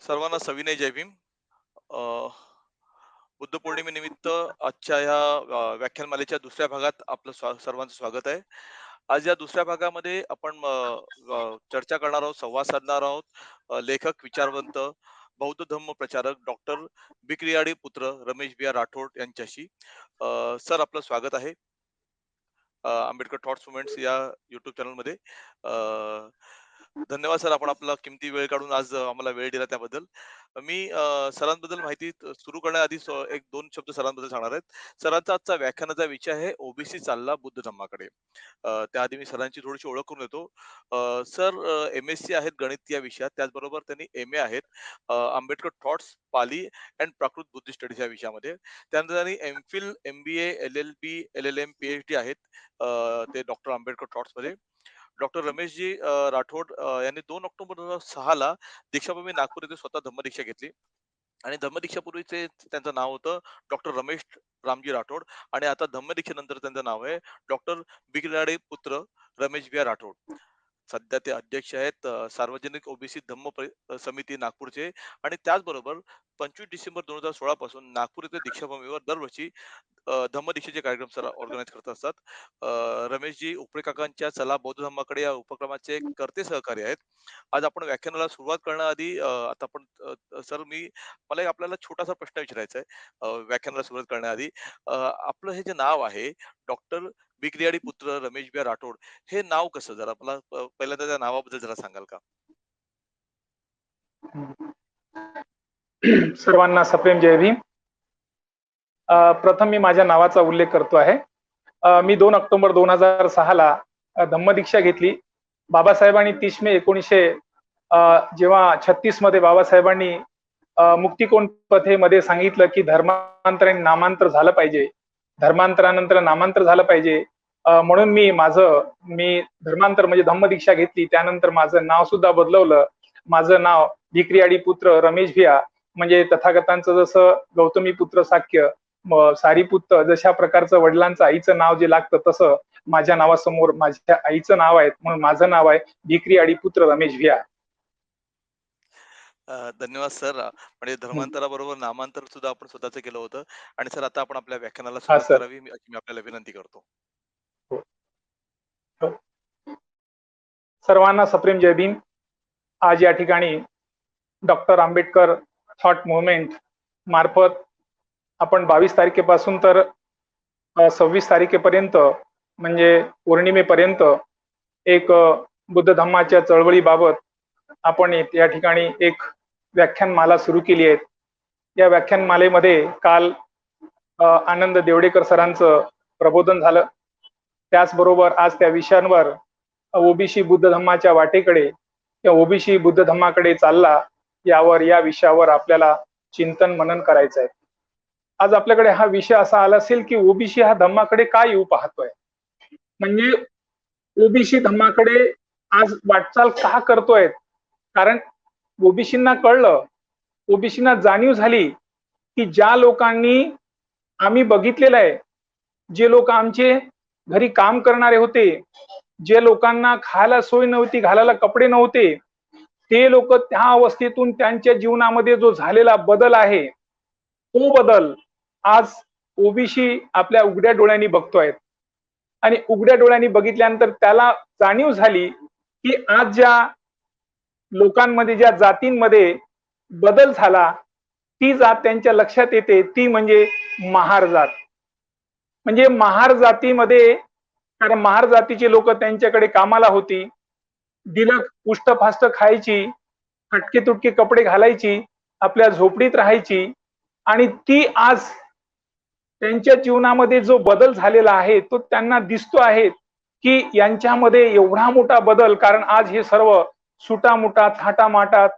सर्वांना सविनय जय भीम. अ, बुद्ध पौर्णिमेनिमित्त आजच्या ह्या व्याख्यानमालेच्या दुसऱ्या भागात आपलं सर्वांचं स्वागत आहे. आज या दुसऱ्या भागामध्ये आपण चर्चा करणार आहोत, संवाद साधणार आहोत. लेखक, विचारवंत, बौद्ध धम्म प्रचारक डॉक्टर बिक्रियाडी पुत्र रमेश बिया राठोड यांच्याशी. सर, आपलं स्वागत आहे आंबेडकर थॉट्स मुव्हमेंट्स या युट्यूब चॅनलमध्ये. धन्यवाद सर, आपण आपला किमती वेळ काढून आज आम्हाला वेळ दिला त्याबद्दल. मी सरांबद्दल माहिती सुरू करण्याआधी एक दोन शब्द सरांबद्दल सांगणार आहेत. सरांचा आजचा व्याख्यानाचा विषय आहे ओबीसी चालला बुद्ध धम्माकडे. त्याआधी मी सरांची थोडीशी ओळख करून देतो. सर एम-एससी आहेत गणित या विषयात, त्याचबरोबर त्यांनी एम-ए आहेत Ambedkar thoughts Pali and Prakrit Buddhist studies या विषयामध्ये. त्यानंतर त्यांनी M-fill, MBA, LLB, L-L-M, PhD आहेत ते डॉक्टर आंबेडकर थॉट्स मध्ये. डॉक्टर रमेशजी राठोड यांनी 2 ऑक्टोबर 2006 ला दीक्षाभूमी नागपूर येथे स्वतः धम्मदीक्षा घेतली आणि धम्मदीक्षापूर्वीचे त्यांचं नाव होतं डॉक्टर रमेश रामजी राठोड आणि आता धम्मदीक्षेनंतर त्यांचं नाव आहे डॉक्टर बिगलाडे पुत्र रमेश बिया राठोड. सध्या ते अध्यक्ष आहेत सार्वजनिक ओबीसी समिती नागपूरचे आणि त्याचबरोबर 25 डिसेंबर 2016 पासून नागपूर येथे दीक्षाभूमीवर दरवर्षी धम्मदीक्षेचे कार्यक्रम सर ऑर्गनाईज करत असतात. रमेशजी उपरे काकांच्या चला बौद्ध धम्माकडे या उपक्रमाचे करते सहकारी आहेत. आज आपण व्याख्यानाला सुरुवात करण्याआधी आता आपण सर मला एक आपल्याला छोटासा प्रश्न विचारायचा आहे व्याख्यानाला सुरुवात करण्याआधी. आपलं हे जे नाव आहे डॉक्टर बिक्रियाडी पुत्र रमेश बिया राठोड, हे नाव कसं, जरा मला पहिल्यांदा त्या नावाबद्दल जरा सांगाल का? सर्वांना सप्रेम जय भीम. प्रथम मी माझ्या नावाचा उल्लेख करतो आहे. मी 2 ऑक्टोबर 2006 ला धम्मदीक्षा घेतली. बाबासाहेबांनी 30 मे 1900 जेव्हा 36 मध्ये बाबासाहेबांनी मुक्तिकोण पथेमध्ये सांगितलं की धर्मांतराने नामांतर झालं पाहिजे, धर्मांतरानंतर नामांतर झालं पाहिजे. म्हणून मी धर्मांतर म्हणजे धम्मदीक्षा घेतली. त्यानंतर माझं नाव सुद्धा बदलवलं. माझं नाव भिक्रियाडी पुत्र रमेश भिया, म्हणजे तथागतांचं जसं गौतमी पुत्र साक्य, सारीपुत्र जशा प्रकारचं वडिलांचं आईचं नाव जे लागतं तसं माझ्या नावासमोर माझ्या आईचं नाव आहे, म्हणून माझं नाव आहे भिक्रियाडी पुत्र रमेश भिया. धन्यवाद सर. म्हणजे धर्मांतराबरोबर नामांतर सुद्धा आपण स्वतःच केलं होतं. आणि सर, आता आपण आपल्या व्याख्यानाला सुरुवात करावी अशी मी आपल्याला विनंती करतो. सर्वांना सप्रेम जय भीम. आज या ठिकाणी डॉक्टर आंबेडकर थॉट मुव्हमेंट मार्फत आपण 22 तारखेपासून तर 26 तारखेपर्यंत म्हणजे पौर्णिमेपर्यंत एक बुद्ध धम्माच्या चळवळीबाबत आपण या ठिकाणी एक व्याख्यानमाला सुरू केली आहे. या व्याख्यानमालेमध्ये काल आनंद देवडेकर सरांचं प्रबोधन झालं. त्याचबरोबर आज त्या विषयांवर ओबीसी बुद्ध धम्माच्या वाटेकडे किंवा ओबीसी बुद्ध धम्माकडे चालला या विषयावर आपल्याला चिंतन मनन करायचं आहे. आज आपल्याकडे हा विषय असा आला असेल की ओबीसी हा धम्माकडे का येऊ पाहतोय, म्हणजे ओबीसी धम्माकडे आज वाटचाल का करतोय. कारण ओबीसींना कळलं, ओबीसींना जाणीव झाली की ज्या लोकांनी आम्ही बघितलेलं आहे, जे लोक आमचे घरी काम करणारे होते, जे लोकांना खायला सोय नव्हती, घालायला कपडे नव्हते, ते लोक त्या अवस्थेतून त्यांच्या जीवनामध्ये जो झालेला बदल आहे तो बदल आज ओबीसी आपल्या उघड्या डोळ्यांनी बघतोय. आणि उघड्या डोळ्यांनी बघितल्यानंतर त्याला जाणीव झाली की आज ज्या लोकांमध्ये, ज्या जातींमध्ये बदल झाला, ती जात त्यांच्या लक्षात येते, ती म्हणजे महार जात. म्हणजे महार जातीमध्ये, कारण महार जातीची लोक त्यांच्याकडे कामाला होती, दिलक उष्टफास्ट खायची, फटके तुटके कपडे घालायची, आपल्या झोपडीत राहायची, आणि ती आज त्यांच्या जीवनामध्ये जो बदल झालेला आहे तो त्यांना दिसतो आहे की यांच्यामध्ये एवढा मोठा बदल. कारण आज हे सर्व सुटामुटा थाटामाटात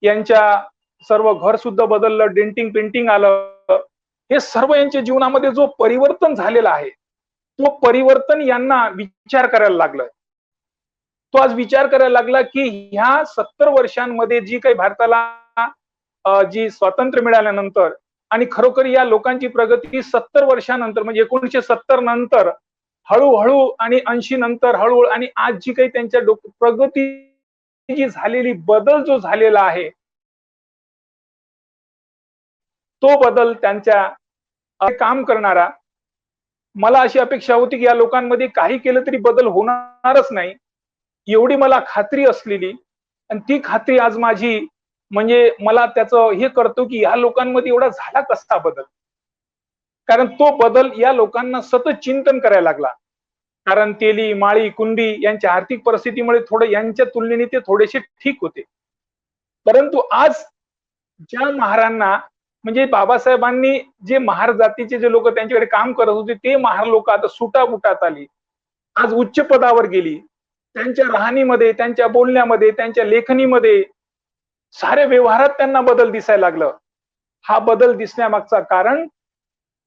यांच्या सर्व घर सुद्धा बदललं, डेंटिंग पेंटिंग आलं. हे सर्व यांच्या जीवनामध्ये जो परिवर्तन झालेला आहे तो परिवर्तन यांना विचार करायला लागलाय. तो आज विचार करायला लागला की ह्या 70 वर्षांमध्ये जी काही भारताला जी स्वातंत्र्य मिळाल्यानंतर आणि खरोखर या लोकांची प्रगती 70 वर्षानंतर म्हणजे 1970 नंतर हळूहळू आणि 80 नंतर हळूहळू आणि आज जी काही त्यांच्या प्रगती जी झालेली, बदल जो झालेला आहे तो बदल त्यांच्या काम करणारा, मला अशी अपेक्षा होती की या लोकांमध्ये काही केलं तरी बदल होणारच नाही, एवढी मला खात्री असलेली, आणि ती खात्री आज माझी म्हणजे मला त्याचं हे करतो की या लोकांमध्ये एवढा झाला कसा बदल. कारण तो बदल या लोकांना सतत चिंतन करायला लागला. कारण तेली, माळी, कुणबी यांच्या आर्थिक परिस्थितीमुळे थोडं यांच्या तुलनेने ते थोडेसे ठीक होते. परंतु आज ज्या महारांना म्हणजे बाबासाहेबांनी जे महार जातीचे जे लोक त्यांच्याकडे काम करत होते, ते महार लोक आता सुटाबुटात आली, आज उच्च पदावर गेली. त्यांच्या राहणीमध्ये, त्यांच्या बोलण्यामध्ये, त्यांच्या लेखणीमध्ये, साऱ्या व्यवहारात त्यांना बदल दिसायला लागलं. हा बदल दिसण्यामागचा कारण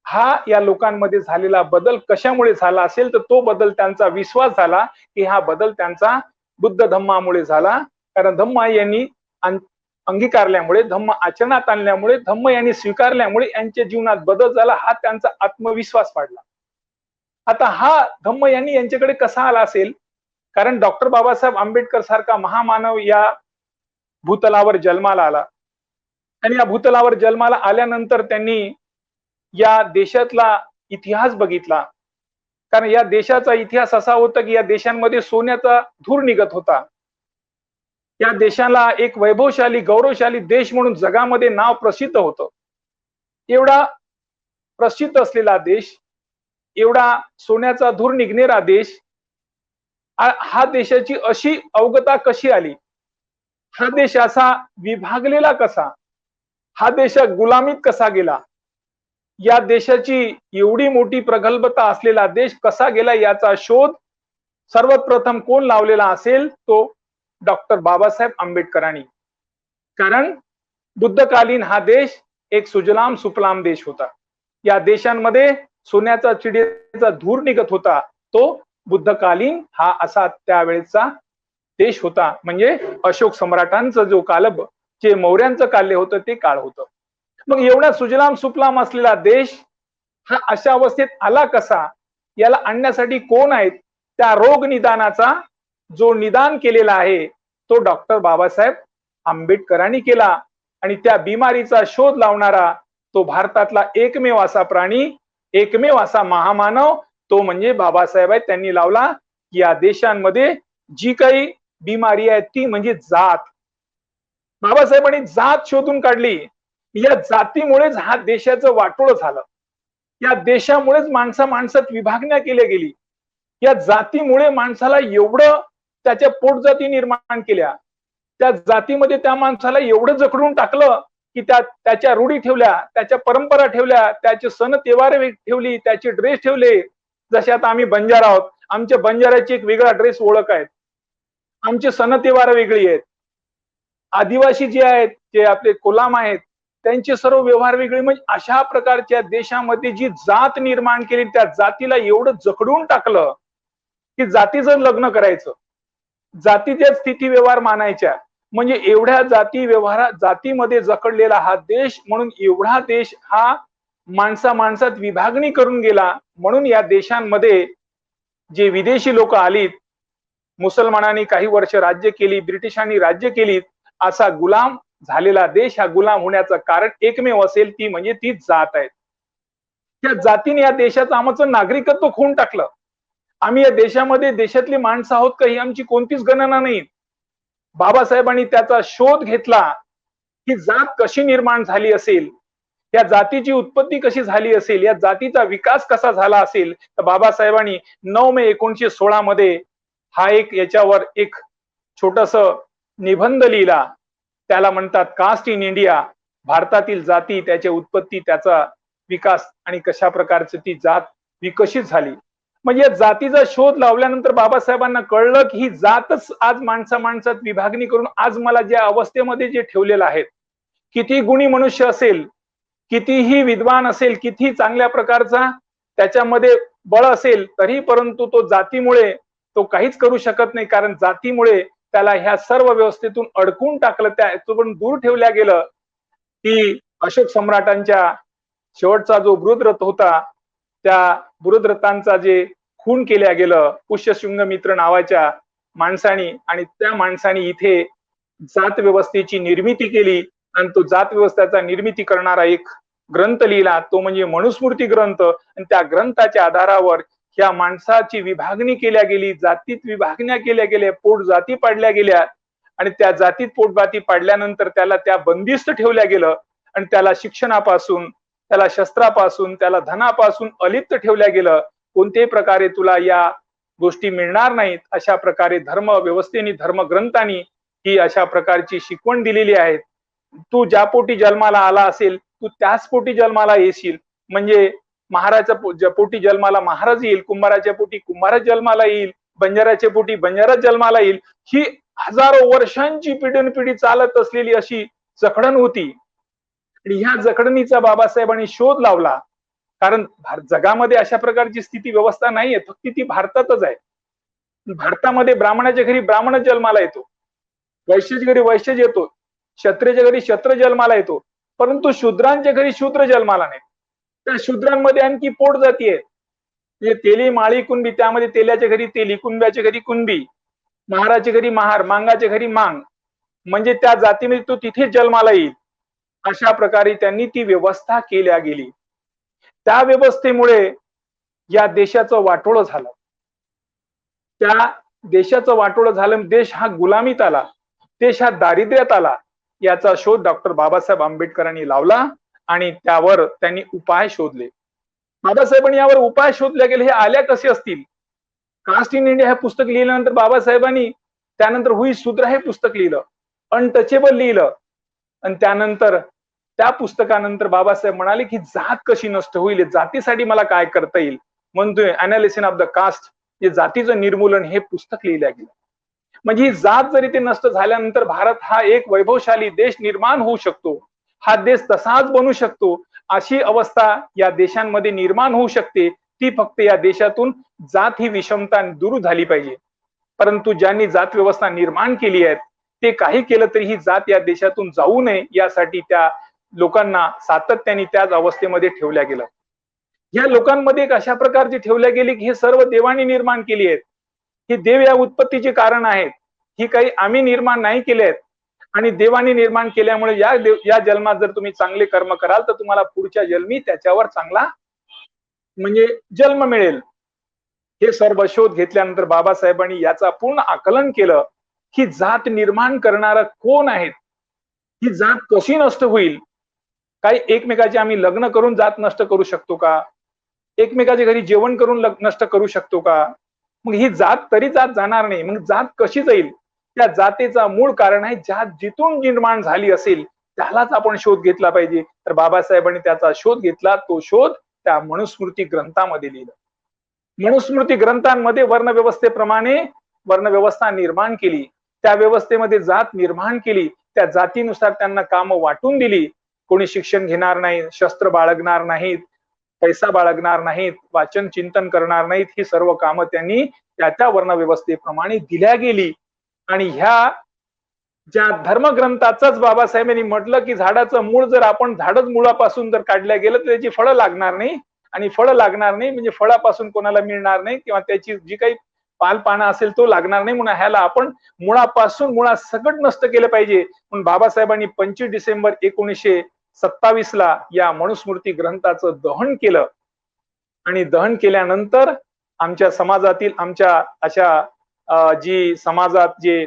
हा या लोकांमध्ये झालेला बदल कशामुळे झाला असेल, तर तो बदल त्यांचा विश्वास झाला की हा बदल त्यांचा बुद्ध धम्मामुळे झाला. कारण धम्म यांनी अंगीकारल्यामुळे, धम्म आचरणात आणल्यामुळे, धम्म यांनी स्वीकारल्यामुळे यांच्या जीवनात बदल झाला. हा त्यांचा आत्मविश्वास वाढला. आता हा धम्म यांनी यांच्याकडे कसा आला असेल, कारण डॉक्टर बाबासाहेब आंबेडकर सारखा महामानव या भूतलावर जन्माला आला, आणि या भूतलावर जन्माला आल्यानंतर त्यांनी या देशातला इतिहास बघितला. कारण या देशाचा इतिहास असा होता की या देशांमध्ये सोन्याचा धूर निघत होता. या देशाला एक वैभवशाली, गौरवशाली देश म्हणून जगामध्ये नाव प्रसिद्ध होतं. एवढा प्रसिद्ध असलेला देश, एवढा सोन्याचा धूर निघणारा देश, हा देशाची अशी अवगता कशी आली, हा देश असा विभागलेला कसा, हा देश गुलामीत कसा गेला, या देशाची एवढी मोठी प्रगल्भता असलेला देश कसा गेला, याचा शोध सर्वात प्रथम कोण लावलेला असेल, तो डॉक्टर बाबासाहेब आंबेडकरांनी. कारण बुद्धकालीन हा देश एक सुजलाम सुफलाम देश होता. या देशांमध्ये सोन्याचा चिडीचा धूर निघत होता, तो बुद्धकालीन हा असा त्यावेळेचा देश होता. म्हणजे अशोक सम्राटांचा जो कालब, जे मौर्यांचं काल्य होतं, ते काळ होतं. मग एवढा सुजलाम सुफलाम असलेला देश हा अशा अवस्थेत आला कसा, याला आणण्यासाठी कोण आहेत, त्या रोग निदानाचा जो निदान केलेला आहे तो डॉक्टर बाबासाहेब आंबेडकरांनी केला. आणि त्या बिमारीचा शोध लावणारा तो भारतातला एकमेव असा प्राणी, एकमेव असा महामानव, तो म्हणजे बाबासाहेब आहे. त्यांनी लावला की या देशांमध्ये जी काही बिमारी आहे ती म्हणजे जात. बाबासाहेबांनी जात शोधून काढली. या जातीमुळेच हा देशाचं वाटोळ झालं. या देशामुळेच माणसात विभागण्या केल्या गेली. या जातीमुळे माणसाला एवढं त्याच्या पोटजाती निर्माण केल्या, त्या जातीमध्ये त्या माणसाला एवढं जखडून टाकलं की त्याच्या रूढी ठेवल्या, त्याच्या परंपरा ठेवल्या, त्याचे सण तेवार ठेवली, त्याचे ड्रेस ठेवले. जसे आता आम्ही बंजारा आहोत, आमच्या बंजाराची एक वेगळा ड्रेस ओळख आहे, आमचे सण तेवार वेगळी आहेत. आदिवासी जे आहेत, जे आपले कोलाम आहेत, त्यांचे सर्व व्यवहार वेगळे. म्हणजे अशा प्रकारच्या देशामध्ये जी जात निर्माण केली, त्या जातीला एवढं जखडून टाकलं की जातीचं लग्न करायचं, जातीच्या स्थिती व्यवहार मानायच्या. म्हणजे एवढ्या जातीमध्ये जखडलेला हा देश, म्हणून एवढा देश हा माणसात विभागणी करून गेला. म्हणून या देशांमध्ये जे विदेशी लोक आलीत, मुसलमानांनी काही वर्ष राज्य केली, ब्रिटिशांनी राज्य केली, असा गुलाम झालेला देश, हा गुलाम होण्याचं कारण एकमेव असेल ती म्हणजे ती जात आहे. त्या जातीने या देशाचं आमचं नागरिकत्व खून टाकलं. आम्ही या देशामध्ये देशातली माणसं आहोत का, ही आमची कोणतीच गणना नाही. बाबासाहेबांनी त्याचा शोध घेतला की जात कशी निर्माण झाली असेल, या जातीची उत्पत्ती कशी झाली असेल, या जातीचा विकास कसा झाला असेल. तर बाबासाहेबांनी 9 मे 1916 मध्ये हा याच्यावर एक छोटस निबंध लिहिला. त्याला म्हणतात कास्ट इन इंडिया. भारतातील जाती, त्याची उत्पत्ती, त्याचा विकास आणि कशा प्रकारची ती जात विकसित झाली. म्हणजे या जातीचा शोध लावल्यानंतर बाबासाहेबांना कळलं की ही जातच आज माणसात विभागणी करून आज मला ज्या अवस्थेमध्ये जे ठेवलेलं आहे, किती गुणी मनुष्य असेल, कितीही विद्वान असेल, किती चांगल्या प्रकारचा त्याच्यामध्ये बळ असेल, तरी परंतु तो जातीमुळे तो काहीच करू शकत नाही. कारण जातीमुळे त्याला ह्या सर्व व्यवस्थेतून अडकून टाकलं, त्यातून दूर ठेवल्या गेलं. की अशोक सम्राटांच्या शेवटचा जो बृहद्रथ होता, त्या बृहद्रथांचा जे खून केल्या गेलं पुष्यशृंग मित्र नावाच्या माणसानी, आणि त्या माणसाने इथे जात व्यवस्थेची निर्मिती केली. आणि तो जात व्यवस्थेचा निर्मिती करणारा एक ग्रंथ लिहिला तो म्हणजे मनुस्मृती ग्रंथ, आणि त्या ग्रंथाच्या आधारावर ह्या माणसाची विभागणी केल्या गेली, जातीत विभागण्या केल्या गेल्या, पोट जाती पाडल्या गेल्या, आणि त्या जातीत पोटजाती पाडल्यानंतर त्याला त्या बंदिस्त ठेवल्या गेलं, आणि त्याला शिक्षणापासून, त्याला शस्त्रापासून, त्याला धनापासून अलिप्त ठेवल्या गेलं. कोणत्याही प्रकारे तुला या गोष्टी मिळणार नाहीत, अशा प्रकारे धर्म व्यवस्थेने, धर्मग्रंथांनी ही अशा प्रकारची शिकवण दिलेली आहे. तू ज्या पोटी जन्माला आला असेल तू त्याच पोटी जन्माला येशील. म्हणजे महाराच्या पोटी जन्माला महाराज येईल, कुंभाराच्या पोटी कुंभारच जन्माला येईल, बंजाराच्या पोटी बंजारच जन्माला येईल. ही हजारो वर्षांची पिढी चालत असलेली अशी जखडण होती, आणि ह्या जखडणीचा बाबासाहेबांनी शोध लावला. कारण जगामध्ये अशा प्रकारची स्थिती व्यवस्था नाहीये, फक्त ती भारतातच आहे. भारतामध्ये ब्राह्मणाच्या घरी ब्राह्मणच जन्माला येतो, वैश्याच्या घरी वैश्य येतो, क्षत्रियाच्या घरी क्षत्र जन्माला येतो, परंतु शूद्रांच्या घरी शूद्र जन्माला नाही. त्या शूद्रांमध्ये आणखी पोट जाती आहे, म्हणजे तेली माळी कुणबी, त्यामध्ये तेल्याच्या घरी तेली, कुणब्याच्या घरी कुणबी, महाराच्या घरी महार, मांगाच्या घरी मांग, म्हणजे त्या जातीमध्ये तो तिथे जन्माला येईल. अशा प्रकारे त्यांनी ती व्यवस्था केल्या गेली. त्या व्यवस्थेमुळे या देशाचं वाटोळं झालं. त्या देशाचं वाटोळं झालं, देश हा गुलामीत आला, देश हा दारिद्र्यात आला. याचा शोध डॉक्टर बाबासाहेब आंबेडकरांनी लावला, आणि त्यावर त्यांनी उपाय शोधले. बाबासाहेबांनी यावर उपाय शोधले गेले. हे आल्या कसे असतील? कास्ट इन इंडिया हे पुस्तक लिहिल्यानंतर बाबासाहेबांनी त्यानंतर हुई शूद्र हे पुस्तक लिहिलं, अनटचेबल लिहिलं, आणि त्यानंतर त्या पुस्तकानंतर बाबासाहेब म्हणाले की जात कशी नष्ट होईल, जातीसाठी मला काय करता येईल, म्हणतोय अनालिसिस ऑफ द कास्ट, जे जातीचं निर्मूलन, हे पुस्तक लिहिलं गेलं. म्हणजे ही जात जरी ते नष्ट झाल्यानंतर भारत हा एक वैभवशाली देश निर्माण होऊ शकतो, हा देश तसाच बनू शकतो, अशी अवस्था या देशांमध्ये निर्माण होऊ शकते. ती फक्त या देशातून जात ही विषमता दूर झाली पाहिजे. परंतु ज्यांनी जात व्यवस्था निर्माण केली आहे ते काही केलं तरी ही जात या देशातून जाऊ नये, यासाठी त्या लोकांना सातत्याने त्याच अवस्थेमध्ये ठेवल्या गेलं. या लोकांमध्ये एक अशा प्रकारची ठेवल्या गेली की हे सर्व देवाने निर्माण केली आहेत, हे देव या उत्पत्तीचे कारण आहेत, ही काही आम्ही निर्माण नाही केले आहेत, आणि देवाने निर्माण केल्यामुळे या जन्मात जर तुम्ही चांगले कर्म कराल तर तुम्हाला पुढच्या जन्मी त्याच्यावर चांगला म्हणजे जन्म मिळेल. हे सर्व शोध घेतल्यानंतर बाबासाहेबांनी याचा पूर्ण आकलन केलं की जात निर्माण करणारा कोण आहेत, ही जात कशी नष्ट होईल. काही एकमेकाचे आम्ही लग्न करून जात नष्ट करू शकतो का? एकमेकाच्या घरी जेवण करून नष्ट करू शकतो का? मग ही जात तरी जात जाणार नाही. मग जात कशी जाईल? त्या जातीचा मूळ कारण आहे जात जिथून निर्माण झाली असेल त्यालाच आपण शोध घेतला पाहिजे. तर बाबासाहेबांनी त्याचा शोध घेतला. तो शोध त्या मनुस्मृती ग्रंथामध्ये लिहिला. मनुस्मृती ग्रंथांमध्ये वर्णव्यवस्थेप्रमाणे वर्णव्यवस्था निर्माण केली, त्या व्यवस्थेमध्ये जात निर्माण केली, त्या जातीनुसार त्यांना कामं वाटून दिली. कोणी शिक्षण घेणार नाही, शस्त्र बाळगणार नाहीत, पैसा बाळगणार नाहीत, वाचन चिंतन करणार नाहीत, ही सर्व कामं त्यांनी त्या वर्णव्यवस्थेप्रमाणे दिल्या गेली. आणि ह्या ज्या धर्मग्रंथाचंच बाबासाहेबांनी म्हटलं की झाडाचं मूळ जर आपण झाडच मुळापासून जर काढल्या गेलं तर त्याची फळं लागणार नाही, आणि फळं लागणार नाही म्हणजे फळापासून कोणाला मिळणार नाही, किंवा त्याची जी काही पालपाना असेल तो लागणार नाही. म्हणून ह्याला आपण मुळापासून मुळासकट नष्ट केलं पाहिजे. म्हणून बाबासाहेबांनी 25 डिसेंबर 1927 ला या मनुस्मृती ग्रंथाचं दहन केलं. आणि दहन केल्यानंतर आमच्या समाजातील आमच्या अशा जी समाजात जे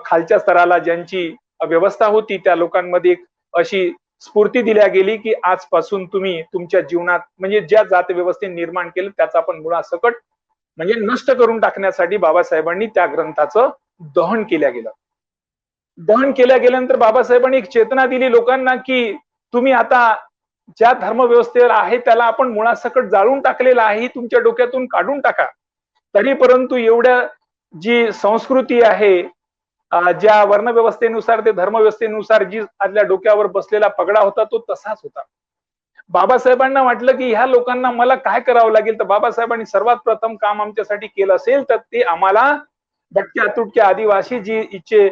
खालच्या स्तराला ज्यांची व्यवस्था होती त्या लोकांमध्ये अशी स्फूर्ती दिल्या गेली की आजपासून तुम्ही तुमच्या जीवनात म्हणजे ज्या जात व्यवस्थेने निर्माण केलं त्याचा आपण मुळासकट म्हणजे नष्ट करून टाकण्यासाठी बाबासाहेबांनी त्या ग्रंथाचं दहन केल्या गेलं. दहन केल्या गेल्यानंतर बाबासाहेबांनी एक चेतना दिली लोकांना की तुम्ही आता ज्या धर्मव्यवस्थेला आहे त्याला आपण मुळासकट जाळून टाकलेलं आहे, तुमच्या डोक्यातून काढून टाका. तरी परंतु एवढ्या जी संस्कृती आहे, ज्या वर्णव्यवस्थेनुसार ते धर्मव्यवस्थेनुसार जी आपल्या डोक्यावर बसलेला पगडा होता तो तसाच होता. बाबासाहेबांना वाटलं की ह्या लोकांना मला काय करावं लागेल. तर बाबासाहेबांनी सर्वात प्रथम काम आमच्यासाठी केलं असेल तर ते आम्हाला भटक्या तुटक्या आदिवासी जी इच्छे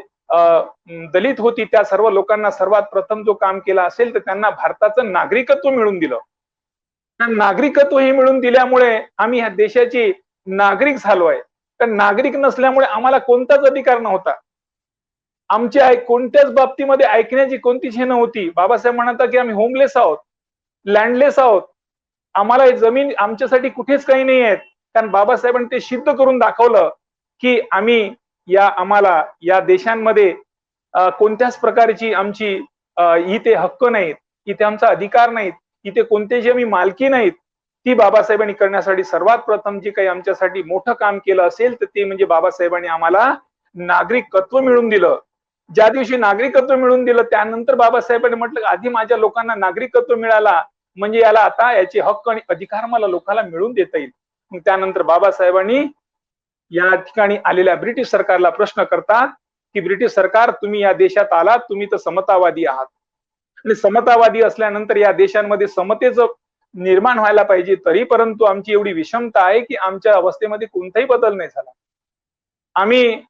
दलित होती त्या सर्व लोकांना सर्वात प्रथम जो काम केला असेल तर त्यांना भारताचं नागरिकत्व मिळवून दिलं. नागरिकत्व हे मिळवून दिल्यामुळे आम्ही ह्या देशाचे नागरिक झालो आहे. तर नागरिक नसल्यामुळे आम्हाला कोणताच अधिकार नव्हता. आमच्या कोणत्याच बाबतीमध्ये ऐकण्याची कोणतीच हे नव्हती. बाबासाहेब म्हणतात की आम्ही होमलेस आहोत. लँडलेस आहोत. आम्हाला जमीन आमच्यासाठी कुठेच काही नाही आहेत. कारण बाबासाहेबांनी ते सिद्ध करून दाखवलं की आम्हाला या देशांमध्ये कोणत्याच प्रकारची आमची इथे हक्क नाहीत, इथे आमचा अधिकार नाहीत, इथे कोणतेही आम्ही मालकी नाहीत. ती बाबासाहेबांनी करण्यासाठी सर्वात प्रथम जे काही आमच्यासाठी मोठं काम केलं असेल तर ते म्हणजे बाबासाहेबांनी आम्हाला नागरिकत्व मिळवून दिलं. ज्या दिवशी नागरिकत्व मिळवून दिलं त्यानंतर बाबासाहेबांनी म्हटलं आधी माझ्या लोकांना नागरिकत्व मिळाला म्हणजे याला आता याचे हक्क आणि अधिकार मला लोकांना मिळवून देता येईल. मग त्यानंतर बाबासाहेबांनी या ठिकाणी आलेल्या ब्रिटिश सरकारला प्रश्न करतात की ब्रिटिश सरकार तुम्ही या देशात आलात, तुम्ही तर समतावादी आहात आणि समतावादी असल्यानंतर या देशांमध्ये समतेचं निर्माण व्हायला पाहिजे, तरी परंतु आमची एवढी विषमता आहे की आमच्या अवस्थेमध्ये कोणताही बदल नाही झाला. आम्ही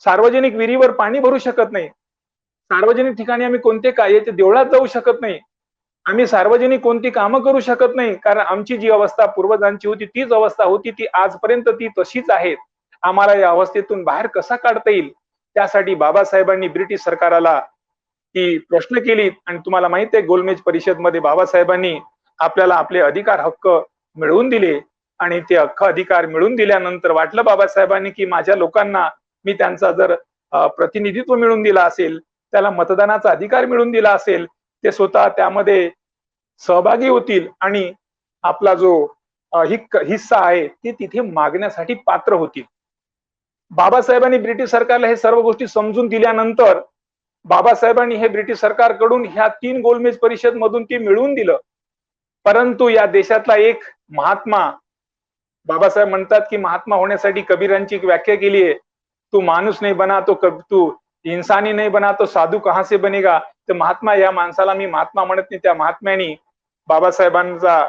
सार्वजनिक विहिरीवर पाणी भरू शकत नाही, सार्वजनिक ठिकाणी आम्ही कोणते याचे देवळात जाऊ शकत नाही, आम्ही सार्वजनिक कोणती कामं करू शकत नाही, कारण आमची जी अवस्था पूर्वजांची होती तीच अवस्था होती, ती आजपर्यंत ती तशीच आहे. आम्हाला या अवस्थेतून बाहेर कसा काढता येईल, त्यासाठी बाबासाहेबांनी ब्रिटिश सरकाराला ती प्रश्न केली आणि तुम्हाला माहित आहे गोलमेज परिषदमध्ये बाबासाहेबांनी आपल्याला आपले अधिकार हक्क मिळवून दिले आणि ते हक्क अधिकार मिळवून दिल्यानंतर वाटलं बाबासाहेबांनी की माझ्या लोकांना मी त्यांचा जर प्रतिनिधित्व मिळवून दिला असेल, त्याला मतदानाचा अधिकार मिळवून दिला असेल, ते स्वतः त्यामध्ये सहभागी होतील आणि आपला जो हिस्सा आहे ते तिथे मागण्यासाठी पात्र होतील. बाबासाहेबांनी ब्रिटिश सरकारला हे सर्व गोष्टी समजून दिल्यानंतर बाबासाहेबांनी हे ब्रिटिश सरकारकडून ह्या 3 गोलमेज परिषद मधून ते मिळवून दिलं. परंतु या देशातला एक महात्मा, बाबासाहेब म्हणतात की महात्मा होण्यासाठी कबीरांची एक व्याख्या केली आहे, तू माणूस नाही बना तो तू इंसानी नहीं बना तो साधू कहां से बनेगा. तर महात्मा या माणसाला मी महात्मा म्हणत नाही, त्या महात्म्यानी बाबासाहेबांचा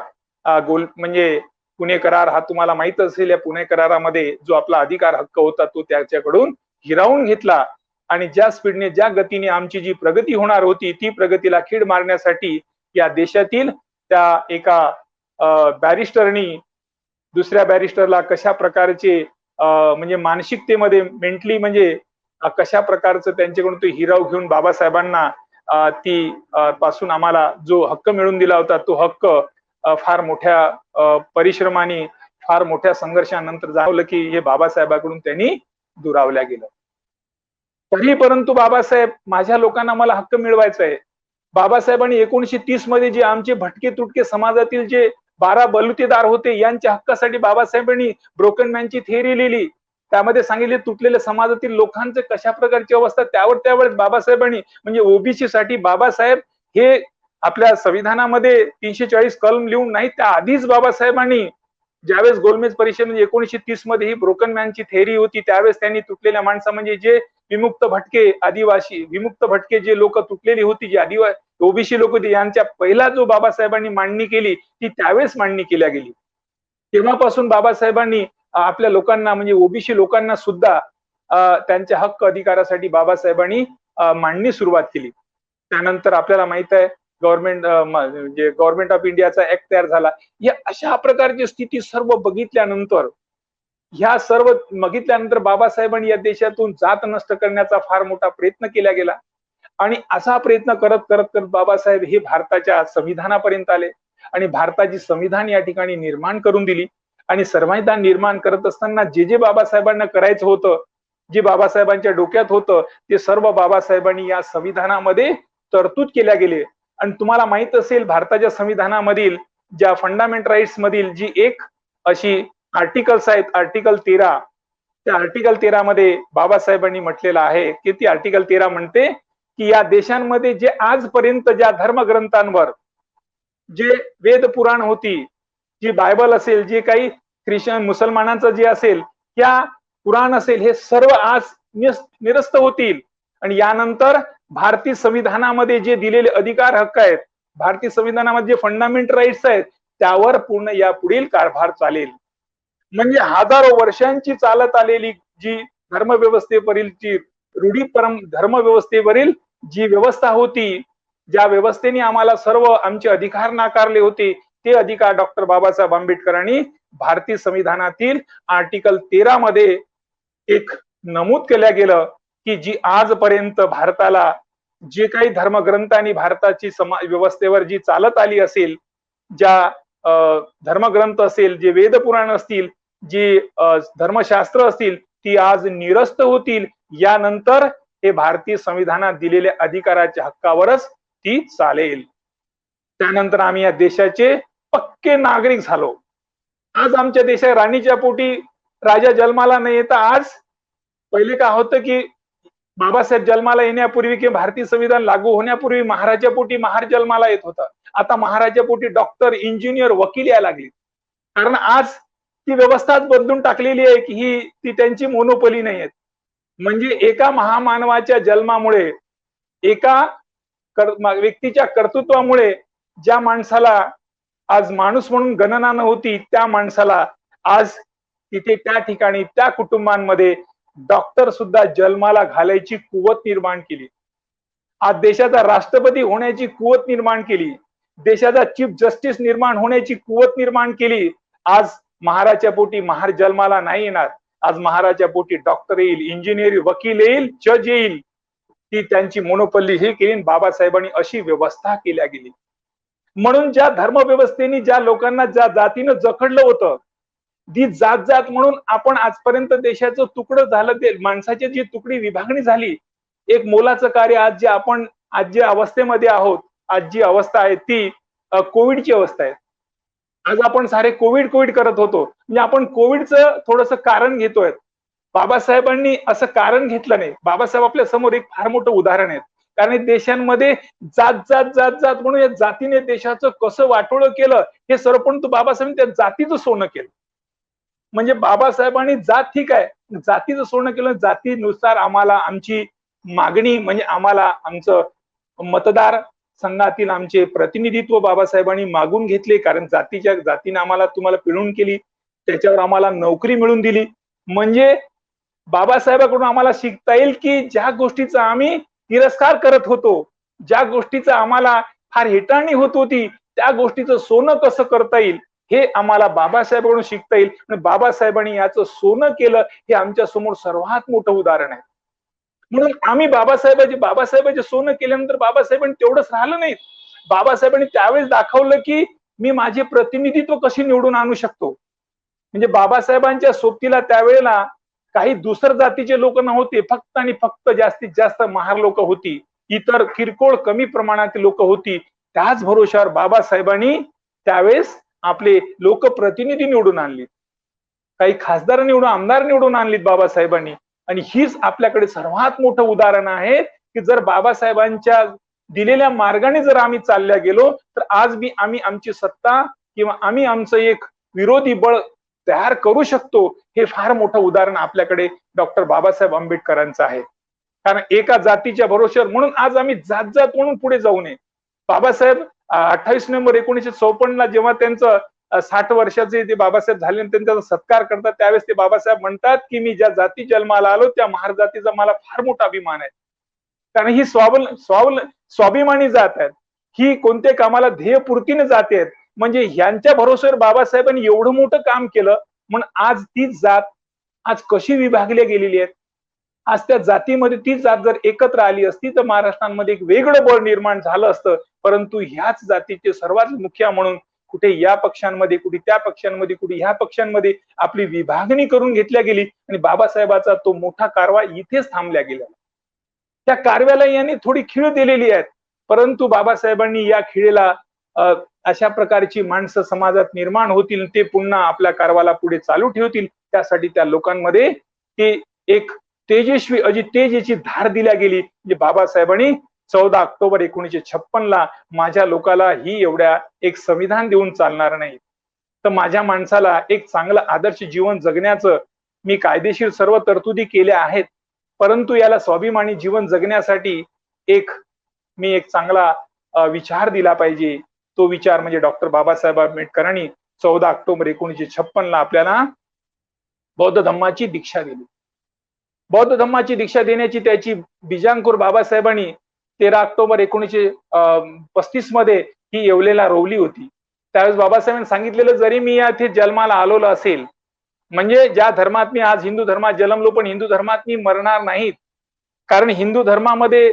म्हणजे पुणे करार हा तुम्हाला माहित असेल, या पुणे करारामध्ये जो आपला अधिकार हक्क होता तो त्याच्याकडून हिरावून घेतला आणि ज्या स्पीडने ज्या गतीने आमची जी प्रगती होणार होती ती प्रगतीला खीड मारण्यासाठी या देशातील त्या एका बॅरिस्टरनी दुसऱ्या बॅरिस्टरला कशा प्रकारचे म्हणजे मानसिकतेमध्ये मेंटली म्हणजे कशा प्रकारचं त्यांच्याकडून तो हिराव घेऊन बाबासाहेबांना ती पासून आम्हाला जो हक्क मिळवून दिला होता तो हक्क फार मोठ्या परिश्रमाने फार मोठ्या संघर्षानंतर जाणवलं की हे बाबासाहेबांकडून त्यांनी दुरावल्या गेलं. तरी परंतु बाबासाहेब माझ्या लोकांना मला हक्क मिळवायचा आहे. बाबासाहेबांनी 1930 मध्ये जे आमचे भटके तुटके समाजातील जे 12 बलुतेदार होते यांच्या हक्कासाठी बाबासाहेबांनी ब्रोकन मॅनची थेअरी लिहिली. त्यामध्ये सांगितले तुटलेल्या समाजातील लोकांचे कशा प्रकारची अवस्था, त्यावेळेस बाबासाहेबांनी म्हणजे ओबीसी साठी बाबासाहेब हे आपल्या संविधानामध्ये 340 कलम लिहून नाही, त्या आधीच बाबासाहेबांनी ज्यावेळेस गोलमेज परिषद म्हणजे 1930 मध्ये ही ब्रोकन मॅनची थेअरी होती, त्यावेळेस त्यांनी तुटलेल्या माणसा म्हणजे जे विमुक्त भटके आदिवासी विमुक्त भटके जे लोक तुटलेली होती, जे आदिवासी ओबीसी लोक होते, यांच्या पहिला जो बाबासाहेबांनी मांडणी केली ती त्यावेळेस मांडणी केल्या गेली. तेव्हापासून बाबासाहेबांनी आपल्या लोकांना म्हणजे ओबीसी लोकांना सुद्धा त्यांच्या हक्क अधिकारासाठी बाबासाहेबांनी मांडणी सुरुवात केली. त्यानंतर आपल्याला माहित आहे गव्हर्नमेंट ऑफ इंडियाचा ऍक्ट तयार झाला. या अशा प्रकारची स्थिती सर्व बघितल्यानंतर बाबासाहेबांनी या देशातून जात नष्ट करण्याचा फार मोठा प्रयत्न केला गेला आणि असा प्रयत्न करत करत करत बाबासाहेब हे भारताच्या संविधानापर्यंत आले आणि भारताची संविधान या ठिकाणी निर्माण करून दिली. आणि संविधान निर्माण करत असताना जे बाबासाहेबांना करायचं होतं, जे बाबासाहेबांच्या डोक्यात होतं, ते सर्व बाबासाहेबांनी या संविधानामध्ये तरतूद केल्या गेले. आणि तुम्हाला माहित असेल भारताच्या संविधानामधील ज्या फंडामेंटल राईट्स मधील जी एक अशी आर्टिकल्स आहेत, आर्टिकल 13, त्या आर्टिकल 13 मध्ये बाबासाहेबांनी म्हटलेलं आहे की ती आर्टिकल 13 म्हणते की या देशांमध्ये जे आजपर्यंत ज्या धर्मग्रंथांवर जे वेद पुराण होती, जी बायबल असेल, जे काही ख्रिश्चन मुसलमानांचं जे असेल, त्या पुराण असेल, हे सर्व आज निरस्त होतील आणि यानंतर भारतीय संविधानामध्ये जे दिलेले अधिकार हक्क आहेत, भारतीय संविधानामध्ये जे फंडामेंटल राईट्स आहेत, त्यावर पूर्ण या पुढील कारभार चालेल. म्हणजे हजारो वर्षांची चालत आलेली जी धर्मव्यवस्थेवरील जी धर्मव्यवस्थेवरील जी व्यवस्था होती, ज्या व्यवस्थेने आम्हाला सर्व आमचे अधिकार नाकारले होते, ते अधिकार डॉक्टर बाबासाहेब आंबेडकरांनी भारतीय संविधानातील आर्टिकल 13 मध्ये एक नमूद केल्या गेलं की जी आजपर्यंत भारताला जे काही धर्मग्रंथांनी भारताची समाज व्यवस्थेवर जी चालत आली असेल ज्या धर्मग्रंथ असेल, जे वेदपुराण असतील, जी धर्मशास्त्र असतील, ती आज निरस्त होतील. यानंतर हे भारतीय संविधानात दिलेल्या अधिकाराच्या हक्कावरच ती चालेल. त्यानंतर आम्ही या देशाचे पक्के नागरिक झालो. आज आमच्या देशात राणीच्या पोटी राजा जन्माला न येता आज पहिले काय होतं की बाबासाहेब जन्माला येण्यापूर्वी किंवा भारतीय संविधान लागू होण्यापूर्वी महाराजा पोटी महार जन्माला येत होता. आता महाराजा पोटी डॉक्टर, इंजिनियर, वकील यायला लागले. कारण आज ती व्यवस्थाच बदलून टाकलेली आहे की ही ती त्यांची मोनोपोली नाही आहे. म्हणजे एका महामानवाच्या जन्मामुळे, एका व्यक्तीच्या कर्तृत्वामुळे ज्या माणसाला आज माणूस म्हणून गणना नव्हती, त्या माणसाला आज तिथे त्या ठिकाणी त्या कुटुंबांमध्ये डॉक्टर सुद्धा जन्माला घालायची कुवत निर्माण केली. आज देशाचा राष्ट्रपती होण्याची कुवत निर्माण केली. देशाचा चीफ जस्टिस निर्माण होण्याची कुवत निर्माण केली. आज महाराच्या पोटी महार जन्माला नाही येणार. आज महाराच्या पोटी डॉक्टर येईल, इंजिनियर, वकील येईल, जज येईल. ती त्यांची मोनोपल्ली हे केली. बाबासाहेबांनी अशी व्यवस्था केल्या गेली. म्हणून ज्या धर्मव्यवस्थेने ज्या लोकांना ज्या जातीनं जखडलं होतं, जी जात जात म्हणून आपण आजपर्यंत देशाचं तुकडं झालं, ते माणसाची जी तुकडी विभागणी झाली, एक मोलाचं कार्य आज जे आपण आज जे अवस्थेमध्ये आहोत, आज जी अवस्था आहे ती कोविडची अवस्था आहे. आज आपण सारे कोविड कोविड करत होतो, म्हणजे आपण कोविडचं थोडंसं कारण घेतोय. बाबासाहेबांनी असं कारण घेतलं नाही. बाबासाहेब आपल्या समोर एक फार मोठं उदाहरण आहे. कारण देशांमध्ये जात जात जात जात म्हणून या जातीने देशाचं कसं वाटोळं केलं, हे सर्वपण बाबासाहेबांनी त्या जातीचं सोनं केलं. म्हणजे बाबासाहेबांनी जात ठीक आहे, जातीचं सोनं केलं. जातीनुसार आम्हाला आमची मागणी म्हणजे आम्हाला आमचं मतदार संघातील आमचे प्रतिनिधित्व बाबासाहेबांनी मागून घेतले. कारण जातीने आम्हाला तुम्हाला पिळून केली, त्याच्यावर आम्हाला नोकरी मिळवून दिली. म्हणजे बाबासाहेबांकडून आम्हाला शिकता येईल की ज्या गोष्टीचा आम्ही तिरस्कार करत होतो, ज्या गोष्टीचा आम्हाला फार हेटाळणी होत होती, त्या गोष्टीचं सोनं कसं करता येईल हे आम्हाला बाबासाहेबांकडून शिकता येईल. आणि बाबासाहेबांनी याचं सोनं केलं हे आमच्या समोर सर्वात मोठं उदाहरण आहे. म्हणून आम्ही बाबासाहेबांचे सोनं केल्यानंतर बाबासाहेबांनी तेवढंच राहिलं नाही. बाबासाहेबांनी त्यावेळेस दाखवलं की मी माझे प्रतिनिधित्व कशी निवडून आणू शकतो. म्हणजे बाबासाहेबांच्या सोबतीला त्यावेळेला काही दुसऱ्या जातीचे लोक नव्हते, फक्त आणि फक्त जास्तीत जास्त महार लोक होती. इतर किरकोळ कमी प्रमाणातील लोक होती. त्याच भरोशावर बाबासाहेबांनी त्यावेळेस आपले लोकप्रतिनिधी निवडून आणले, काही खासदार निवडून, आमदार निवडून आणलीत बाबासाहेबांनी. आणि हीच आपल्याकडे सर्वात मोठं उदाहरण आहे की जर बाबासाहेबांच्या दिलेल्या मार्गाने जर आम्ही चालल्या गेलो तर आज मी आम्ही आमची सत्ता किंवा आम्ही आमचं एक विरोधी बळ तयार करू शकतो. हे फार मोठं उदाहरण आपल्याकडे डॉक्टर बाबासाहेब आंबेडकरांचं आहे. कारण एका जातीच्या भरोश्यावर म्हणून आज आम्ही जात जात म्हणून पुढे जाऊ नये. बाबासाहेब 28 नोव्हेंबर 1954 ला जेव्हा त्यांचं 60 वर्षाचे ते बाबासाहेब झाले त्यांचा सत्कार करतात, त्यावेळेस ते बाबासाहेब म्हणतात की मी ज्या जाती जन्माला आलो त्या महार जातीचा मला फार मोठा अभिमान आहे. कारण ही स्वाभिमानी जात आहेत, ही कोणत्या कामाला ध्येयपूर्तीने जाते आहेत. म्हणजे ह्यांच्या भरोश्यावर बाबासाहेबांनी एवढं मोठं काम केलं. म्हणून आज तीच जात आज कशी विभागली गेलेली आहे. आज त्या जातीमध्ये ती जात जर एकत्र आली असती तर महाराष्ट्रामध्ये एक वेगळं बळ निर्माण झालं असतं. परंतु ह्याच जातीचे सर्वात मुख्य म्हणून कुठे या पक्षांमध्ये, कुठे त्या पक्षांमध्ये, कुठे ह्या पक्षांमध्ये आपली विभागणी करून घेतल्या गेली आणि बाबासाहेबाचा तो मोठा कारवा इथेच थांबल्या गेला. त्या कारव्याला यांनी थोडी खीळ दिलेली आहे. परंतु बाबासाहेबांनी या खिळेला अशा प्रकारची माणसं समाजात निर्माण होतील, ते पुन्हा आपल्या कारवाला पुढे चालू ठेवतील. त्यासाठी त्या लोकांमध्ये ते एक तेजस्वी तेजेची धार दिल्या गेली. म्हणजे बाबासाहेबांनी 14 ऑक्टोबर 1956 ला माझ्या लोकाला ही एवढ्या एक संविधान देऊन चालणार नाही, तर माझ्या माणसाला एक चांगलं आदर्श जीवन जगण्याचं मी कायदेशीर सर्व तरतुदी केल्या आहेत. परंतु याला स्वाभिमानी जीवन जगण्यासाठी मी एक चांगला विचार दिला पाहिजे. तो विचार म्हणजे डॉक्टर बाबासाहेब आंबेडकरांनी 14 ऑक्टोबर 1956 ला आपल्याला बौद्ध धम्माची दीक्षा दिली. बौद्ध धम्माची दीक्षा देण्याची त्याची बीजांकुर बाबासाहेबांनी 13 ऑक्टोबर 1935 मध्ये ही येवलेला रोवली होती. त्यावेळेस बाबासाहेबांनी सांगितलेलं, जरी मी येथे जन्माला आलेलो असेल, म्हणजे ज्या धर्मात मी आज हिंदू धर्मात जन्मलो, पण हिंदू धर्मात मी मरणार नाहीत. कारण हिंदू धर्मामध्ये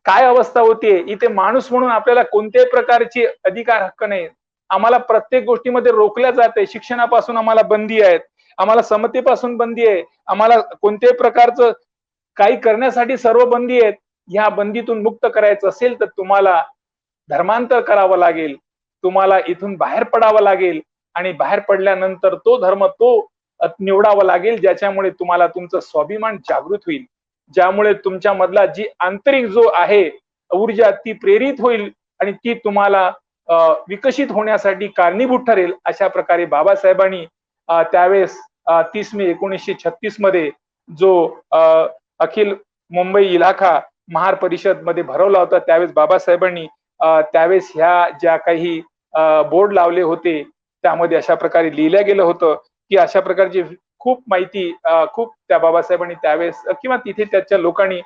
काय अवस्था होतीये, इथे माणूस म्हणून आपल्याला कोणत्याही प्रकारचे अधिकार हक्क नाही. आम्हाला प्रत्येक गोष्टीमध्ये रोखल्या जाते. शिक्षणापासून आम्हाला बंदी आहेत, आम्हाला समतेपासून बंदी आहे, आम्हाला कोणत्याही प्रकारचं काही करण्यासाठी सर्व बंदी आहेत. ह्या बंदीतून मुक्त करायचं असेल तर तुम्हाला धर्मांतर करावं लागेल, तुम्हाला इथून बाहेर पडावं लागेल आणि बाहेर पडल्यानंतर तो धर्म निवडावा लागेल ज्याच्यामुळे तुम्हाला तुमचं स्वाभिमान जागृत होईल, ज्यामुळे तुमच्या मधला जी आंतरिक जो आहे ऊर्जा ती प्रेरित होईल आणि ती तुम्हाला विकसित होण्यासाठी कारणीभूत ठरेल. अशा प्रकारे बाबासाहेबांनी त्यावेळेस 30 मे 1936 मध्ये जो अखिल मुंबई इलाखा महार परिषद मध्ये भरवला होता, त्यावेळेस बाबासाहेबांनी त्यावेळेस ह्या ज्या काही बोर्ड लावले होते त्यामध्ये अशा प्रकारे लिहिलं गेलं होतं की अशा प्रकारची खूप माहिती खूप त्या बाबासाहेबांनी त्यावेळेस किंवा तिथे त्याच्या लोकांनी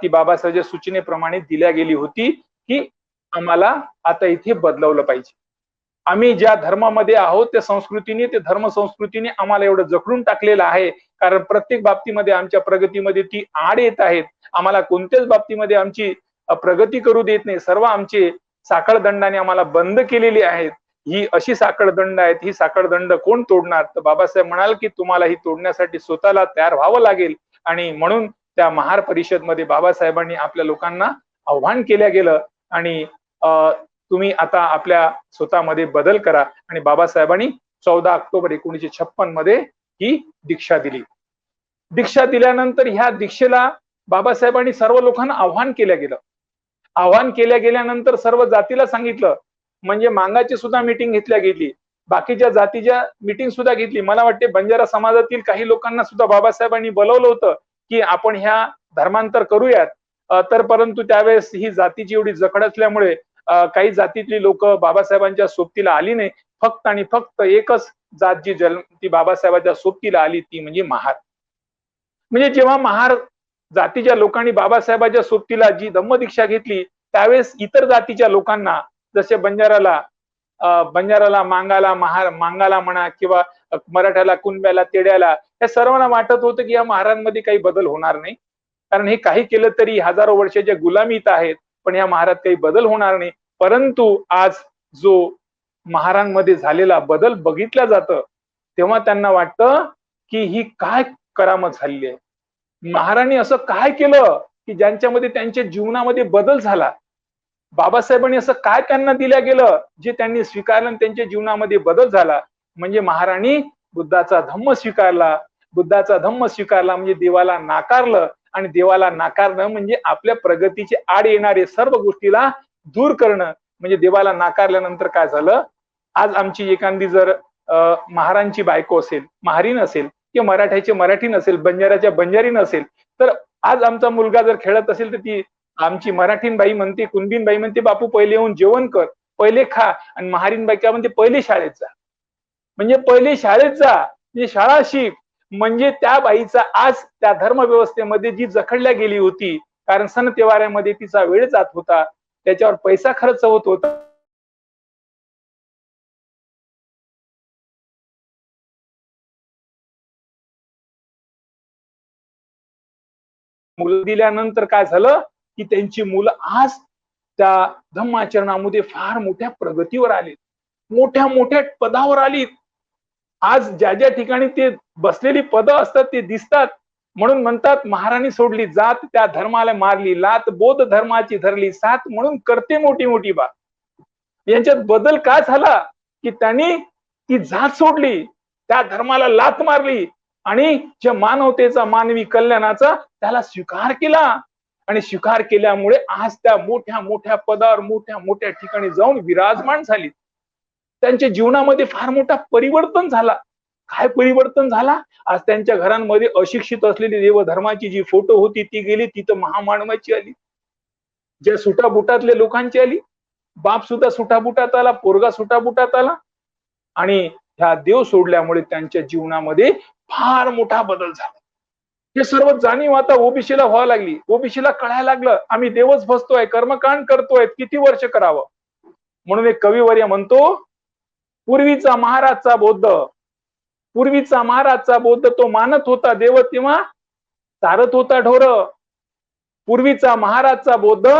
ती बाबासाहेबांच्या सूचनेप्रमाणे दिल्या गेली होती की आम्हाला आता इथे बदलवलं पाहिजे. आम्ही ज्या धर्मामध्ये आहोत त्या संस्कृतीने, ते धर्म संस्कृतीने आम्हाला एवढं जखडून टाकलेलं आहे, कारण प्रत्येक बाबतीमध्ये आमच्या प्रगतीमध्ये ती आड येत आहेत. आम्हाला कोणत्याच बाबतीमध्ये आमची प्रगती करू देत नाही. सर्व आमचे साखळदंडाने आम्हाला बंद केलेली आहेत. ही अशी साखळदंड आहेत, ही साखळदंड कोण तोडणार? तर बाबासाहेब म्हणाल की तुम्हाला ही तोडण्यासाठी स्वतःला तयार व्हावं लागेल. आणि म्हणून त्या महार परिषद मध्ये बाबासाहेबांनी आपल्या लोकांना आव्हान केलं गेलं आणि तुम्ही आता आपल्या स्वतःमध्ये बदल करा. आणि बाबासाहेबांनी 14 ऑक्टोबर 1956 मध्ये ही दीक्षा दिली. दीक्षा दिल्यानंतर ह्या दीक्षेला बाबासाहेबांनी सर्व लोकांना आव्हान केलं गेलं. आव्हान केल्या गेल्यानंतर सर्व जातीला सांगितलं, म्हणजे मांगाची सुद्धा मीटिंग घेतल्या गेली, बाकीच्या जातीच्या मीटिंग सुद्धा घेतली. मला वाटते बंजारा समाजातील काही लोकांना सुद्धा बाबासाहेबांनी बोलवलं होतं की आपण ह्या धर्मांतर करूयात. तर परंतु त्यावेळेस ही जातीची एवढी जखड असल्यामुळे काही जातीतली लोक बाबासाहेबांच्या सोबतीला आली नाही. फक्त आणि फक्त एकच जात जी ती बाबासाहेबांच्या सोबतीला आली ती म्हणजे महार. म्हणजे जेव्हा महार जातीच्या लोकांनी बाबासाहेबांच्या सोबतीला जी धम्मदीक्षा घेतली त्यावेळेस इतर जातीच्या लोकांना जसे बंजाराला मांगाला म्हणा किंवा मराठ्याला कुणब्याला तेड्याला या सर्वांना वाटत होतं की या महारांमध्ये काही बदल होणार नाही, कारण हे काही केलं तरी हजारो वर्षाच्या गुलामीत आहेत, पण या महारात काही बदल होणार नाही. परंतु आज जो महारांमध्ये झालेला बदल बघितला जातं तेव्हा त्यांना वाटतं की ही काय करामत झालेली आहे. महाराणी असं काय केलं की ज्यांच्यामध्ये त्यांच्या जीवनामध्ये बदल झाला. बाबासाहेबांनी असं काय त्यांना दिलं गेलं जे त्यांनी स्वीकारलं आणि त्यांच्या जीवनामध्ये बदल झाला. म्हणजे महाराणी बुद्धाचा धम्म स्वीकारला. बुद्धाचा धम्म स्वीकारला म्हणजे देवाला नाकारलं, आणि देवाला नाकारणं म्हणजे आपल्या प्रगतीचे आड येणारे सर्व गोष्टीला दूर करणं. म्हणजे देवाला नाकारल्यानंतर काय झालं, आज आमची एखादी जर महारांची बायको असेल, महारीन असेल, किंवा मराठ्याचे मराठीन असेल, बंजाराच्या बंजारीन असेल, तर आज आमचा मुलगा जर खेळत असेल तर ती आमची मराठीन बाई म्हणते, कुणबीन बाई म्हणते, बापू पहिले येऊन जेवण कर, पहिले खा. आणि महारीन बाई काय म्हणते, पहिले शाळेत जा. म्हणजे पहिले शाळेत जा, म्हणजे शाळा शिक. म्हणजे त्या बाईचा आज त्या धर्मव्यवस्थेमध्ये जी जखडल्या गेली होती, कारण सण तेवाऱ्यामध्ये तिचा वेळ जात होता, त्याच्यावर पैसा खर्च होत होता, मुलं दिल्यानंतर काय झालं की त्यांची मुलं आज त्या धम्माचरणामध्ये फार मोठ्या प्रगतीवर आली, मोठ्या मोठ्या पदावर आली. आज ज्या ज्या ठिकाणी ते बसलेली पदं असतात ते दिसतात. म्हणून म्हणतात महाराणी सोडली जात त्या धर्माला मारली लात, बौद्ध धर्माची धरली साथ, म्हणून करते मोठी मोठी बात. यांच्यात बदल काय झाला की त्यांनी ती जात सोडली, त्या धर्माला लात मारली आणि ज्या मानवतेचा, मानवी कल्याणाचा त्याला स्वीकार केला. आणि स्वीकार केल्यामुळे आज त्या मोठ्या मोठ्या पदावर, मोठ्या मोठ्या ठिकाणी जाऊन विराजमान झाली. त्यांच्या जीवनामध्ये फार मोठा परिवर्तन झाला. काय परिवर्तन झाला? आज त्यांच्या घरांमध्ये अशिक्षित असलेली देवधर्माची जी फोटो होती ती गेली, तिथं महामानवाची आली. ज्या सुटाबुटातल्या लोकांची आली, बाप सुद्धा सुटाबुटात आला, पोरगा सुटाबुटात आला. आणि ह्या देव सोडल्यामुळे त्यांच्या जीवनामध्ये फार मोठा बदल झाला. हे सर्व जाणीव आता ओबीसीला व्हावं लागली. ओबीसीला कळायला लागलं आम्ही देवच भजतोय, कर्मकांड करतोय, किती वर्ष करावं. म्हणून एक कविवर्य म्हणतो, पूर्वीचा महाराजचा बौद्ध, पूर्वीचा महाराजचा बौद्ध तो मानत होता देव तेव्हा चारत होता ढोर. पूर्वीचा महाराजचा बौद्ध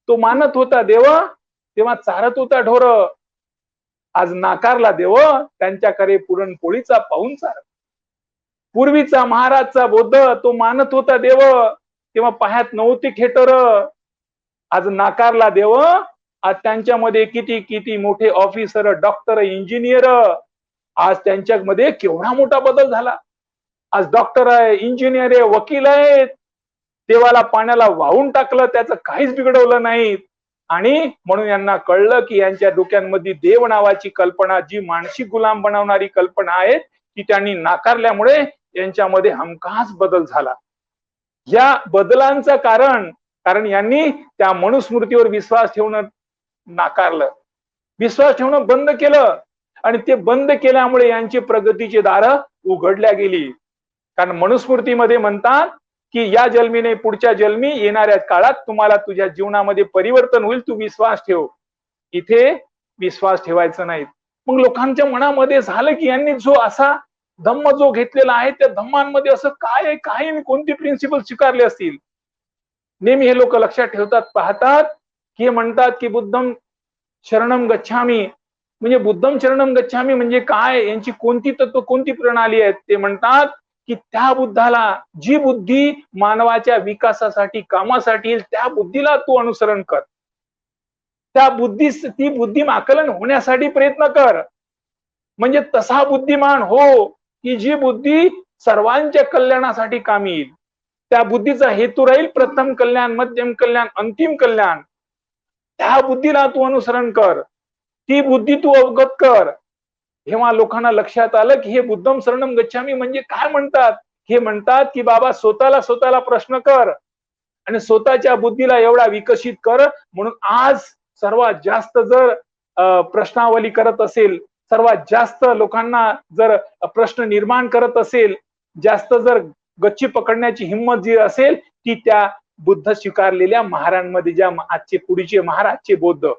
तो मानत होता देव तेव्हा चारत होता ढोर. आज नाकारला देव त्यांच्याकडे पुरणपोळीचा पाहुणचार. पूर्वीचा महाराजचा बौद्ध तो मानत होता देव, तेव्हा पायात नव्हती खेटर. आज नाकारला देव, आज त्यांच्यामध्ये किती किती मोठे ऑफिसर, डॉक्टर, इंजिनियर, आज त्यांच्यामध्ये केवढा मोठा बदल झाला. आज डॉक्टर आहे, इंजिनियर आहे, वकील आहेत. देवाला पाण्याला वाहून टाकलं, त्याचं काहीच बिघडवलं नाही. आणि म्हणून यांना कळलं की यांच्या डोक्यांमध्ये देव नावाची कल्पना, जी मानसिक गुलाम बनवणारी कल्पना आहे, ती त्यांनी नाकारल्यामुळे यांच्यामध्ये हमखास बदल झाला. या बदलांचं कारण यांनी त्या मनुस्मृतीवर विश्वास ठेवणं नाकारलं, विश्वास ठेवणं बंद केलं. आणि ते बंद केल्यामुळे यांची प्रगतीची दारं उघडल्या गेली. कारण मनुस्मृतीमध्ये म्हणतात की या जन्मीने पुढच्या जन्मी येणाऱ्या काळात तुम्हाला तुझ्या जीवनामध्ये परिवर्तन होईल, तू विश्वास ठेव. इथे विश्वास ठेवायचा नाही. मग लोकांच्या मनामध्ये झालं की यांनी जो असा धम्म जो घेतलेला आहे, त्या धम्मांमध्ये असं काय आहे, काय कोणती प्रिन्सिपल स्वीकारले असतील. नेहमी हे लोक लक्षात ठेवतात, पाहतात की म्हणतात की बुद्धम शरणम गच्छामी. म्हणजे बुद्धम शरणम गच्छामी म्हणजे काय, यांची कोणती तत्व, कोणती प्रणाली आहे. ते म्हणतात की त्या बुद्धाला, जी बुद्धी मानवाच्या विकासासाठी, कामासाठी येईल, त्या बुद्धीला तू अनुसरण कर. त्या ती बुद्धी आकलन होण्यासाठी प्रयत्न कर. म्हणजे तसा बुद्धिमान हो की जी बुद्धी सर्वांच्या कल्याणासाठी कामी येईल. त्या बुद्धीचा हेतू राहील प्रथम कल्याण, मध्यम कल्याण, अंतिम कल्याण. त्या बुद्धीला तू अनुसरण कर, ती बुद्धी तू अवगत कर. जेव्हा लोकांना लक्षात आलं की हे बुद्धम शरणम गच्छामी म्हणजे काय म्हणतात, हे म्हणतात की बाबा स्वतःला प्रश्न कर आणि स्वतःच्या बुद्धीला एवढा विकसित कर. म्हणून आज सर्वात जास्त जर प्रश्नावली करत असेल, सर्वात जास्त लोकांना जर प्रश्न निर्माण करत असेल, जास्त जर गच्ची पकडण्याची हिंमत जी असेल, ती त्या बुद्ध स्वीकारलेल्या महारांमध्ये, ज्या आजचे पूर्वीचे महाराजचे बौद्ध,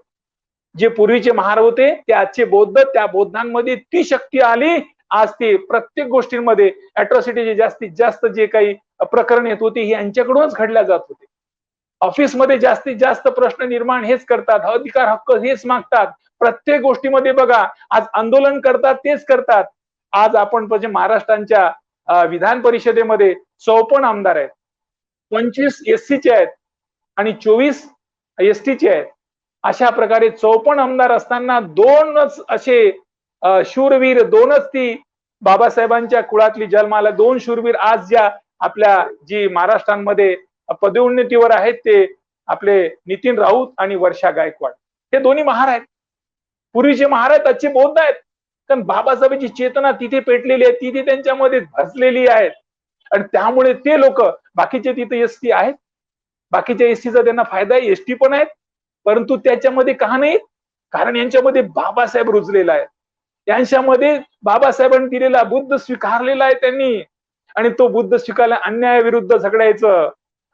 जे पूर्वीचे महार होते ते आजचे बौद्ध, त्या बौद्धांमध्ये ती शक्ती आली. आज ते प्रत्येक गोष्टींमध्ये अॅट्रॉसिटीचे जास्तीत जास्त जे काही प्रकरण येत होते, हे यांच्याकडूनच घडल्या जात होते. ऑफिसमध्ये जास्तीत जास्त प्रश्न निर्माण हेच करतात, अधिकार हक्क हेच मागतात. प्रत्येक गोष्टीमध्ये बघा, आज आंदोलन करतात तेच करतात. आज आपण म्हणजे महाराष्ट्राच्या विधान परिषदेमध्ये 54 आमदार आहेत, 25 एससीचे आहेत आणि 24 एसटीचे आहेत. अशा प्रकारे 54 आमदार असताना दोनच असे शूरवीर, दोनच ती बाबासाहेबांच्या कुळातली जन्माला दोन शूरवीर आज ज्या आपल्या जी महाराष्ट्रामध्ये पदोन्नतीवर आहेत, ते आपले नितीन राऊत आणि वर्षा गायकवाड. हे दोन्ही महार आहेत, पूर्वीचे महार आहेत, आजचे बौद्ध आहेत. कारण बाबासाहेबांची चेतना तिथे पेटलेली आहे, तिथे त्यांच्यामध्ये भसलेली आहे. आणि त्यामुळे ते लोक, बाकीचे तिथे एसटी आहेत, बाकीच्या एसटीचा त्यांना फायदा आहे, एसटी पण आहेत, परंतु त्याच्यामध्ये का नाही, कारण यांच्यामध्ये बाबासाहेब रुजलेला आहे. यांच्यामध्ये बाबासाहेबांनी दिलेला बुद्ध स्वीकारलेला आहे त्यांनी. आणि तो बुद्ध स्वीकारला, अन्यायाविरुद्ध झगडायचं,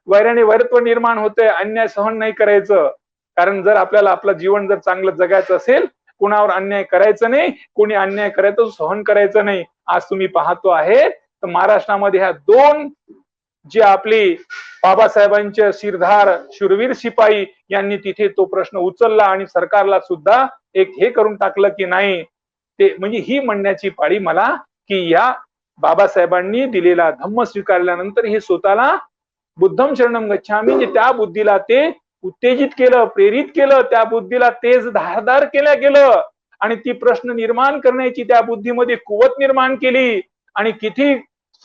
वैराने वैरत्व निर्माण होते, अन्याय सहन नाही करायचं. कारण जर आपल्याला आपलं जीवन जर चांगलं जगायचं असेल, कोणावर अन्याय करायचं नाही, कोणी अन्याय करायचं सहन करायचं नाही. आज तुम्ही पाहतो आहे तर महाराष्ट्रामध्ये ह्या दोन जे आपली बाबासाहेबांचे शिरधार शूरवीर शिपाई यांनी तिथे तो प्रश्न उचलला आणि सरकारला सुद्धा एक हे करून टाकलं की नाही, ते म्हणजे ही म्हणण्याची पाळी मला की या बाबासाहेबांनी दिलेला धम्म स्वीकारल्यानंतर हे स्वतःला बुद्धम शरणम गच्छामी, म्हणजे त्या बुद्धीला ते उत्तेजित केलं, प्रेरित केलं, त्या बुद्धीला तेज धारदार केल्या गेलं आणि ती प्रश्न निर्माण करण्याची त्या बुद्धीमध्ये कुवत निर्माण केली. आणि किती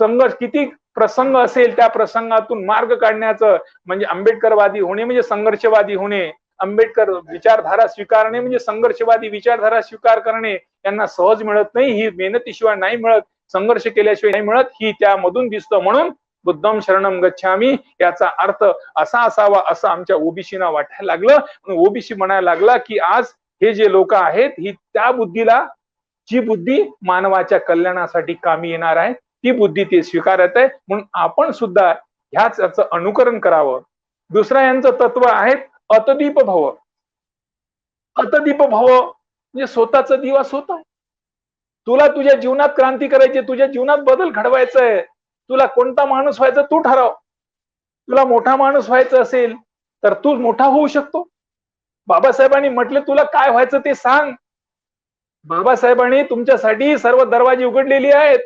संघर्ष, किती प्रसंग असेल, त्या प्रसंगातून मार्ग काढण्याचं म्हणजे आंबेडकरवादी होणे म्हणजे संघर्षवादी होणे, आंबेडकर विचारधारा स्वीकारणे म्हणजे संघर्षवादी विचारधारा स्वीकार करणे. यांना सहज मिळत नाही, ही मेहनतीशिवाय नाही मिळत, संघर्ष केल्याशिवाय नाही मिळत, ही त्यामधून दिसतं. म्हणून बुद्धम शरणम गच्छामी याचा अर्थ असा असावा असं आमच्या ओबीसीना वाटायला लागलं. ओबीसी म्हणायला लागला की आज हे जे लोक आहेत, ही त्या बुद्धीला, जी बुद्धी मानवाच्या कल्याणासाठी कामी येणार आहे, ती बुद्धी ते स्वीकारत आहे. म्हणून आपण सुद्धा ह्याच याचं अनुकरण करावं. दुसरा यांचं तत्व आहे अतदीप भव. अतदीप भव म्हणजे स्वतःचा दिवा स्वतः. तुला तुझ्या जीवनात क्रांती करायची, तुझ्या जीवनात बदल घडवायचा आहे, तुला कोणता माणूस व्हायचा तू ठरव. तुला मोठा माणूस व्हायचं असेल तर तू मोठा होऊ शकतो. बाबासाहेबांनी म्हटले तुला काय व्हायचं ते सांग. बाबासाहेबांनी तुमच्यासाठी सर्व दरवाजे उघडलेली आहेत.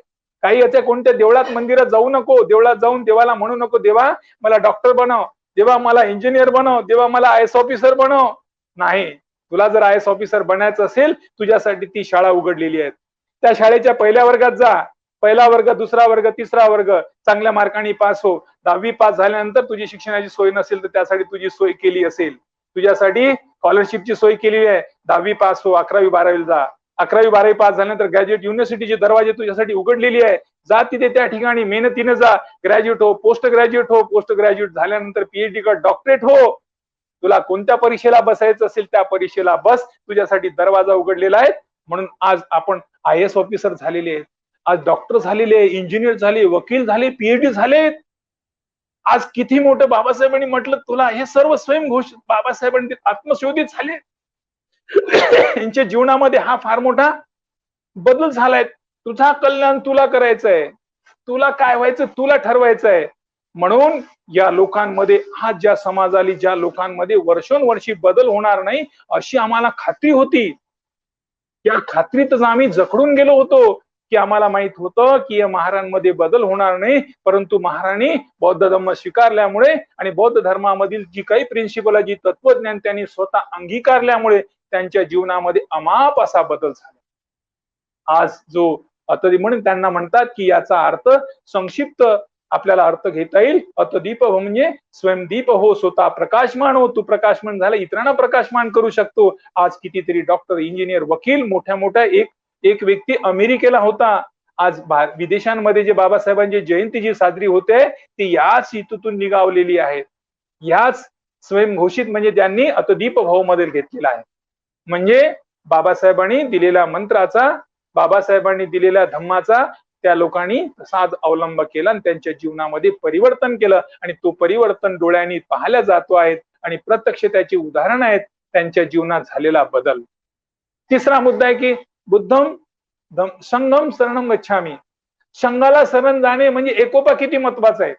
काही याच्या कोणत्या देवळात मंदिरात जाऊ नको, देवळात जाऊन देवाला म्हणू नको देवा मला डॉक्टर बनव, देवा मला इंजिनियर बनव, देवा मला आय एस ऑफिसर बनव. नाही, तुला जर आय एस ऑफिसर बनायचं असेल तुझ्यासाठी ती शाळा उघडलेली आहे. त्या शाळेच्या पहिल्या वर्गात जा, पहिला वर्ग, दुसरा वर्ग, तिसरा वर्ग, चांगल्या मार्कांनी पास हो. 10वी पास झाल्यानंतर तुझी शिक्षणाची सोय नसेल तर त्यासाठी तुझी सोय केली असेल. तुझ्यासाठी स्कॉलरशिपची सोय केलेली आहे. 10वी पास हो, 11वी 12वी जा. 11वी 12वी पास झाल्यानंतर ग्रॅज्युएट युनिव्हर्सिटीचे दरवाजे तुझ्यासाठी उघडलेली आहे. जा तिथे त्या ठिकाणी मेहनतीने जा, ग्रॅज्युएट हो, पोस्ट ग्रॅज्युएट हो, पोस्ट ग्रॅज्युएट झाल्यानंतर पीएचडी कर, डॉक्टरेट हो. तुला कोणत्या परीक्षेला बसायचं असेल त्या परीक्षेला बस, तुझ्यासाठी दरवाजा उघडलेला आहे. म्हणून आज आपण आय एस ऑफिसर झालेले आहेत, आज डॉक्टर झालेले, इंजिनियर झाले, वकील झाले, पीएचडी झाले. आज किती मोठं बाबासाहेबांनी म्हटलं तुला, हे सर्व स्वयंघोषित बाबासाहेबांनी आत्मशोधित झाले. यांच्या जीवनामध्ये हा फार मोठा बदल झालाय. तुझा कल्याण तुला करायचंय, तुला काय व्हायचं तुला ठरवायचंय. म्हणून या लोकांमध्ये, आज ज्या समाजाली ज्या लोकांमध्ये वर्षोनवर्षी बदल होणार नाही अशी आम्हाला खात्री होती, या खात्रीतच आम्ही जखडून गेलो होतो की आम्हाला माहित होतं की या महारांमध्ये बदल होणार नाही. परंतु महाराणी बौद्ध धर्म स्वीकारल्यामुळे आणि बौद्ध धर्मामधील जी काही प्रिन्सिपल आहे, जी तत्वज्ञान त्यांनी स्वतः अंगीकारल्यामुळे त्यांच्या जीवनामध्ये अमाप असा बदल झाला. आज जो म्हणून त्यांना म्हणतात की याचा अर्थ संक्षिप्त आपल्याला अर्थ घेता येईल. अतदीप म्हणजे स्वयंदीप हो, स्वतः प्रकाशमान हो. तू प्रकाशमान झाला, इतरांना प्रकाशमान करू शकतो. आज कितीतरी डॉक्टर, इंजिनियर, वकील, मोठ्या मोठ्या एक व्यक्ती अमेरिकेला होता. आज विदेशांमध्ये जे बाबासाहेबांची जयंती जी साजरी होते ती याच हेतूतून निघावलेली आहे. याच स्वयंघोषित म्हणजे त्यांनी अतदीप भाव मध्ये घेतलेला आहे. म्हणजे बाबासाहेबांनी दिलेल्या मंत्राचा, बाबासाहेबांनी दिलेल्या धम्माचा त्या लोकांनी तसाच अवलंब केला आणि त्यांच्या जीवनामध्ये परिवर्तन केलं. आणि तो परिवर्तन डोळ्यांनी पाहायला जातो आहे आणि प्रत्यक्ष त्याची उदाहरण आहेत त्यांच्या जीवनात झालेला बदल. तिसरा मुद्दा आहे की बुद्धम संघम शरणम गच्छामी. संघाला शरण जाणे म्हणजे एकोपा किती महत्वाचा आहे.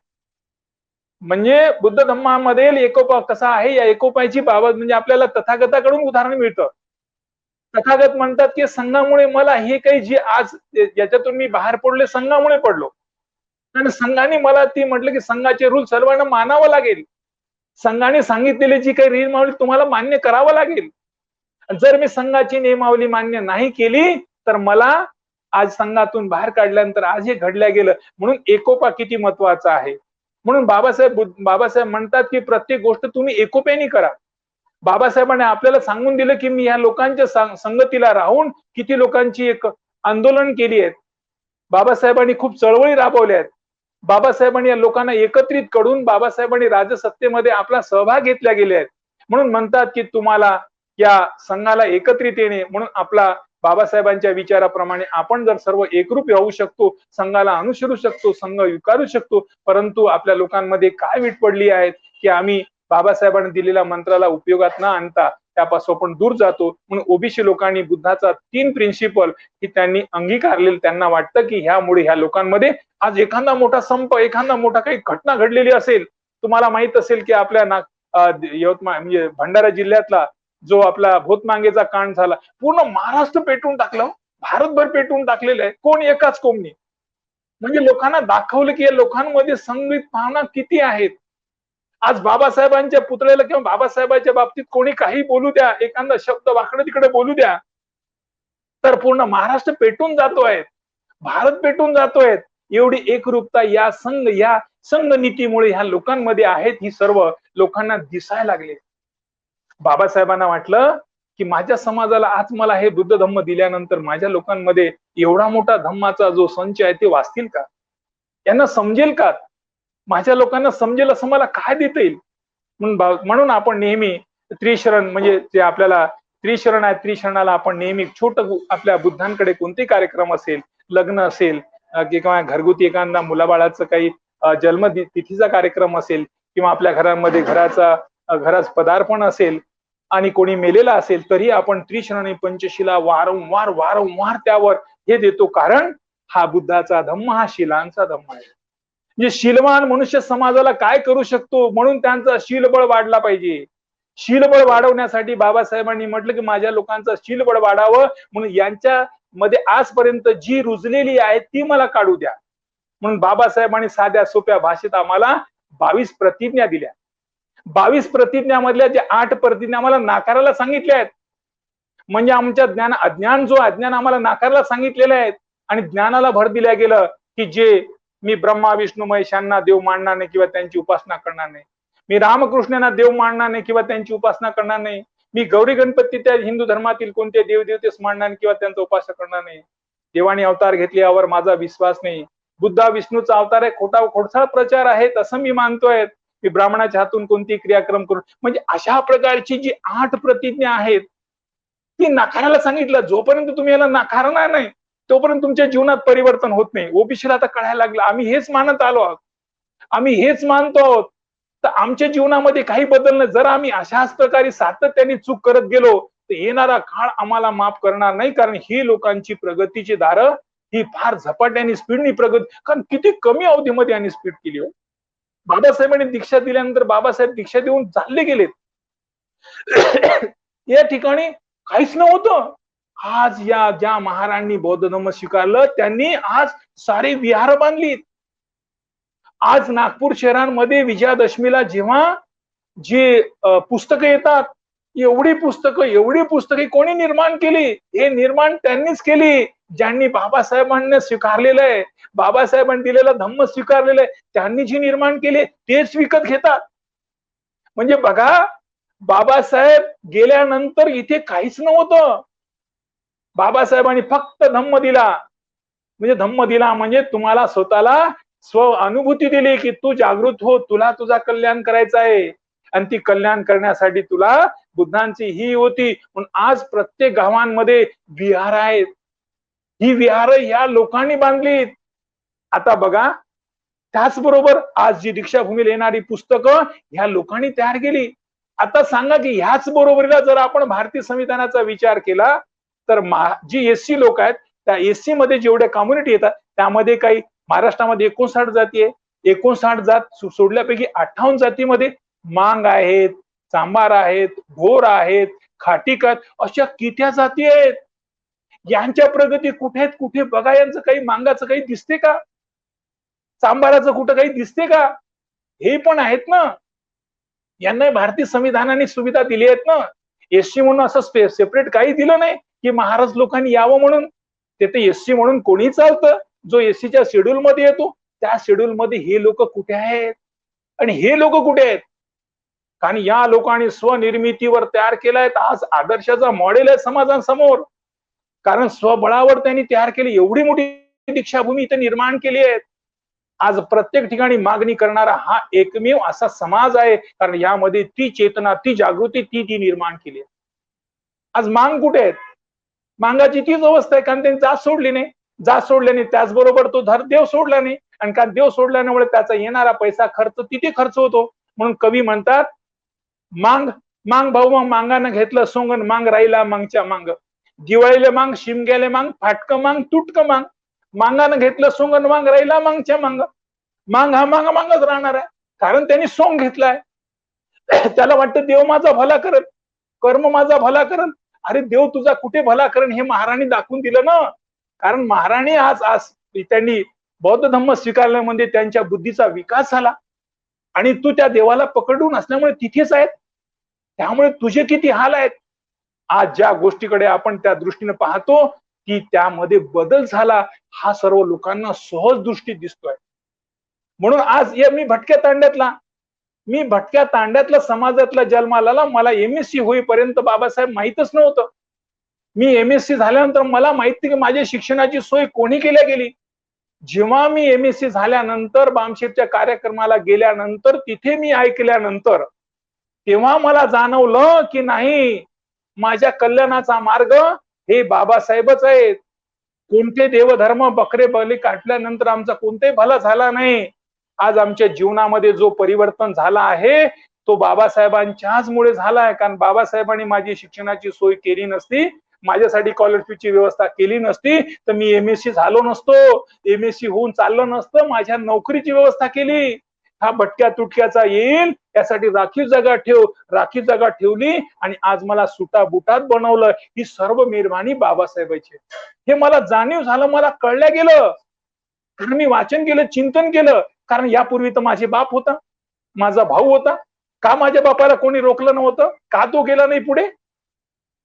म्हणजे बुद्ध धम्मामध्ये एकोपा कसा आहे, या एकोपाची बाबत म्हणजे आपल्याला तथागताकडून उदाहरण मिळतं. तथागत म्हणतात की संघामुळे मला हे काही जे आज याच्यातून मी बाहेर पडले संघामुळे पडलो. आणि संघाने मला ती म्हटलं की संघाचे रूल सर्वांना मानावं लागेल. संघाने सांगितलेली जी काही नियमावली तुम्हाला मान्य करावं लागेल. जर मी संघाची नियमावली मान्य नाही केली तर मला आज संघातून बाहेर काढल्यानंतर आज हे घडलं गेलं. म्हणून एकोपा किती महत्वाचा आहे. म्हणून बाबासाहेब म्हणतात की प्रत्येक गोष्ट तुम्ही एकोप्याने करा. बाबासाहेबांनी आपल्याला सांगून दिलं की मी या लोकांच्या संगतीला राहून किती लोकांची एक आंदोलन केली आहेत. बाबासाहेबांनी खूप चळवळी राबवल्या आहेत. बाबासाहेबांनी या लोकांना एकत्रित करून बाबासाहेबांनी राजसत्तेमध्ये आपला सहभाग घेतला गेले आहेत. म्हणून म्हणतात की तुम्हाला या संघाला एकत्रित येणे, म्हणून आपला बाबासाहेबांच्या विचाराप्रमाणे आपण जर सर्व एकरूप राहू शकतो, संघाला अनुसरू शकतो, संघ स्वीकारू शकतो. परंतु आपल्या लोकांमध्ये काय वीट पडली आहे की आम्ही बाबासाहेबांनी दिलेल्या मंत्राला उपयोगात न आणता त्यापासून आपण दूर जातो. म्हणून ओबीसी लोकांनी बुद्धाचा 3 प्रिन्सिपल की त्यांनी अंगीकारलेले, त्यांना वाटतं की ह्यामुळे ह्या लोकांमध्ये आज एखादा मोठा संप, एखादा मोठा काही घटना घडलेली असेल. तुम्हाला माहित असेल की आपल्या यवतमाळ म्हणजे भंडारा जिल्ह्यातला जो आपला भोतमांगेचा कांड झाला, पूर्ण महाराष्ट्र पेटवून टाकलं, भारतभर पेटवून टाकलेलं आहे. कोण? एकाच कोमनी. म्हणजे लोकांना दाखवलं की या लोकांमध्ये संघित भावना किती आहेत. आज बाबासाहेबांच्या पुतळ्याला किंवा बाबासाहेबांच्या बाबतीत कोणी काही बोलू द्या, एखादा शब्द वाकडे तिकडे बोलू द्या, तर पूर्ण महाराष्ट्र पेटून जातोय, भारत पेटून जातोय. एवढी एकरूपता या संघ नीतीमुळे ह्या लोकांमध्ये आहेत. ही सर्व लोकांना दिसायला लागले. बाबासाहेबांना वाटलं की माझ्या समाजाला आज मला हे बुद्ध धम्म दिल्यानंतर माझ्या लोकांमध्ये एवढा मोठा धम्माचा जो संच आहे ते वाचतील का, यांना समजेल का, माझ्या लोकांना समजेल असं मला काय देता येईल. म्हणून आपण नेहमी त्रिशरण म्हणजे जे आपल्याला त्रिशरण आहे, त्रिशरणाला आपण नेहमी छोटं आपल्या बुद्धांकडे कोणते कार्यक्रम असेल, लग्न असेल किंवा घरगुती एखादा मुलाबाळाचं काही जन्मतिथीचा कार्यक्रम असेल किंवा आपल्या घरामध्ये घराचं पदार्पण असेल आणि कोणी मेलेला असेल तरी आपण त्रिशरणी पंचशिला वारंवार त्यावर हे देतो. कारण हा बुद्धाचा धम्म हा शिलांचा धम्म आहे. म्हणजे शीलवान मनुष्य समाजाला काय करू शकतो, म्हणून त्यांचा शीलबळ वाढला पाहिजे. शीलबळ वाढवण्यासाठी बाबासाहेबांनी म्हटलं की माझ्या लोकांचं शीलबळ वाढावं, म्हणून यांच्या मध्ये आजपर्यंत जी रुजलेली आहे ती मला काढू द्या. म्हणून बाबासाहेबांनी साध्या सोप्या भाषेत आम्हाला 22 प्रतिज्ञा दिल्या. 22 प्रतिज्ञामधल्या ज्या 8 प्रतिज्ञा आम्हाला नाकारायला सांगितल्या आहेत. म्हणजे आमच्या अज्ञान आम्हाला नाकारायला सांगितलेले आहेत आणि ज्ञानाला भर दिल्या गेलं की जे मी ब्रह्मा विष्णू महेशांना देव मानणार नाही किंवा त्यांची उपासना करणार नाही. मी रामकृष्णांना देव मानणार नाही किंवा त्यांची उपासना करणार नाही. मी गौरी गणपती त्या हिंदू धर्मातील कोणते देवदेवतेस मानणार नाही किंवा त्यांचा उपासना करणार नाही. देवाने अवतार घेतले यावर माझा विश्वास नाही. बुद्धा विष्णूचा अवतार आहे, खोडसाळ प्रचार आहे असं मी मानतोय. मी ब्राह्मणाच्या हातून कोणती क्रियाक्रम करू, म्हणजे अशा प्रकारची जी 8 प्रतिज्ञा आहेत ती नाकारायला सांगितलं. जोपर्यंत तुम्ही याला नाकारणार नाही तोपर्यंत तुमच्या जीवनात परिवर्तन होत नाही. ओबीसीला आता कळायला लागलं, आम्ही हेच मानत आलो आहोत, आम्ही हेच मानतो आहोत, तर आमच्या जीवनामध्ये काही बदल नाही. जर आम्ही अशाच प्रकारे सातत्याने चूक करत गेलो तर येणारा काळ आम्हाला माफ करणार नाही. कारण ही लोकांची प्रगतीची दारं ही फार झपाट्याने स्पीडनी प्रगती, कारण किती कमी अवधीमध्ये यांनी स्पीड केली हो. बाबासाहेबांनी दीक्षा दिल्यानंतर बाबासाहेब दीक्षा देऊन चालले गेलेत. या ठिकाणी काहीच नव्हतं. आज या ज्या महाराजांनी बौद्ध धर्म स्वीकारलं त्यांनी आज सारे विहार बांधलीत. आज नागपूर शहरांमध्ये विजयादशमीला जेव्हा जे पुस्तकं येतात, एवढी पुस्तकं कोणी निर्माण केली? हे निर्माण त्यांनीच केली ज्यांनी बाबासाहेबांनी स्वीकारलेलं आहे, बाबासाहेबांनी दिलेलं धम्म स्वीकारलेलं आहे, त्यांनी जी निर्माण केले तेच विकत घेतात. म्हणजे बघा, बाबासाहेब गेल्यानंतर इथे काहीच नव्हतं. बाबासाहेबांनी फक्त धम्म दिला. म्हणजे धम्म दिला म्हणजे तुम्हाला स्वतःला स्व अनुभूती दिली की तू जागृत हो, तुला तुझा कल्याण करायचा आहे आणि ती कल्याण करण्यासाठी तुला बुद्धांची ही होती. म्हणून आज प्रत्येक गावांमध्ये विहार आहेत. ही विहार या लोकांनी बांधलीत. आता बघा, त्याचबरोबर आज जी दीक्षाभूमीला येणारी पुस्तकं ह्या लोकांनी तयार केली. आता सांगा की ह्याच बरोबरीला जर आपण भारतीय संविधानाचा विचार केला तर जी एससी लोक आहेत त्या एससी मध्ये जेवढ्या कम्युनिटी येतात त्यामध्ये काही महाराष्ट्रामध्ये 59 जाती आहे. 59 जात सोडल्यापैकी 58 जातीमध्ये मांग आहेत, चांभार आहेत, भोर आहेत, खाटीक आहेत, अशा कित्या जाती आहेत. यांच्या प्रगती कुठे आहेत? कुठे बघा, यांचं काही मांगाचं काही दिसते का? चांभाराचं कुठं काही दिसते का? हे पण आहेत ना. यांना भारतीय संविधानाने सुविधा दिली आहेत ना. एससी म्हणून असं सेपरेट काही दिलं नाही की महाराज लोकांनी यावं म्हणून. ते तर एससी म्हणून कोणी चालतं, जो एससीच्या शेड्यूल मध्ये येतो त्या शेड्यूल मध्ये हे लोक कुठे आहेत आणि हे लोक कुठे आहेत? कारण या लोकांनी स्वनिर्मितीवर तयार केलाय आज आदर्शाचा मॉडेल आहे समाजासमोर. कारण स्वबळावर त्यांनी तयार केली, एवढी मोठी दीक्षाभूमी इथे निर्माण केली आहे. आज प्रत्येक ठिकाणी मागणी करणारा हा एकमेव असा समाज आहे, कारण यामध्ये ती चेतना, ती जागृती ती निर्माण केली आहे. आज मांग कुठे आहेत? मांगाची तीच अवस्था आहे, कारण त्यांनी जात सोडली नाही. जात सोडल्याने त्याचबरोबर तो देव सोडला नाही, आणि कारण देव सोडल्यामुळे त्याचा येणारा पैसा खर्च तिथे खर्च होतो. म्हणून कवी म्हणतात, मांग मांग भाऊ मग मांगानं घेतलं सोंगण, मांग राहिला मागच्या मांग. दिवाळीला मांग, शिमग्याले मांग, फाटकं मांग, तुटकं मांग. मांगानं घेतलं सोंगण, मांग राहिला मागच्या मांग. मांग हा मांगच राहणार आहे, कारण त्यांनी सोंग घेतलाय. त्याला वाटतं देव माझा भला करल, कर्म माझा भला करल. अरे देव तुझा कुठे भला करण हे महाराणी दाखवून दिलं ना. कारण महाराणी आज त्यांनी बौद्ध धम्म स्वीकारल्यामध्ये त्यांच्या बुद्धीचा विकास झाला आणि तू त्या देवाला पकडून असल्यामुळे तिथेच आहेत. त्यामुळे तुझे किती हाल आहेत. आज ज्या गोष्टीकडे आपण त्या दृष्टीने पाहतो की त्यामध्ये बदल झाला हा सर्व लोकांना सहज दृष्टीत दिसतोय. म्हणून आज मी भटक्या तांड्यातला समाजातला जन्माला, मला एमएससी होईपर्यंत बाबासाहेब माहीतच नव्हतं. मी एमएससी झाल्यानंतर मला माहिती की माझ्या शिक्षणाची सोय कोणी केल्या गेली. जेव्हा मी एमएससी झाल्यानंतर बामशेरच्या कार्यक्रमाला गेल्यानंतर तिथे मी ऐकल्यानंतर तेव्हा मला जाणवलं की नाही, माझ्या कल्याणाचा मार्ग हे बाबासाहेबच आहेत. कोणते देवधर्म बकरे बली काटल्यानंतर आमचा कोणताही भला झाला नाही. आज आमच्या जीवनामध्ये जो परिवर्तन झाला आहे तो बाबासाहेबांच्याच मुळे झाला आहे. कारण बाबासाहेबांनी माझी शिक्षणाची सोय केली नसती, माझ्यासाठी स्कॉलरशिपची व्यवस्था केली नसती तर मी एमएससी झालो नसतो, एमएससी होऊन चाललो नसतं, माझ्या नोकरीची व्यवस्था केली. हा भटक्या तुटक्याचा येईल, यासाठी राखीव जागा ठेव. राखीव जागा ठेवली आणि आज मला सुटा बुटात बनवलं. ही सर्व मेहरबानी बाबासाहेबांची. हे मला जाणीव झालं, मला कळलं गेलं. कारण मी वाचन केलं, चिंतन केलं. कारण यापूर्वी तर माझे बाप होता, माझा भाऊ होता. का माझ्या बापाला कोणी रोखलं नव्हतं? का तो गेला नाही पुढे?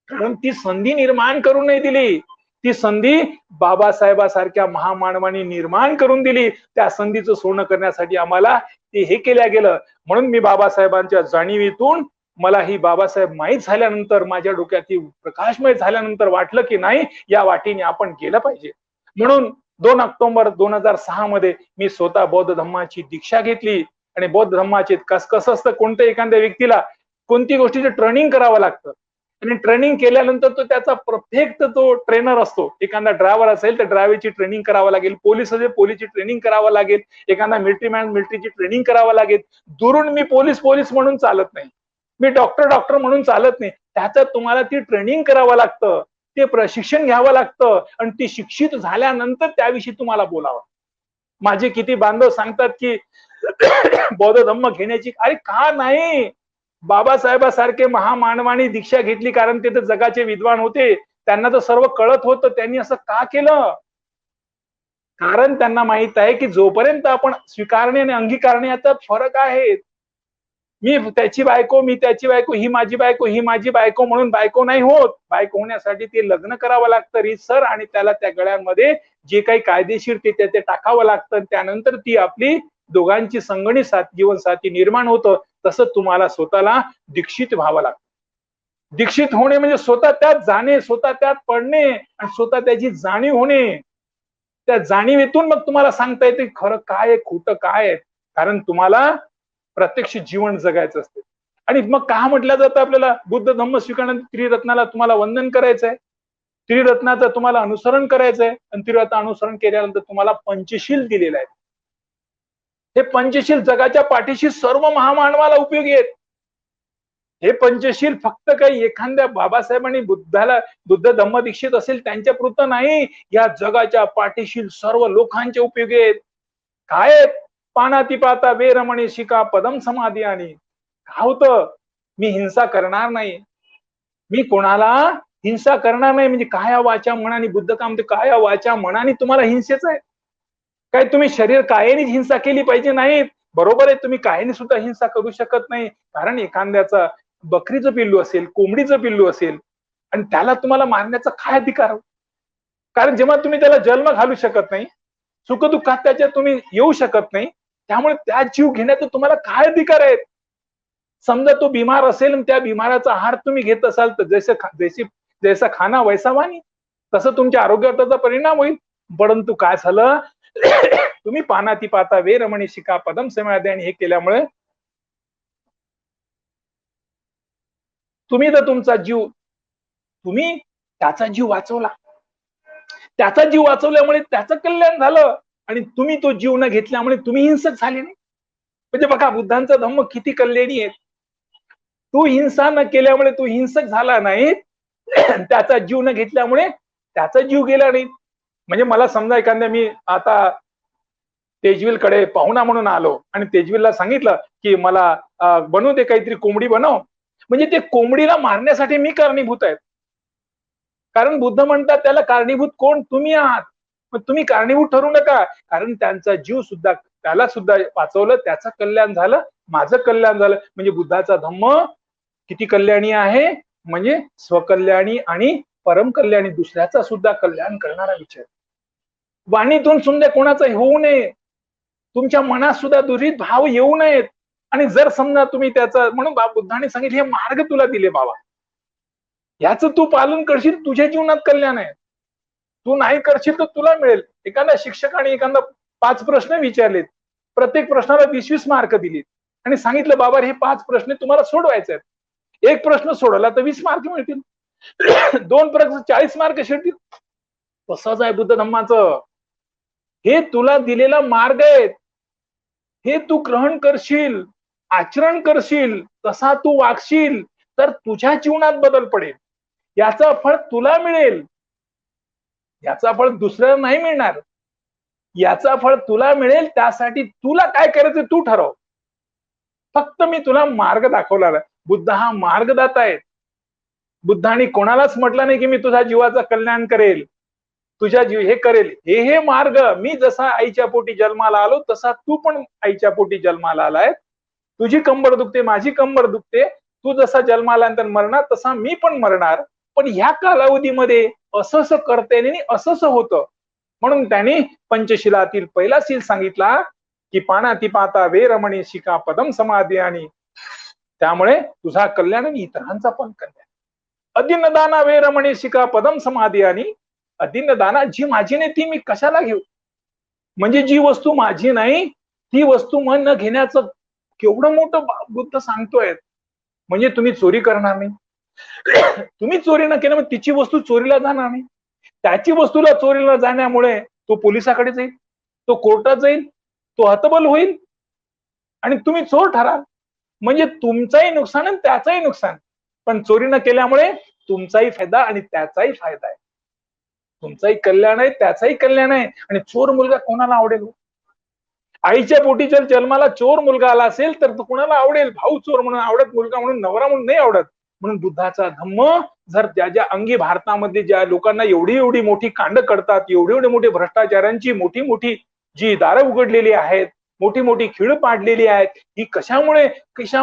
कारण ती संधी निर्माण करून नाही दिली. ती संधी बाबासाहेबासारख्या महामानवाने निर्माण करून दिली. त्या संधीचं सोनं करण्यासाठी आम्हाला ते हे केल्या गेलं. म्हणून मी बाबासाहेबांच्या जाणीवेतून मला ही बाबासाहेब माहीत झाल्यानंतर, माझ्या डोक्यात ही प्रकाशमय झाल्यानंतर वाटलं की नाही, या वाटेने आपण गेलं पाहिजे. म्हणून 2 ऑक्टोबर 2006 मध्ये मी स्वतः बौद्ध धम्माची दीक्षा घेतली. आणि बौद्ध धम्माचे कसं असतं, कोणत्या एखाद्या व्यक्तीला कोणती गोष्टीचं ट्रेनिंग करावं लागतं. आणि ट्रेनिंग केल्यानंतर तो त्याचा परफेक्ट तो ट्रेनर असतो. एखादा ड्रायव्हर असेल तर ड्रायव्हरची ट्रेनिंग करावं लागेल, पोलीस असेल पोलीसची ट्रेनिंग करावं लागेल, एखादा मिलिटरी मॅन मिलिटरीची ट्रेनिंग करावं लागेल. दुरून मी पोलीस पोलीस म्हणून चालत नाही, मी डॉक्टर डॉक्टर म्हणून चालत नाही. त्याच्यात तुम्हाला ती ट्रेनिंग करावं लागतं, ते प्रशिक्षण घ्यावं लागतं आणि ती शिक्षित झाल्यानंतर त्याविषयी तुम्हाला बोलावं. माझे किती बांधव सांगतात की बौद्ध धम्म घेण्याची, अरे का नाही? बाबासाहेबासारखे महामानवानी दीक्षा घेतली कारण ते तर जगाचे विद्वान होते, त्यांना तर सर्व कळत होतं. त्यांनी असं का केलं? कारण त्यांना माहित आहे की जोपर्यंत आपण स्वीकारणे आणि अंगीकारणे याचा फरक आहे. मी त्याची बायको, मी त्याची बायको, ही माझी बायको, ही माझी बायको म्हणून बायको नाही होत. बायको होण्यासाठी ते लग्न करावं लागतं रीतसर, आणि त्याला त्या गळ्यांमध्ये जे काही कायदेशीर ते टाकावं लागतं. त्यानंतर ती आपली दोघांची संगणी जीवन साथी निर्माण होतं. तसं तुम्हाला स्वतःला दीक्षित व्हावं लागतं. दीक्षित होणे म्हणजे स्वतः त्यात जाणे, स्वतः त्यात पडणे आणि स्वतः त्याची जाणीव होणे. त्या जाणीवेतून मग तुम्हाला सांगता येते खरं काय आहे, खोटं काय आहे. कारण तुम्हाला प्रत्यक्ष जीवन जगायचं असते. आणि मग का म्हटलं जातं आपल्याला, बुद्ध धम्म स्वीकारल्यानंतर त्रिरत्नाला तुम्हाला वंदन करायचंय, त्रिरत्नाचं तुम्हाला अनुसरण करायचंय. आणि त्रिरत्न अनुसरण केल्यानंतर तुम्हाला पंचशील दिलेलं आहे. हे पंचशील जगाच्या पाठीशी सर्व महामानवाला उपयोगी आहेत. हे पंचशील फक्त काही एखाद्या बाबासाहेबांनी बुद्ध धम्म दीक्षित असेल त्यांच्या पुरतं नाही, या जगाच्या पाठीशी सर्व लोकांचे उपयोगी आहेत. काय आहेत? पानाती पाता वेरमणी शिका पदम समाधी. आणि काय होतं, मी हिंसा करणार नाही, मी कोणाला हिंसा करणार नाही. म्हणजे काया वाचा मनाने, बुद्ध काम ते काया वाचा मनाने तुम्हाला हिंसेचं आहे काय? तुम्ही शरीर कायेने हिंसा केली पाहिजे नाही, बरोबर आहे, तुम्ही कायेने सुद्धा हिंसा करू शकत नाही. कारण एखाद्याचा बकरीचं पिल्लू असेल, कोंबडीचं पिल्लू असेल, आणि त्याला तुम्हाला मारण्याचा काय अधिकार? कारण जेव्हा तुम्ही त्याला जन्म घालू शकत नाही, सुखदुःखात त्याच्यात तुम्ही येऊ शकत नाही, त्यामुळे त्या जीव घेण्याचा तुम्हाला काय अधिकार आहे? समजा तो बिमार असेल आणि त्या बिमाराचा आहार तुम्ही घेत असाल तर जैसा खाना वैसा वाणी, तसं तुमच्या आरोग्यावर त्याचा परिणाम होईल. परंतु काय झालं, तुम्ही पानाती पाता वेरमणी शिका पदम समाधी आणि हे केल्यामुळे तुम्ही तर तुमचा जीव, तुम्ही त्याचा जीव वाचवला. त्याचा जीव वाचवल्यामुळे त्याचं कल्याण झालं आणि तुम्ही तो जीव न घेतल्यामुळे तुम्ही हिंसक झाले नाही. म्हणजे बघा, बुद्धांचा धम्म किती कल्याणी आहे. तू हिंसा न केल्यामुळे तू हिंसक झाला नाही, त्याचा जीव न घेतल्यामुळे त्याचा जीव गेला नाही. म्हणजे मला समजा एखाद्या, मी आता तेजवील कडे पाहुणा म्हणून आलो आणि तेजवीलला सांगितलं की मला बनवू दे काहीतरी, कोंबडी बनव. म्हणजे ते कोंबडीला मारण्यासाठी मी कारणीभूत आहे. कारण बुद्ध म्हणतात त्याला कारणीभूत कोण? तुम्ही आहात. मग तुम्ही कारणीभूत ठरू नका. कारण त्यांचा जीव सुद्धा, त्याला सुद्धा वाचवलं, त्याचं कल्याण झालं, माझं कल्याण झालं. म्हणजे बुद्धाचा धम्म किती कल्याणी आहे, म्हणजे स्वकल्याणी आणि परम कल्याणी, दुसऱ्याचा सुद्धा कल्याण करणारा विचार. वाणीतून सुद्धा कोणाचा होऊ नये, तुमच्या मनात सुद्धा दुरित भाव येऊ नयेत. आणि जर समजा तुम्ही त्याचा, म्हणून बुद्धाने सांगितले हे मार्ग तुला दिले बाबा, याचं तू पालन करशील, तुझ्या जीवनात कल्याण आहे. तू नाही करशील तर तुला मिळेल. एखाद्या शिक्षकाने एखादा 5 प्रश्न विचारलेत, प्रत्येक प्रश्नाला 20-20 मार्क दिलेत आणि सांगितलं बाबा हे 5 प्रश्न तुम्हाला सोडवायचे आहेत. एक प्रश्न सोडवला तर 20 मार्क मिळतील, 2 प्रश्न 40 मार्क शिरतील. तसंच आहे बुद्ध धम्माचं. हे तुला दिलेला मार्ग आहे, हे तू ग्रहण करशील, आचरण करशील, तसा तू वागशील तर तुझ्या जीवनात बदल पडेल. याचा फळ तुला मिळेल, याचा फळ दुसऱ्याला नाही मिळणार. याचा फळ तुला मिळेल, त्यासाठी तुला काय करायचं तू ठरव. फक्त मी तुला मार्ग दाखवला. बुद्ध हा मार्गदाता आहे. बुद्धाने कोणालाच म्हटलं नाही की मी तुझ्या जीवाचं कल्याण करेल, तुझ्या जीव हे करेल. हे मार्ग, मी जसा आईच्या पोटी जन्माला आलो तसा तू पण आईच्या पोटी जन्माला आलाय. तुझी कंबर दुखते, माझी कंबर दुखते. तू जसा जन्माला नंतर मरणार तसा मी पण मरणार. पण ह्या कालावधीमध्ये असं करते असं होतं. म्हणून त्यांनी पंचशिलातील पहिला शील सांगितला की पाणाती पाता वेरमणी शिका पदम समाधी. आणि त्यामुळे तुझा कल्याण आणि इतरांचा पण कल्याण. अदिनदाना वेरमणी शिका पदम समाधी. आणि अदिनदाना, जी माझी नाही ती मी कशाला घेऊ. म्हणजे जी वस्तू माझी नाही ती वस्तू मन न घेण्याचं केवढं मोठं बुद्ध सांगतोय. म्हणजे तुम्ही चोरी करणार नाही, तुम्ही चोरी न केल्यामुळे तिची वस्तू चोरीला जाणार नाही. त्याची वस्तूला चोरीला जाण्यामुळे तो पोलिसाकडे जाईल, तो कोर्टात जाईल, तो हतबल होईल आणि तुम्ही चोर ठराल. म्हणजे तुमचाही नुकसान आणि त्याचाही नुकसान. पण चोरी न केल्यामुळे तुमचाही फायदा आणि त्याचाही फायदा आहे. तुमचाही कल्याण आहे, त्याचाही कल्याण आहे. आणि चोर मुलगा कोणाला आवडेल. आईच्या पोटी जर जन्माला चोर मुलगा आला असेल तर तो कुणाला आवडेल. भाऊ चोर म्हणून आवडत, मुलगा म्हणून, नवरा म्हणून नाही आवडत. म्हणून बुद्धाचा धम्म जर ज्या अंगी भारतामध्ये ज्या लोकांना एवढी मोठी कांड करतात, एवढे मोठे भ्रष्टाचारांची मोठी जी दारं उघडलेली आहेत, मोठी खिळ पाडलेली आहेत, ही कशामुळे,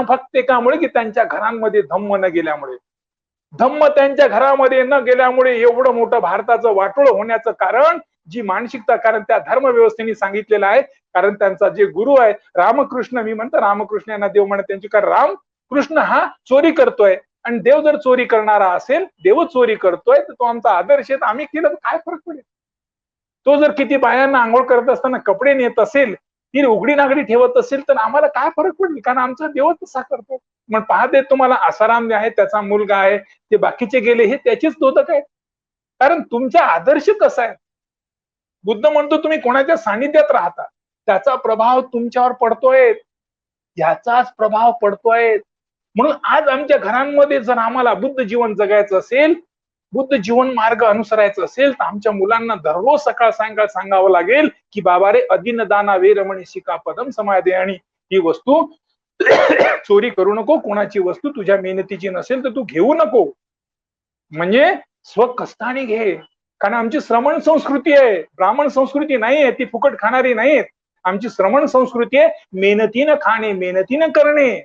फक्त एकामुळे की त्यांच्या घरांमध्ये धम्म न गेल्यामुळे. धम्म त्यांच्या घरामध्ये न गेल्यामुळे एवढं मोठं भारताचं वाटोळ होण्याचं कारण, जी मानसिकता, कारण त्या धर्म व्यवस्थेने सांगितलेलं आहे. कारण त्यांचा जे गुरु आहे रामकृष्ण, मी म्हणतो रामकृष्ण यांना देव म्हणत, त्यांची कारण रामकृष्ण हा चोरी करतोय आणि देव जर चोरी करणारा असेल, देव चोरी करतोय तर तो आमचा आदर्श आहे, आम्ही केलं तर काय फरक पडेल. तो जर किती बायांना आंघोळ करत असताना कपडे नेत असेल, ती उघडी नागडी ठेवत असेल तर आम्हाला काय फरक पडेल, कारण आमचा देव तसा करतो. मग पाहते तुम्हाला आसाराम आहे, त्याचा मुलगा आहे, ते बाकीचे गेले, हे त्याचेच दोदक आहे. कारण तुमचा आदर्श कसा आहे. बुद्ध म्हणतो तुम्ही कोणाच्या सानिध्यात राहता त्याचा प्रभाव तुमच्यावर पडतोय, याचाच प्रभाव पडतोय. म्हणून आज आमच्या घरांमध्ये जर आम्हाला बुद्ध जीवन जगायचं असेल, बुद्ध जीवन मार्ग अनुसरायचं असेल, तर आमच्या मुलांना दररोज सकाळ सायंकाळ सांगावं लागेल की बाबा रे, अदिनदाना वेरमणी शिका पदम समाधी. आणि ही वस्तू चोरी करू नको, कोणाची वस्तू तुझ्या मेहनतीची नसेल तर तू घेऊ नको. म्हणजे स्वकष्टाने घे. कारण आमची श्रमण संस्कृती आहे, ब्राह्मण संस्कृती नाहीये, ती फुकट खाणारी नाहीये. आमची श्रमण संस्कृती आहे, मेहनतीनं खाणे, मेहनतीनं करणे.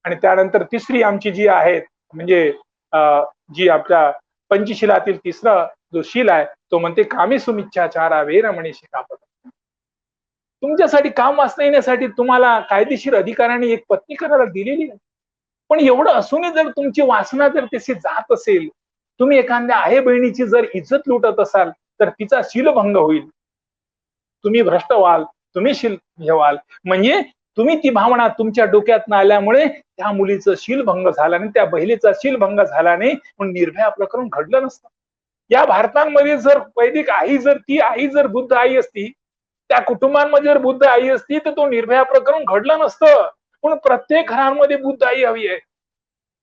आणि त्यानंतर तिसरी आमची जी आहे, म्हणजे जी आपल्या पंचशिलातील तिसरा जो शील आहे तो म्हणते कामी सुमिच्छाचारा वेरमणी शिकापद. तुमच्यासाठी काम वाचता येण्यासाठी तुम्हाला कायदेशीर अधिकाऱ्याने एक पत्नी करायला दिलेली आहे. पण एवढं असूनही जर तुमची वासना जर तशी जात असेल, तुम्ही एखाद्या आहे बहिणीची जर इज्जत लुटत असाल तर तिचा शीलभंग होईल. तुम्ही भ्रष्ट व्हाल, तुम्ही शील व्हाल. म्हणजे तुम्ही ती भावना तुमच्या डोक्यात आल्यामुळे त्या मुलीचं शीलभंग झाला आणि त्या बहिणीचा शीलभंग झाला नाही, म्हणून निर्भया प्रकरण घडलं नसतं. या भारतामध्ये जर वैदिक आई, जर ती आई जर बुद्ध आई असती, त्या कुटुंबांमध्ये जर बुद्ध आई असती तर तो निर्भया प्रकरण घडलं नसतं. पण प्रत्येक घरांमध्ये बुद्ध आई हवी आहे,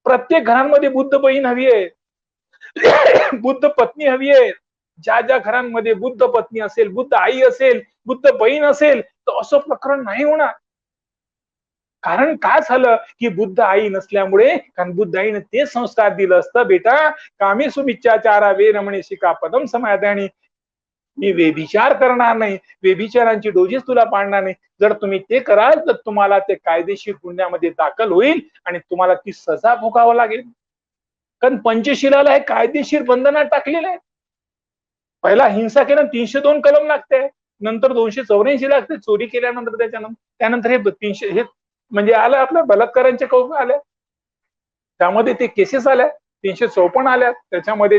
प्रत्येक घरांमध्ये बुद्ध बहीण हवी आहे, बुद्ध पत्नी हवी आहे. ज्या घरांमध्ये बुद्ध पत्नी असेल, बुद्ध आई असेल, बुद्ध बहीण असेल, तर असं प्रकरण नाही होणार. कारण काय झालं की बुद्ध आई नसल्यामुळे, कारण बुद्ध आईने ते संस्कार दिलं असतं, बेटा कामी सुमिच्छाचारा वेरमणी शिका पदम समाधी. मी व्यभिचार करणार नाही, व्यभिचारांची डोजीच तुला पाडणार नाही. जर तुम्ही ते कराल तर तुम्हाला ते कायदेशीर गुन्ह्यामध्ये दाखल होईल आणि तुम्हाला ती सजा भोगावं लागेल. कारण पंचशिलाला हे कायदेशीर बंधनात टाकलेलं आहे. पहिला हिंसा केलं 302 कलम लागते, नंतर 284 लागते चोरी केल्यानंतर, त्यानंतर हे 300 हे म्हणजे आलं आपल्या बलात्कारांच्या कौल आल्या, त्यामध्ये ते केसेस आल्या 354 आल्या त्याच्यामध्ये,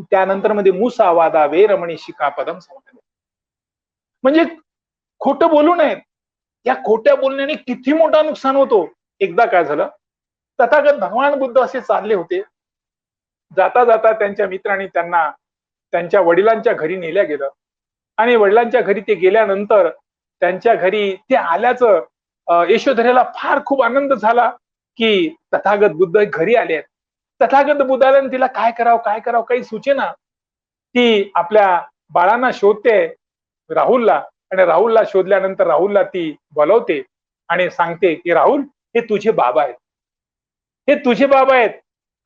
त्यानंतर मध्ये मुसावादा वेरमणी शिका पदम समाधी. म्हणजे खोटं बोलू नये. या खोट्या बोलण्याने किती मोठा नुकसान होतो. एकदा काय झालं, तथागत भगवान बुद्ध असे चालले होते, जाता जाता त्यांच्या मित्रांनी त्यांना त्यांच्या वडिलांच्या घरी नेल्या गेलं. आणि वडिलांच्या घरी ते गेल्यानंतर त्यांच्या घरी ते आल्याचं यशोधरेला फार खूप आनंद झाला की तथागत बुद्ध घरी आले आहेत. तथागत बुद्धाला तिला काय करावं काही सुचेना. ती आपल्या बाळांना शोधते, राहुलला, आणि राहुलला शोधल्यानंतर राहुलला ती बोलवते आणि सांगते की राहुल, हे तुझे बाबा आहेत, हे तुझे बाबा आहेत.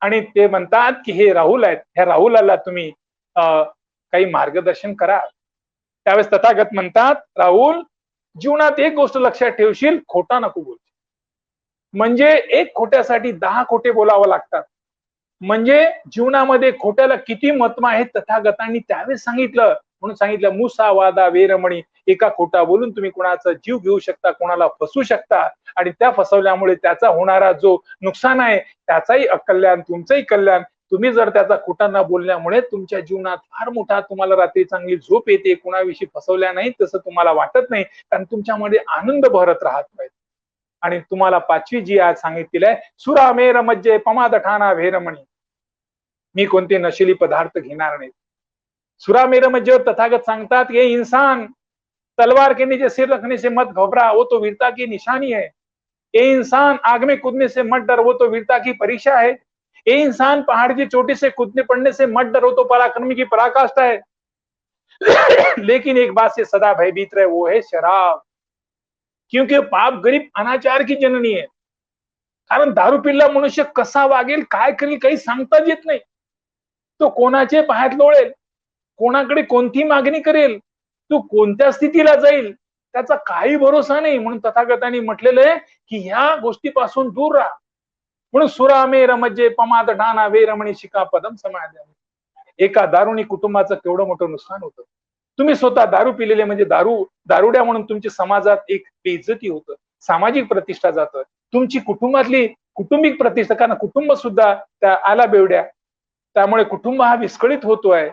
आणि ते म्हणतात की हे राहुल आहेत, ह्या राहुलाला तुम्ही काही मार्गदर्शन करा. त्यावेळेस तथागत म्हणतात, राहुल, जीवनात एक गोष्ट लक्षात ठेवशील, खोटा नको बोल. म्हणजे एक खोट्यासाठी 10 खोटे बोलावं लागतात. म्हणजे जीवनामध्ये खोट्याला किती महत्व आहे तथागतांनी त्यावेळेस सांगितलं. म्हणून सांगितलं, मुसा वादा वेरमणी, एका खोटा बोलून तुम्ही कोणाचा जीव घेऊ शकता, कोणाला फसवू शकता. आणि त्या फसवल्यामुळे त्याचा होणारा जो नुकसान आहे त्याचाही अकल्याण, तुमचंही कल्याण. तुम्ही जर त्याचा खोटा न बोलल्यामुळे तुमच्या जीवनात फार मोठा, तुम्हाला रात्री चांगली झोप येते, कोणाविषयी फसवल्या नाही तसं तुम्हाला वाटत नाही, कारण तुमच्यामध्ये आनंद भरत राहत. आणि तुम्हाला 5वी जी आज सांगितलेली आहे, सुरा मेर मज्जे पमाद ठाणा भेरमणी, मी कोणते नशिली पदार्थ घेणार नाही. सुरा मेर मज्जे तथागत सांगतात, ये इंसान तलवार के नीचे सिर रखने से मत घबरा, वो तो वीरता की निशानी है. ये इंसान आग में कूदने से मत डर, वो तो वीरता की परीक्षा है. ये इंसान पहाड़ की चोटी से कूदने पड़ने से मत डर, वो तो पराक्रमी की पराकाष्ठा है. लेकिन एक बात से सदा भयभीत रहे, वो है शराब. क्योंकि पाप गरीब अनाचार की जननी आहे. कारण दारू पिल्ला मनुष्य कसा वागेल, काय करेल, काही सांगताच येत नाही. तो कोणाचे पायात लोळेल, कोणाकडे कोणती मागणी करेल, तो कोणत्या स्थितीला जाईल, त्याचा काही भरोसा नाही. म्हणून तथागतांनी म्हटलेलं आहे की ह्या गोष्टीपासून दूर राहा. म्हणून सुरामे रमज्जे पमाद ढाना वेरमणी शिका पदम समाधान. एका दारुणी कुटुंबाचं केवढं मोठं नुकसान होतं. तुम्ही स्वतः दारू पिलेले म्हणजे दारुड्या म्हणून तुमची समाजात एक बेइज्जती होतं, सामाजिक प्रतिष्ठा जातं, तुमची कुटुंबातली कौटुंबिक प्रतिष्ठा, कारण कुटुंब सुद्धा त्या आला बेवड्या. त्यामुळे कुटुंब हा विस्कळीत होतोय,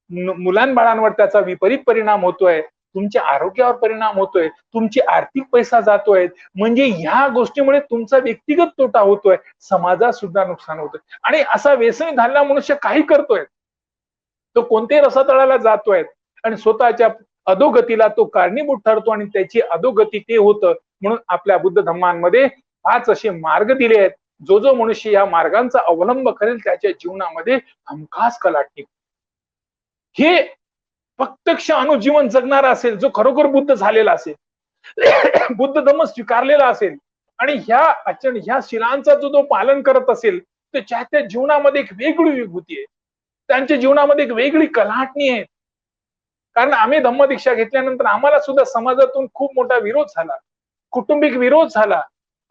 मुलांबाळांवर त्याचा विपरीत परिणाम होतोय, तुमच्या आरोग्यावर परिणाम होतोय, तुमची आर्थिक पैसा जातोय. म्हणजे ह्या गोष्टीमुळे तुमचा व्यक्तिगत तोटा होतोय, समाजात सुद्धा नुकसान होतोय. आणि असा व्यसनी झालेला मनुष्य काही करतोय, तो कोणत्याही रसातळाला जातोय आणि स्वतःच्या अधोगतीला तो कारणीभूत ठरतो आणि त्याची अधोगती ते होतं. म्हणून आपल्या बुद्ध धम्मांमध्ये 5 असे मार्ग दिले आहेत. जो जो मनुष्य या मार्गांचा अवलंब करेल त्याच्या जीवनामध्ये हमखास कलाटणी. हे प्रत्यक्ष अनुभवजीवन जगणारा असेल, जो खरोखर बुद्ध झालेला असेल, बुद्ध धम्म स्वीकारलेला असेल आणि ह्या शिलांचा जो पालन करत असेल, त्याच्या जीवनामध्ये एक वेगळी विभूती आहे, त्यांच्या जीवनामध्ये एक वेगळी कलाटणी आहे. कारण आम्ही धम्मदीक्षा घेतल्यानंतर आम्हाला सुद्धा समाजातून खूप मोठा विरोध झाला, कौटुंबिक विरोध झाला.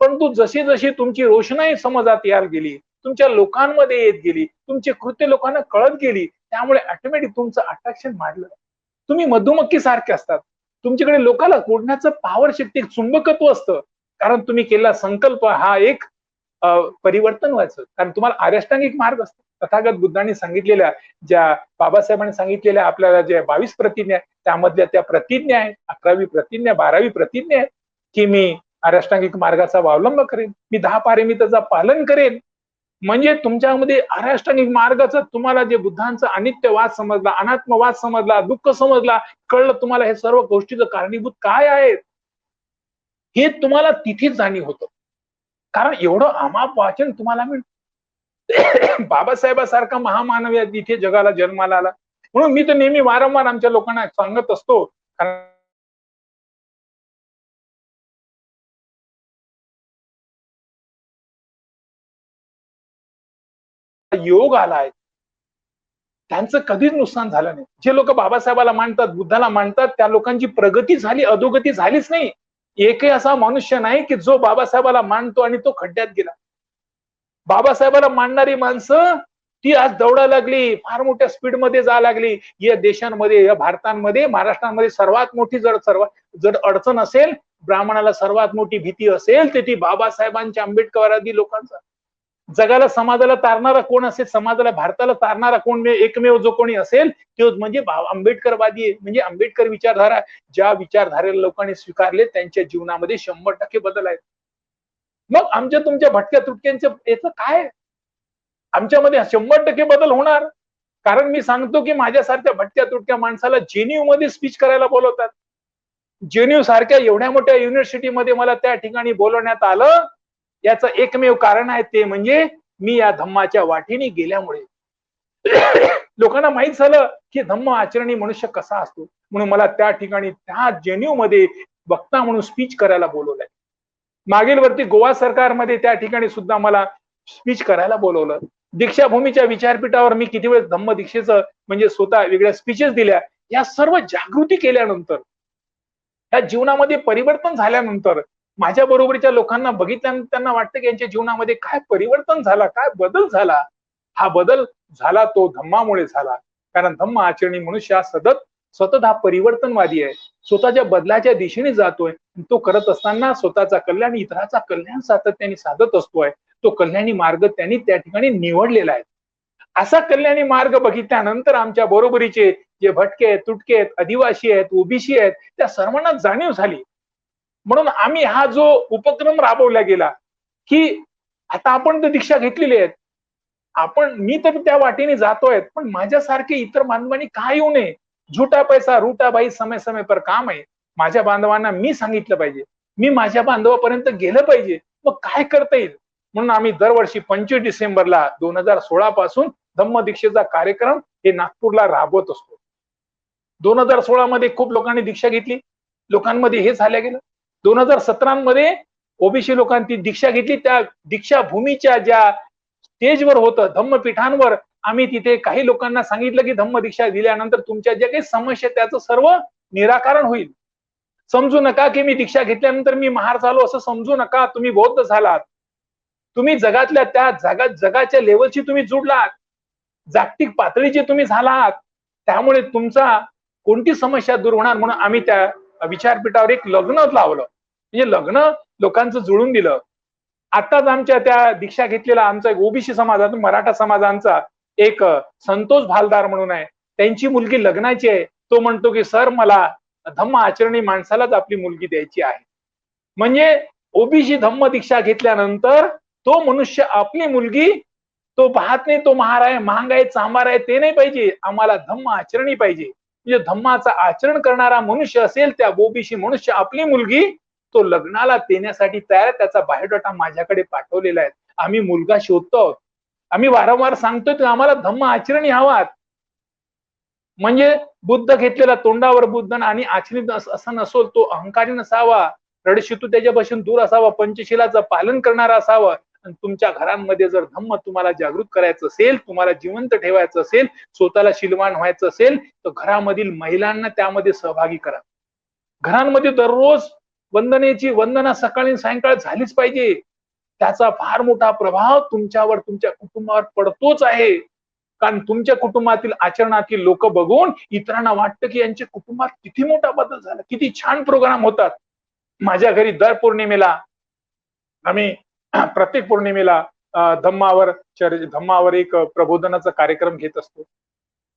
परंतु जशी जशी तुमची रोषणाई समाजात यायला गेली, तुमच्या लोकांमध्ये येत गेली, तुमचे कृत्य लोकांना कळत गेली, त्यामुळे ऑटोमॅटिक तुमचं अट्रॅक्शन वाढलं. तुम्ही मधुमक्खी सारखे असतात, तुमच्याकडे लोकांना ओढण्याचं पॉवर शक्ती, चुंबकत्व असतं. कारण तुम्ही केलेला संकल्प हा एक परिवर्तन व्हायचं. कारण तुम्हाला आर्याष्टांगिक मार्ग असतो. तथागत बुद्धांनी सांगितलेल्या, ज्या बाबासाहेबांनी सांगितलेल्या आपल्याला ज्या 22 प्रतिज्ञा आहेत, त्यामधल्या त्या प्रतिज्ञा आहेत, 11वी प्रतिज्ञा, 12वी प्रतिज्ञा आहे की मी आर्याष्टांगिक मार्गाचा अवलंब करेन, मी 10 पारमिताचं पालन करेन. म्हणजे तुमच्यामध्ये आर्याष्टांगिक मार्गाचं तुम्हाला जे बुद्धांचा अनित्यवाद समजला, अनात्मवाद समजला, दुःख समजला, कळलं तुम्हाला हे सर्व गोष्टीचं कारणीभूत काय आहे, हे तुम्हाला तिथेच जाणीव होतं. कारण एवढं अमाप वाचन तुम्हाला मिळतं. बाबासाहेबासारखा महामानव या इथे जगाला जन्माला आला. म्हणून मी तर नेहमी वारंवार आमच्या लोकांना सांगत असतो, योग आलाय, त्यांचं कधीच नुकसान झालं नाही. जे लोक बाबासाहेबाला मानतात, बुद्धाला मानतात, त्या लोकांची प्रगती झाली, अधोगती झालीच नाही. एकही असा मनुष्य नाही की जो बाबासाहेबाला मानतो आणि तो खड्ड्यात गेला. बाबासाहेबाला मानणारी माणसं ती आज दौडा लागली, फार मोठ्या स्पीड मध्ये जा लागली. या देशांमध्ये, या भारतामध्ये, महाराष्ट्रामध्ये सर्वात मोठी जर अडचण असेल, ब्राह्मणाला सर्वात मोठी भीती असेल, तर ती बाबासाहेबांच्या, आंबेडकरवादी लोकांचा. जगाला, समाजाला तारणारा कोण असेल, समाजाला, भारताला तारणारा कोण, एकमेव जो कोणी असेल तो म्हणजे आंबेडकरवादी आहे. म्हणजे आंबेडकर विचारधारा, ज्या विचारधारेला लोकांनी स्वीकारले त्यांच्या जीवनामध्ये 100% बदल आहे. मग आमच्या तुमच्या भटक्या तुटक्यांचं याचं काय, आमच्यामध्ये 100% बदल होणार. कारण मी सांगतो की माझ्यासारख्या भटक्या तुटक्या माणसाला जेन्यू मध्ये स्पीच करायला बोलवतात. जेन्यू सारख्या एवढ्या मोठ्या युनिव्हर्सिटीमध्ये मला त्या ठिकाणी बोलवण्यात आलं. याचं एकमेव कारण आहे, ते म्हणजे मी या धम्माच्या वाटेने गेल्यामुळे लोकांना माहित झालं की धम्म आचरणी मनुष्य कसा असतो. म्हणून मला त्या ठिकाणी, त्या जेन्यू मध्ये वक्ता म्हणून स्पीच करायला बोलवलंय. मागील वर्षी गोवा सरकारमध्ये त्या ठिकाणी सुद्धा मला स्पीच करायला बोलवलं. दीक्षाभूमीच्या विचारपीठावर मी किती वेळ धम्म दीक्षेचं म्हणजे स्वतः वेगळ्या स्पीचेस दिल्या. या सर्व जागृती केल्यानंतर, या जीवनामध्ये परिवर्तन झाल्यानंतर, माझ्या बरोबरीच्या लोकांना बघितल्यानंतर त्यांना वाटतं की यांच्या जीवनामध्ये काय परिवर्तन झाला, काय बदल झाला. हा बदल झाला तो धम्मामुळे झाला. कारण धम्म आचरणी मनुष्य हा सतत हा परिवर्तनवादी आहे. स्वतःच्या बदलाच्या दिशेने जातोय. तो करत असताना स्वतःचा कल्याण, इतराचा कल्याण सातत्याने साधत असतोय. तो कल्याणी मार्ग त्यांनी त्या ठिकाणी निवडलेला आहे. असा कल्याणी मार्ग बघितल्यानंतर आमच्या बरोबरीचे जे भटके आहेत, तुटके आहेत, आदिवासी आहेत, ओबीसी आहेत, त्या सर्वांना जाणीव झाली. म्हणून आम्ही हा जो उपक्रम राबवला गेला की आता आपण तर दीक्षा घेतलेली आहेत, मी तर त्या वाटेने जातोय, पण माझ्यासारखे इतर बांधवांनी का येऊ नये. झुटा पैसा रूटा बाई समय समय पर काम आहे. माझ्या बांधवांना मी सांगितलं पाहिजे, मी माझ्या बांधवापर्यंत गेलं पाहिजे. मग काय करता येईल. म्हणून आम्ही दरवर्षी 25 डिसेंबरला 2016 पासून धम्म दीक्षेचा कार्यक्रम हे नागपूरला राबवत असतो. 2016 मध्ये खूप लोकांनी दीक्षा घेतली, लोकांमध्ये हे झालं गेलं. 2017 मध्ये ओबीसी लोकांनी दीक्षा घेतली. त्या दीक्षा भूमीच्या ज्या स्टेजवर होतं, धम्मपीठांवर आम्ही तिथे काही लोकांना सांगितलं की धम्म दीक्षा दिल्यानंतर तुमच्या ज्या काही समस्या त्याचं सर्व निराकरण होईल. समजू नका की मी दीक्षा घेतल्यानंतर मी महार झालो असं समजू नका. तुम्ही बौद्ध झालात. तुम्ही जगातल्या त्या जगाच्या लेवलशी तुम्ही जुडलात. जागतिक पातळीचे तुम्ही झालात. त्यामुळे तुमचा कोणती समस्या दूर होणार. म्हणून आम्ही त्या विचारपीठावर एक लग्न लावलं. म्हणजे लग्न लोकांचं जुळून दिलं. आताच आमच्या त्या दीक्षा घेतलेला आमचा एक ओबीसी समाजातून मराठा समाजांचा एक संतोष भालदार म्हणून आहे. त्यांची मुलगी लग्नाची आहे. तो म्हणतो की सर मला धम्म आचरणी माणसालाच आपली मुलगी द्यायची आहे. म्हणजे ओबीसी धम्म दीक्षा घेतल्यानंतर तो मनुष्य आपली मुलगी तो पाहत नाही. तो महार आहे, महाग आहे, चांभार आहे ते नाही पाहिजे. आम्हाला धम्म आचरणी पाहिजे. म्हणजे धम्माचं आचरण करणारा मनुष्य असेल त्या ओबीसी मनुष्य आपली मुलगी तो लग्नाला देण्यासाठी तयार आहे. त्याचा बायोडाटा माझ्याकडे पाठवलेला आहे. आम्ही मुलगा शोधतो आहोत. आम्ही वारंवार सांगतोय की आम्हाला धम्म आचरणी हवात. म्हणजे बुद्ध घेतलेला तोंडावर बुद्ध आणि आचरणीत असं नसोल. तो अहंकारी नसावा, रडशितू त्याच्यापासून दूर असावा, पंचशिलाचं पालन करणारा असावा. आणि तुमच्या घरांमध्ये जर धम्म तुम्हाला जागृत करायचं असेल, तुम्हाला जिवंत ठेवायचं असेल, स्वतःला शीलवान व्हायचं असेल, तर घरामधील महिलांना त्यामध्ये सहभागी करा. घरांमध्ये दररोज वंदना सकाळी सायंकाळ झालीच पाहिजे. त्याचा फार मोठा प्रभाव तुमच्यावर, तुमच्या कुटुंबावर पडतोच आहे. कारण तुमच्या कुटुंबातील आचरणातील लोक बघून इतरांना वाटतं की यांच्या कुटुंबात किती मोठा बदल झाला, किती छान प्रोग्राम होतात. माझ्या घरी दर पौर्णिमेला आम्ही प्रत्येक पौर्णिमेला धम्मावर एक प्रबोधनाचा कार्यक्रम घेत असतो.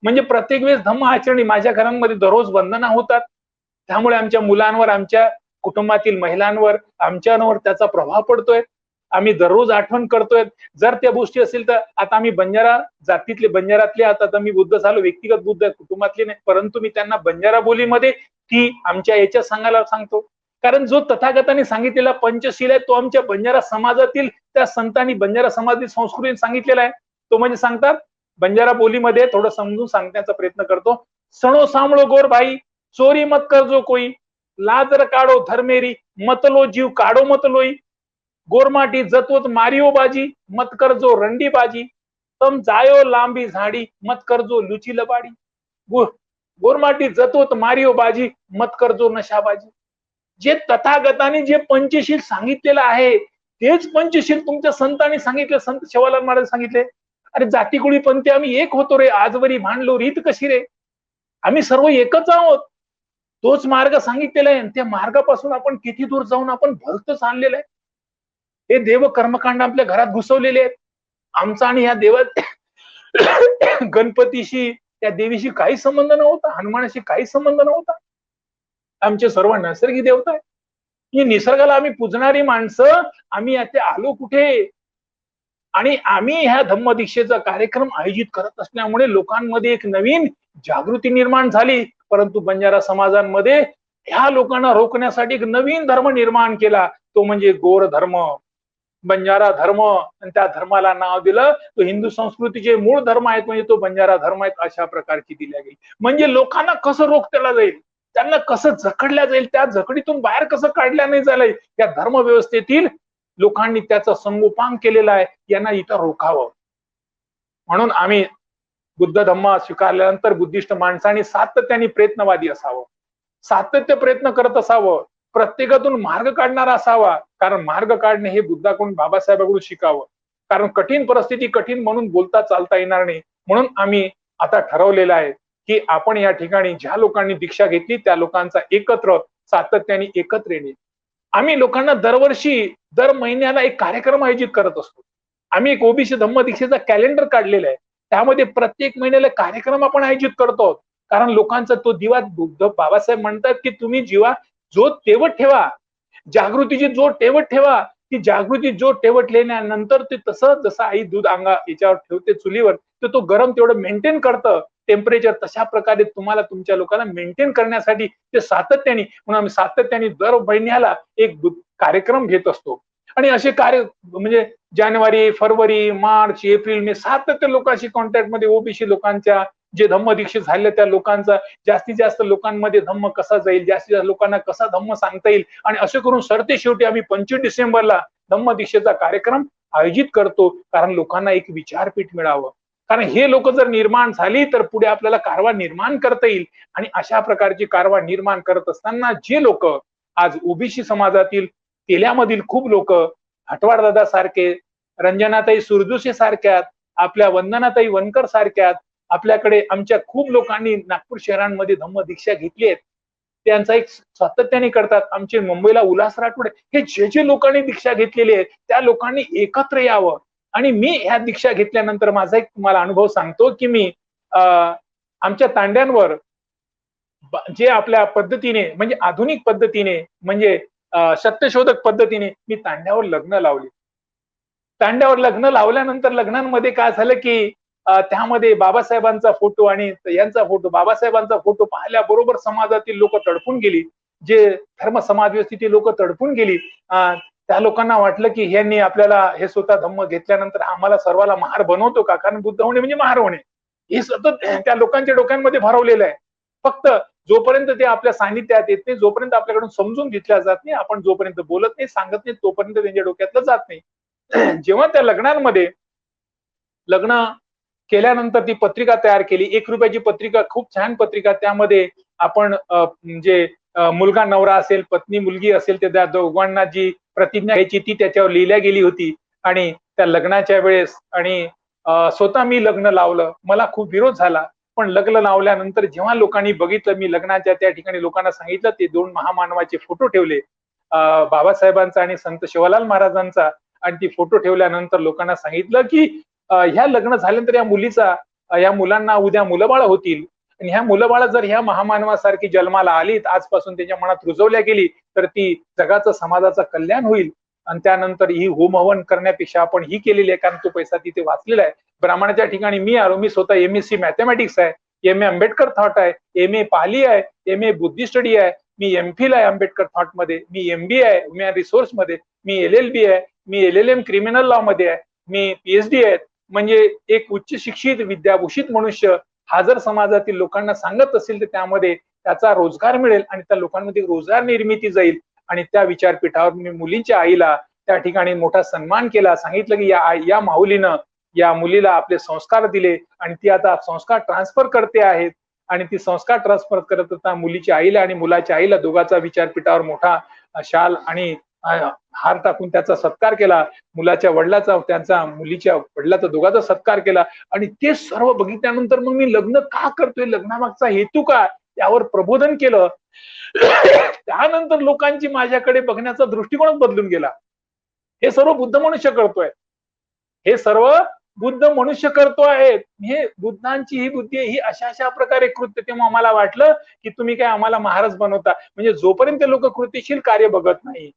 म्हणजे प्रत्येक वेळेस धम्म आचरणी माझ्या घरांमध्ये दररोज वंदना होतात. त्यामुळे आमच्या मुलांवर, आमच्या कुटुंबातील महिलांवर, आमच्यावर त्याचा प्रभाव पडतोय. आम्ही दररोज आठवण करतोय. जर त्या गोष्टी असेल तर आता आम्ही बंजारातले आता मी बुद्ध झालो, व्यक्तिगत बुद्ध कुटुंबातले नाही, परंतु मी त्यांना बंजारा बोलीमध्ये ती आमच्या याच्या सांगायला सांगतो. कारण जो तथागताने सांगितलेला पंचशील आहे तो आमच्या बंजारा समाजातील त्या संतांनी बंजारा समाजातील संस्कृतीने सांगितलेला आहे. तो म्हणजे सांगतात बंजारा बोलीमध्ये, थोडं समजून सांगण्याचा प्रयत्न करतो. सणो सांभळो गोर भाई, चोरी मत करजो कोई, लाजर काढो धर्मेरी, मतलो जीव काढो मतलोई, गोरमाटी जतवत मारियो बाजी, मत करजो रंडी बाजी, तम जायो लांबी झाडी, मत करजो लुची लबाडी, गोरमाटी जतवत मारियो बाजी, मत करजो नशाबाजी. जे तथागताने जे पंचशील सांगितलेलं आहे तेच पंचशील तुमच्या संतांनी सांगितले. संत सेवालाल महाराज सांगितले, अरे जातीकुळी पंथी आम्ही एक होतो रे, आजवरी भांडलो रीत कशी रे. आम्ही सर्व एकच आहोत. तोच मार्ग सांगितलेला आहे. त्या मार्गापासून आपण किती दूर जाऊन आपण भलतच आणलेलं आहे. हे देव कर्मकांड आपल्या घरात घुसवलेले आहेत. आमचा आणि ह्या देवात गणपतीशी, त्या देवीशी काही संबंध नव्हता, हनुमानाशी काही संबंध नव्हता. आमचे सर्व नैसर्गिक देवता आहे. ही निसर्गाला आम्ही पूजणारी माणसं, आम्ही आता आलो कुठे. आणि आम्ही ह्या धम्म दीक्षेचा कार्यक्रम आयोजित करत असल्यामुळे लोकांमध्ये एक नवीन जागृती निर्माण झाली. परंतु बंजारा समाजांमध्ये ह्या लोकांना रोखण्यासाठी एक नवीन धर्म निर्माण केला, तो म्हणजे गोर धर्म, बंजारा धर्म. आणि त्या धर्माला नाव दिलं, तो हिंदू संस्कृतीचे मूळ धर्म आहेत म्हणजे तो बंजारा धर्म आहेत, अशा प्रकारची दिल्या गेली. म्हणजे लोकांना कसं रोखता जाईल. त्यांना कसं जखडल्या जाईल, त्या जखडीतून बाहेर कसं काढल्या नाही झालंय, या धर्मव्यवस्थेतील लोकांनी त्याचं संगोपन केलेलं आहे. यांना इथं रोखावं. म्हणून आम्ही बुद्ध धम्म स्वीकारल्यानंतर बुद्धिस्ट माणसांनी सातत्याने प्रयत्नवादी असावं, सातत्य प्रयत्न करत असावं, प्रत्येकातून मार्ग काढणारा असावा. कारण मार्ग काढणे हे बुद्धाकडून, बाबासाहेबांकडून शिकावं. कारण कठीण परिस्थिती कठीण म्हणून बोलता चालता येणार नाही. म्हणून आम्ही आता ठरवलेलं आहे की आपण या ठिकाणी ज्या लोकांनी दीक्षा घेतली त्या लोकांचा एकत्र सातत्याने एकत्र येणे. आम्ही लोकांना दरवर्षी दर महिन्याला एक कार्यक्रम आयोजित करत असतो. आम्ही एक ओबीसी धम्म दीक्षेचा कॅलेंडर काढलेला आहे. त्यामध्ये प्रत्येक महिन्याला कार्यक्रम आपण आयोजित करतो. कारण लोकांचा तो दिवा, बुद्ध बाबासाहेब म्हणतात की तुम्ही जीवा ज्योत तेवत ठेवा, जागृतीची ज्योत तेवत ठेवा. ती जागृती ज्योत तेवटल्यानंतर ते तसं जसं आई दूध याच्यावर ठेवते चुलीवर, तर तो गरम तेवढं मेंटेन करतं टेम्परेचर. तशा प्रकारे तुम्हाला तुमच्या लोकांना मेंटेन करण्यासाठी ते सातत्याने, म्हणून आम्ही सातत्याने दर महिन्याला एक कार्यक्रम घेत असतो. आणि असे कार्य म्हणजे जानेवारी, फेब्रुवारी, मार्च, एप्रिल, मे सातत्य लोकांशी कॉन्टॅक्ट मध्ये, ओबीसी लोकांच्या जे धम्म दीक्षित झाले त्या लोकांचा जास्तीत जास्त लोकांमध्ये धम्म कसा जाईल, जास्तीत जास्त लोकांना कसा धम्म सांगता येईल. आणि असे करून सरते शेवटी आम्ही 25 डिसेंबरला धम्म दीक्षेचा कार्यक्रम आयोजित करतो. कारण लोकांना एक विचारपीठ मिळावं. कारण हे लोक जर निर्माण झाली तर पुढे आपल्याला कारवा निर्माण करता येईल. आणि अशा प्रकारची कारवा निर्माण करत असताना जे लोक आज ओबीसी समाजातील तेल्यामधील खूप लोक, हटवाडदादा सारखे, रंजनाताई सुरदुसे सारख्यात, आपल्या वंदनाताई वनकर सारख्यात, आपल्याकडे आमच्या खूप लोकांनी नागपूर शहरांमध्ये धम्म दीक्षा घेतली आहेत. त्यांचा एक सातत्याने करतात. आमचे मुंबईला उल्हास राठोड, हे जे जे लोकांनी दीक्षा घेतलेली आहे त्या लोकांनी एकत्र यावं. आणि मी ह्या दीक्षा घेतल्यानंतर माझा एक तुम्हाला अनुभव सांगतो की मी आमच्या तांड्यांवर जे आपल्या पद्धतीने म्हणजे आधुनिक पद्धतीने म्हणजे सत्यशोधक पद्धतीने मी तांड्यावर लग्न लावली. तांड्यावर लग्न लावल्यानंतर लग्नांमध्ये काय झालं की त्यामध्ये बाबासाहेबांचा फोटो आणि यांचा फोटो, बाबासाहेबांचा फोटो पाहिल्याबरोबर समाजातील लोक तडफून गेली. जे धर्म समाज व्यवस्थेतील लोक तडफून गेली. त्या लोकांना वाटलं की यांनी आपल्याला हे स्वतः धम्म घेतल्यानंतर आम्हाला सर्वाला महार बनवतो का? कारण बुद्ध होणे म्हणजे महार होणे हे सतत त्या लोकांच्या डोक्यांमध्ये भरवलेलं आहे. फक्त जोपर्यंत ते आपल्या सानिध्यात येत नाही, जोपर्यंत आपल्याकडून समजून घेतल्या जात नाही, आपण जोपर्यंत बोलत नाही, सांगत नाही, तोपर्यंत त्यांच्या डोक्यातलं जात नाही. जेव्हा त्या लग्नांमध्ये लग्न केल्यानंतर ती पत्रिका तयार केली, 1 रुपयाची पत्रिका, खूप छान पत्रिका. त्यामध्ये आपण म्हणजे मुलगा नवरा असेल, पत्नी मुलगी असेल, त्या दोघांना जी प्रतिज्ञा घ्यायची ती त्याच्यावर लिहिल्या गेली होती. आणि त्या लग्नाच्या वेळेस आणि स्वतः मी लग्न लावलं. मला खूप विरोध झाला. पण लग्न लावल्यानंतर जेव्हा लोकांनी बघितलं, मी लग्नाच्या त्या ठिकाणी लोकांना सांगितलं, ते 2 महामानवाचे फोटो ठेवले, बाबासाहेबांचा आणि संत शिवलाल महाराजांचा. आणि ती फोटो ठेवल्यानंतर लोकांना सांगितलं की ह्या लग्न झाल्यानंतर या मुलांना उद्या मुलंबाळ होतील. आणि ह्या मुलंबाळ जर ह्या महामानवासारखी जन्माला आली, आजपासून त्यांच्या मनात रुजवल्या गेली, तर ती जगाचं, समाजाचं कल्याण होईल. आणि त्यानंतर ही होम हवन करण्यापेक्षा आपण ही केलेली आहे, कारण तो पैसा तिथे वाचलेला आहे. ब्राह्मणाच्या ठिकाणी मी आलो. मी स्वतः MSc मॅथमॅटिक्स आहे, MA आंबेडकर थॉट आहे, MA पाली आहे, MA बुद्धी स्टडी आहे, मी MPhil आहे आंबेडकर थॉट मध्ये, मी MBA आहे ह्युमन रिसोर्स मध्ये, मी LLB आहे, मी LLM क्रिमिनल लॉ मध्ये आहे, मी PhD आहे. म्हणजे एक उच्च शिक्षित विद्याभूषित मनुष्य हा जर समाजातील लोकांना सांगत असेल तर त्यामध्ये त्याचा रोजगार मिळेल आणि त्या लोकांमध्ये रोजगार निर्मिती जाईल. आणि त्या विचारपीठावर मी मुलींच्या आईला त्या ठिकाणी मोठा सन्मान केला. सांगितलं की या माऊलीनं या मुलीला आपले संस्कार दिले आणि ती आता संस्कार ट्रान्सफर करते आहेत. आणि ती संस्कार ट्रान्सफर करत असताना मुलीच्या आईला आणि मुलाच्या आईला दोघांचा विचारपीठावर मोठा शाल आणि हार टाकून त्याचा सत्कार केला. मुलाच्या वडिलाचा, त्यांचा मुलीच्या वडिलाचा, दोघांचा सत्कार केला. आणि ते सर्व बघितल्यानंतर मग मी लग्न का करतोय, लग्नामागचा हेतू काय, यावर प्रबोधन केलं. त्यानंतर लोकांची माझ्याकडे बघण्याचा दृष्टिकोनच बदलून गेला. हे सर्व बुद्ध मनुष्य करतोय, हे सर्व बुद्ध मनुष्य करतो आहेत. हे बुद्धांची ही बुद्धी, ही अशा प्रकारे कृत्य. तेव्हा मला वाटलं की तुम्ही काय आम्हाला महाराज बनवता. म्हणजे जोपर्यंत लोक कृतीशील कार्य बघत नाही.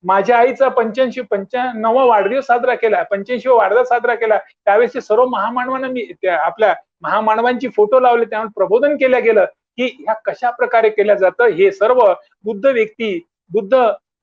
माझ्या आईचा 95 वाढदिवस साजरा केला, 85वा वाढदिवस साजरा केला. त्यावेळेस सर्व महामानवांना मी आपल्या महामानवांची फोटो लावले. त्यामुळे प्रबोधन केलं गेलं की ह्या कशा प्रकारे केल्या जातं. हे सर्व बुद्ध व्यक्ती, बुद्ध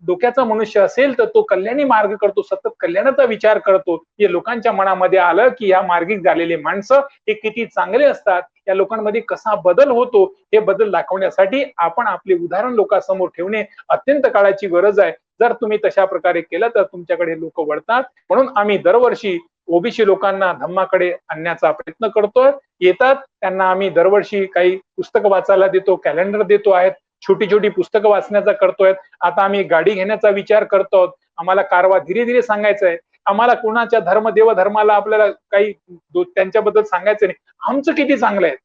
डोक्याचा मनुष्य असेल तर तो कल्याणी मार्ग करतो, सतत कल्याणाचा विचार करतो. हे लोकांच्या मनामध्ये आलं की या मार्गिक झालेले माणसं हे किती चांगले असतात, या लोकांमध्ये कसा बदल होतो, हे बदल दाखवण्यासाठी आपण आपले उदाहरण लोकांसमोर ठेवणे अत्यंत काळाची गरज आहे. जर तुम्ही तशा प्रकारे केलं तर तुमच्याकडे लोक वळतात. म्हणून आम्ही दरवर्षी ओबीसी लोकांना धम्माकडे आणण्याचा प्रयत्न करतोय. येतात त्यांना आम्ही दरवर्षी काही पुस्तकं वाचायला देतो, कॅलेंडर देतो आहेत, छोटी छोटी पुस्तकं वाचण्याचा करतोय. आता आम्ही गाडी घेण्याचा विचार करतो. आम्हाला कारवा धीरे धीरे सांगायचा आहे. आम्हाला कोणाच्या देव धर्माला आपल्याला काही त्यांच्याबद्दल सांगायचं नाही. आमचं किती चांगलं आहे,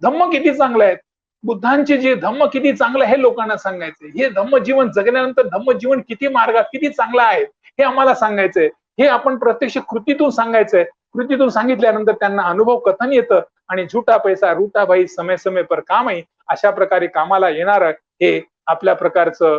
धम्म किती चांगलं आहे, बुद्धांचे जे धम्म किती चांगलं हे लोकांना सांगायचंय. हे धम्म जीवन जगल्यानंतर धम्म जीवन किती मार्गात किती चांगलं आहे हे आम्हाला सांगायचंय. हे आपण प्रत्यक्ष कृतीतून सांगायचंय. कृतीतून सांगितल्यानंतर त्यांना अनुभव कथन येतं आणि झुटा पैसा रूटा भाई समय समय पर काम आहे, अशा प्रकारे कामाला येणार हे आपल्या प्रकारचं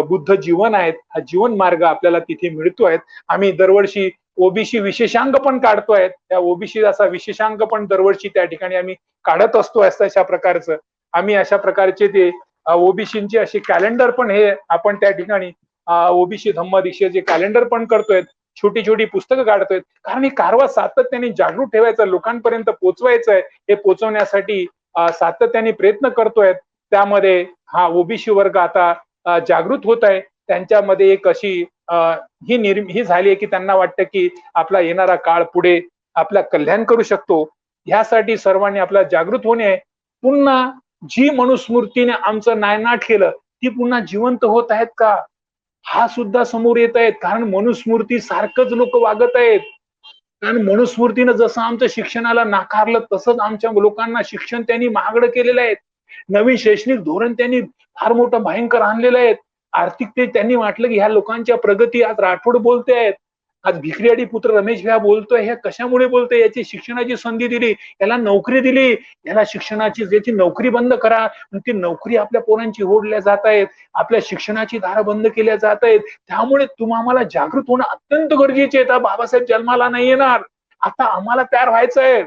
बुद्ध जीवन आहेत. हा जीवन मार्ग आपल्याला तिथे मिळतोय. आम्ही दरवर्षी ओबीसी विशेषांक पण काढतोय. त्या ओबीसी असा विशेषांक पण दरवर्षी त्या ठिकाणी आम्ही काढत असतो. अशा प्रकारचं आम्ही अशा प्रकारचे ते ओबीसीचे असे कॅलेंडर पण हे आपण त्या ठिकाणी ओबीसी धम्म दीक्षेचे कॅलेंडर पण करतोय. छोटी छोटी पुस्तकं काढतोय. कारण ही कारवा सातत्याने जागृत ठेवायचं, लोकांपर्यंत पोहोचवायचं आहे. हे पोहोचवण्यासाठी सातत्याने प्रयत्न करतोय. त्यामध्ये हा ओबीसी वर्ग आता जागृत होत आहे. त्यांच्यामध्ये एक अशी ही झाली आहे की त्यांना वाटतं की आपला येणारा काळ पुढे आपला कल्याण करू शकतो. ह्यासाठी सर्वांनी आपला जागृत होणे. पुन्हा जी मनुस्मृतीने आमचं नायनाट केलं ती पुन्हा जिवंत होत आहेत का, हा सुद्धा समोर येत आहेत. कारण मनुस्मृती सारखंच लोक वागत आहेत. कारण मनुस्मृतीनं जसं आमचं शिक्षणाला नाकारलं तसंच आमच्या लोकांना शिक्षण त्यांनी महागडं केलेलं आहे. नवीन शैक्षणिक धोरण त्यांनी फार मोठं भयंकर आणलेलं आहे. आर्थिक ते त्यांनी वाटलं की ह्या लोकांच्या प्रगती आज राठोड बोलते आहेत, आज भिकऱ्याडी पुत्र रमेश भ्या बोलतोय. हे कशामुळे बोलतोय, याची शिक्षणाची संधी दिली, याला नोकरी दिली, याला शिक्षणाची याची नोकरी बंद करा. ती नोकरी आपल्या पोरांची ओढल्या जात आहेत, आपल्या शिक्षणाची दारं बंद केल्या जात आहेत. त्यामुळे आम्हाला जागृत होणं अत्यंत गरजेचे आहे. बाबासाहेब जन्माला नाही येणार, आता आम्हाला तयार व्हायचं आहे.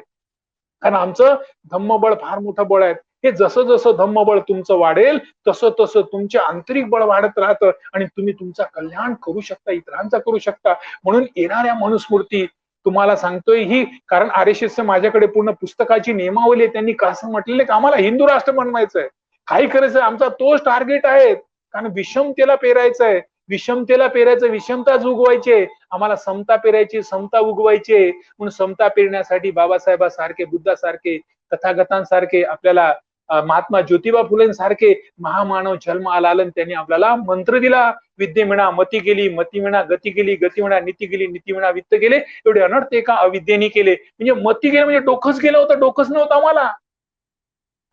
कारण आमचं धम्मबळ फार मोठं बळ आहे. हे जसं जसं धम्मबळ तुमचं वाढेल तसं तसं तुमचे आंतरिक बळ वाढत राहतं आणि तुम्ही तुमचा कल्याण करू शकता, इतरांचा करू शकता. म्हणून येणाऱ्या मनुस्मृती तुम्हाला सांगतोय ही, कारण RSS माझ्याकडे पूर्ण पुस्तकाची नियमावली आहे. त्यांनी कसं म्हटलेलं की आम्हाला हिंदू राष्ट्र बनवायचंय, काही करायचंय, आमचा तोच टार्गेट आहे. कारण विषमतेला पेरायचंय, विषमतेला पेरायचं, विषमताच उगवायचे. आम्हाला समता पेरायची, समता उगवायचे. म्हणून समता पेरण्यासाठी बाबासाहेबांसारखे, बुद्धासारखे, तथागतांसारखे, आपल्याला महात्मा ज्योतिबा फुलेंसारखे महामानव जन्म आला आणि त्यांनी आपल्याला मंत्र दिला. विद्ये म्हणा मती गेली, मती म्हणा गती गेली, गती म्हणा नीती गेली, नीती म्हणा वित्त गेले. एवढे अनर्थ एका अविद्येने केले. म्हणजे मती गेले म्हणजे डोकंच गेलं होतं, डोकंच नव्हतं आम्हाला.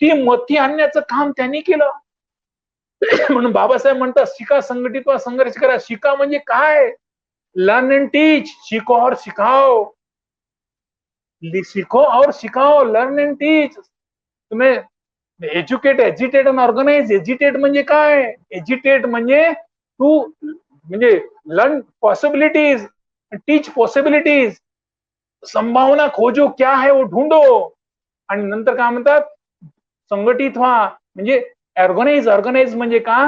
ती मती आणण्याचं काम त्यांनी केलं. म्हणून बाबासाहेब म्हणतात शिका, संघटित व्हा, संघर्ष करा. शिका म्हणजे काय, लर्न अँड टीच, शिको और सिखाओ, सीखो और सिखाओ, लर्न अँड टीच. तुम्ही एज्युकेट, एज्युटेट आणि ऑर्गनाइज. एज्युटेट म्हणजे काय, एज्युटेट म्हणजे तू म्हणजे लर्न पॉसिबिलिटीज, टीच पॉसिबिलिटीज, संभावना खोजो, क्या है वो ढूंढो. आणि नंतर काय म्हणतात, संघटित व्हा म्हणजे ऑर्गनाइज. ऑर्गनाइज म्हणजे का,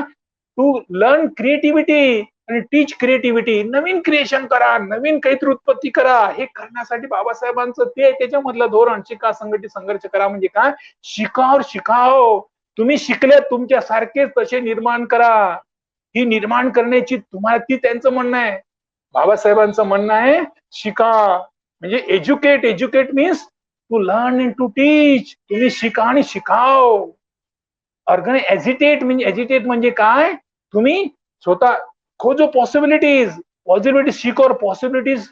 टू लर्न क्रिएटिव्हिटी आणि टीच क्रिएटिव्हिटी. नवीन क्रिएशन करा, नवीन काहीतरी उत्पत्ती करा. हे करण्यासाठी बाबासाहेबांचं ते त्याच्यामधलं धोरण, शिका, संघटित, संघर्ष करा म्हणजे काय, शिका और शिकाओ. तुम्ही शिकले तुमच्या सारखेच तसे निर्माण करा. ही निर्माण करण्याची तुम्हाला ती त्यांचं म्हणणं आहे. बाबासाहेबांचं म्हणणं आहे शिका म्हणजे educate. Educate means to learn and to teach. तुम्ही शिका आणि शिकाव. ऑर्गनाइज, एजिटेट म्हणजे काय, तुम्ही स्वतः खोजो पॉसिबिलिटीज, पॉसिबिलिटीज सीखो और पॉसिबिलिटीज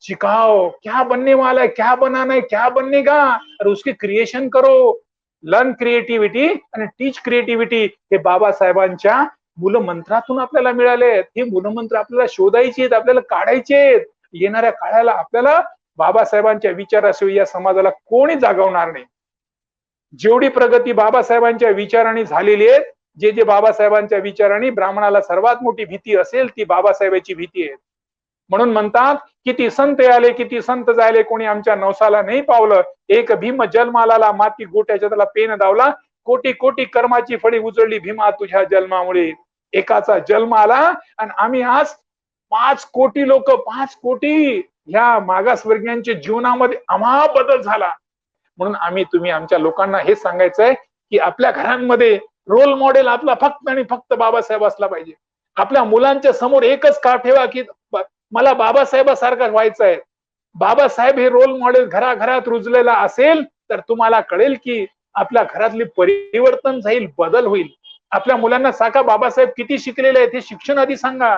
सिखाओ. क्या बनने वाला है, क्या बनाना है, क्या बनेगा, और उसकी क्रिएशन करो. लर्न क्रिएटिव्हिटी आणि टीच क्रिएटिव्हिटी हे बाबासाहेबांच्या मूलमंत्रातून आपल्याला मिळाले आहेत. हे मूलमंत्र आपल्याला शोधायचे आहेत, आपल्याला काढायचे आहेत. येणाऱ्या काळाला आपल्याला बाबासाहेबांच्या विचाराशिवाय या समाजाला कोणी जागवणार नाही. जेवढी प्रगती बाबासाहेबांच्या विचाराने झालेली आहे, जे जे बाबासाहेबांच्या विचाराने ब्राह्मणाला सर्वात मोठी भीती असेल ती बाबासाहेबांची भीती आहे. म्हणून म्हणतात किती संत आले, किती संत जायले, कोणी आमच्या नवसाला नाही पावलं. एक भीम जन्माला, माती गोट्याच्या त्याला पेन दावला. कोटी कोटी कर्माची फळी उजळली भीमा तुझ्या जन्मामुळे. एकाचा जन्म आला आणि आम्ही आज 5 कोटी लोक, 5 कोटी ह्या मागासवर्गीयांच्या जीवनामध्ये आम्हा बदल झाला. म्हणून तुम्ही आमच्या लोकांना हे सांगायचंय की आपल्या घरांमध्ये रोल मॉडेल आपला फक्त आणि फक्त बाबासाहेब असला पाहिजे. आपल्या मुलांच्या समोर एकच का ठेवा की मला बाबासाहेबासारखं व्हायचं आहे. बाबासाहेब हे रोल मॉडेल घराघरात रुजलेला असेल तर तुम्हाला कळेल की आपल्या घरातले परिवर्तन जाईल, बदल होईल. आपल्या मुलांना सांगा बाबासाहेब किती शिकलेले आहेत हे शिक्षण आधी सांगा.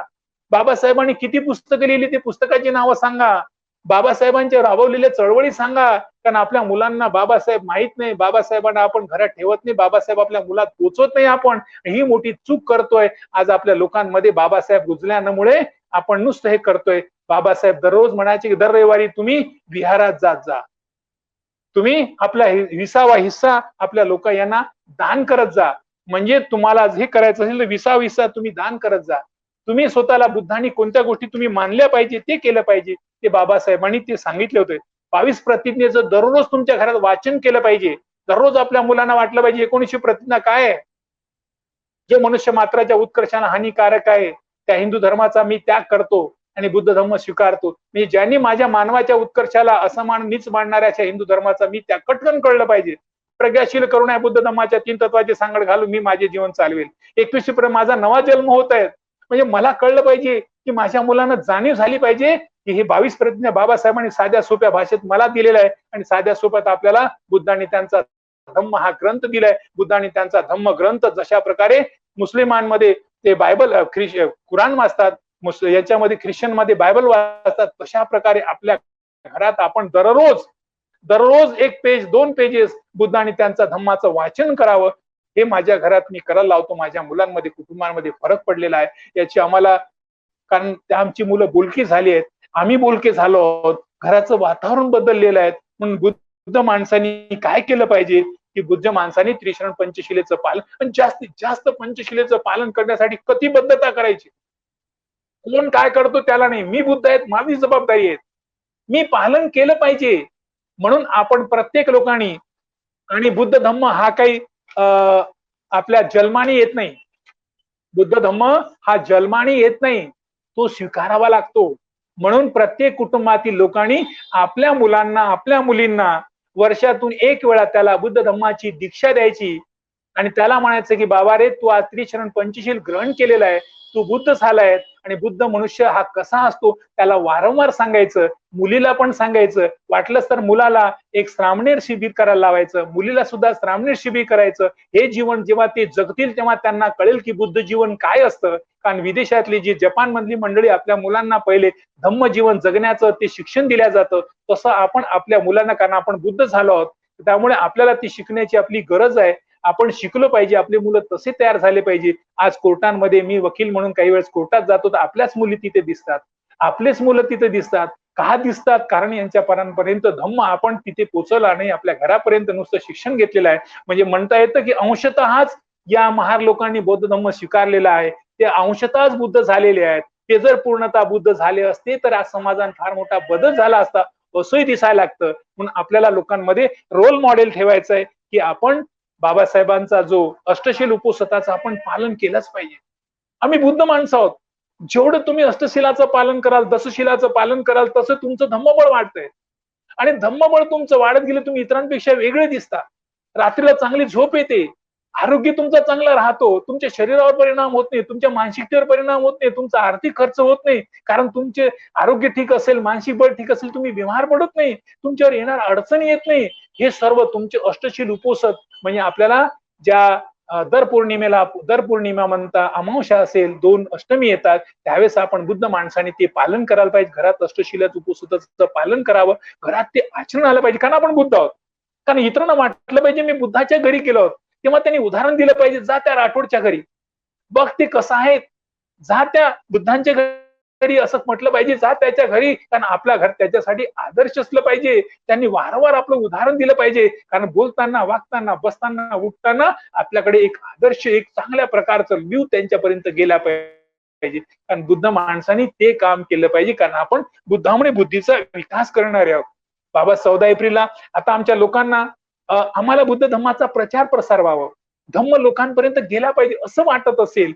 बाबासाहेबांनी किती पुस्तकं लिहिली ते पुस्तकाची नावं सांगा. बाबासाहेबांच्या राबवलेल्या चळवळी सांगा. कारण आपल्या मुलांना बाबासाहेब माहित नाही, बाबासाहेबांना आपण घरात ठेवत नाही, बाबासाहेब आपल्या मुलात पोचवत नाही. आपण ही मोठी चूक करतोय. आज आपल्या लोकांमध्ये बाबासाहेब रुजल्यामुळे आपण नुसतं हे करतोय. बाबासाहेब दररोज म्हणायचे की दर रविवारी तुम्ही विहारात जात जा, तुम्ही आपला 20वा हिस्सा आपल्या लोक यांना दान करत जा. म्हणजे तुम्हाला हे करायचं असेल तर 20वा हिस्सा तुम्ही दान करत जा. तुम्ही स्वतःला बुद्धांनी कोणत्या गोष्टी तुम्ही मानल्या पाहिजे ते केलं पाहिजे, ते बाबासाहेबांनी ते सांगितले होते. 22 प्रतिज्ञेचं दररोज तुमच्या घरात वाचन केलं पाहिजे. दररोज आपल्या मुलांना वाटलं पाहिजे 19 प्रतिज्ञा काय आहे, जे मनुष्य मात्राच्या उत्कर्षाला हानिकारक आहे त्या हिंदू धर्माचा मी त्याग करतो आणि बुद्ध धर्म स्वीकारतो. म्हणजे ज्यांनी माझ्या मानवाच्या उत्कर्षाला असमान नीच मांडणाऱ्या हिंदू धर्माचा मी त्याग कटकन कळलं पाहिजे. प्रज्ञाशील करुणा बुद्ध धर्माच्या 3 तत्वाची सांगड घालून मी माझे जीवन चालवेल. 21 माझा नवा जन्म होत आहे. म्हणजे मला कळलं पाहिजे की माझ्या मुलांना जाणीव झाली पाहिजे की हे 22 प्रतिज्ञा बाबासाहेबांनी साध्या सोप्या भाषेत मला दिलेला आहे आणि साध्या सोप्यात आपल्याला बुद्धांनी त्यांचा धम्म हा ग्रंथ दिलाय. बुद्धांनी त्यांचा धम्म ग्रंथ जशा प्रकारे मुस्लिमांमध्ये ते बायबल कुराण वाचतात, याच्यामध्ये ख्रिश्चन मध्ये बायबल वाचतात, तशा प्रकारे आपल्या घरात आपण दररोज 1 पेज 2 पेजेस बुद्धांनी त्यांचा धम्माचं वाचन करावं. हे माझ्या घरात मी करायला लावतो. माझ्या मुलांमध्ये कुटुंबांमध्ये फरक पडलेला आहे याची आम्हाला, कारण आमची मुलं बोलकी झाली आहेत, आम्ही बोलके झालो आहोत, घराचं वातावरण बदललेलं आहे. म्हणून बुद्ध माणसांनी काय केलं पाहिजे की बुद्ध माणसांनी त्रिशरण पंचशिलेचं पालन आणि जास्तीत जास्त पंचशिलेचं पालन करण्यासाठी कटिबद्धता करायची. कोण काय करतो त्याला नाही, मी बुद्ध आहेत, माझी जबाबदारी आहे, मी पालन केलं पाहिजे. म्हणून आपण प्रत्येक लोकांनी, आणि बुद्ध धम्म हा काही आपल्या जन्माने येत नाही. बुद्ध धम्म हा जन्माने येत नाही, तो स्वीकारावा लागतो. म्हणून प्रत्येक कुटुंबातील लोकांनी आपल्या मुलांना, आपल्या मुलींना वर्षातून 1 वेळा त्याला बुद्ध धम्माची दीक्षा द्यायची आणि त्याला म्हणायचं की बाबा रे, तू आज त्रिशरण पंचशील ग्रहण केलेला आहे, तू बुद्ध झालाय आणि बुद्ध मनुष्य हा कसा असतो त्याला वारंवार सांगायचं. मुलीला पण सांगायचं, वाटलंच तर मुलाला एक श्रामणेर शिबिर करायला लावायचं, मुलीला सुद्धा श्रामणेर शिबिर करायचं. हे जीवन जेव्हा ते जगतील तेव्हा त्यांना कळेल की बुद्ध जीवन काय असतं. कारण विदेशातली जी जपान मधली मंडळी आपल्या मुलांना पहिले धम्म जीवन जगण्याचं ते शिक्षण दिलं जातं, तसं आपण आपल्या मुलांना, कारण आपण बुद्ध झालो आहोत त्यामुळे आपल्याला ती शिकण्याची आपली गरज आहे. आपण शिकलो पाहिजे, आपले मुलं तसे तयार झाले पाहिजे. आज कोर्टांमध्ये मी वकील म्हणून काही वेळेस कोर्टात जातो तर आपल्याच मुली तिथे दिसतात, आपलेच मुलं तिथे दिसतात. का दिसतात? कारण यांच्या पर्यंत धम्म आपण तिथे पोहोचवला नाही, आपल्या घरापर्यंत नुसतं शिक्षण घेतलेलं आहे. म्हणजे म्हणता येतं की अंशतःच या महार लोकांनी बौद्ध धम्म स्वीकारलेला आहे, ते अंशतःच बुद्ध झालेले आहेत. ते जर पूर्णतः बुद्ध झाले असते तर आज समाजात फार मोठा बदल झाला असता असंही दिसायला लागतं. म्हणून आपल्याला लोकांमध्ये रोल मॉडेल ठेवायचं आहे की आपण बाबासाहेबांचा जो अष्टशील उपसताचं आपण पालन केलंच पाहिजे. आम्ही बुद्ध माणसं आहोत. जेवढं तुम्ही अष्टशिलाचं पालन कराल, दशशिलाचं पालन कराल, तसं तुमचं धम्मबळ वाढतंय आणि धम्मबळ तुमचं वाढत गेलं, तुम्ही इतरांपेक्षा वेगळे दिसता. रात्रीला चांगली झोप येते, आरोग्य तुमचा चांगला राहतो, तुमच्या शरीरावर परिणाम होत नाही, तुमच्या मानसिकतेवर परिणाम होत नाही, तुमचा आर्थिक खर्च होत नाही. कारण तुमचे आरोग्य ठीक असेल, मानसिक बळ ठीक असेल, तुम्ही बिमार पडत नाही, तुमच्यावर येणार अडचणी येत नाही. हे सर्व तुमचे अष्टशील उपोषण म्हणजे आपल्याला ज्या दर पौर्णिमा म्हणता, अमावस्या असेल, 2 अष्टमी येतात, त्यावेळेस आपण बुद्ध माणसाने ते पालन करायला पाहिजे. घरात अष्टशिलाचं उपसताचं पालन करावं, घरात ते आचरण आलं पाहिजे, कारण आपण बुद्ध आहोत. कारण इतरांना वाटलं पाहिजे मी बुद्धाच्या घरी गेलो आहोत, तेव्हा त्यांनी उदाहरण दिलं पाहिजे, जा त्या राठोडच्या घरी बघ ते कसं आहे, जा त्या बुद्धांच्या घरी असं म्हटलं पाहिजे, जा त्याच्या घरी, कारण आपल्या घर त्याच्यासाठी आदर्श असलं पाहिजे. त्यांनी वारंवार आपलं उदाहरण दिलं पाहिजे, कारण बोलताना, वागताना, बसताना, उठताना आपल्याकडे एक आदर्श, एक चांगल्या प्रकारचं व्ह्यू त्यांच्यापर्यंत गेला पाहिजे. कारण बुद्ध माणसाने ते काम केलं पाहिजे, कारण आपण बुद्धामुळे बुद्धीचा विकास करणारे आहोत. बाबा 14 एप्रिलला आता आमच्या लोकांना आम्हाला बुद्ध धम्माचा प्रचार प्रसार व्हावं, धम्म लोकांपर्यंत गेला पाहिजे असं वाटत असेल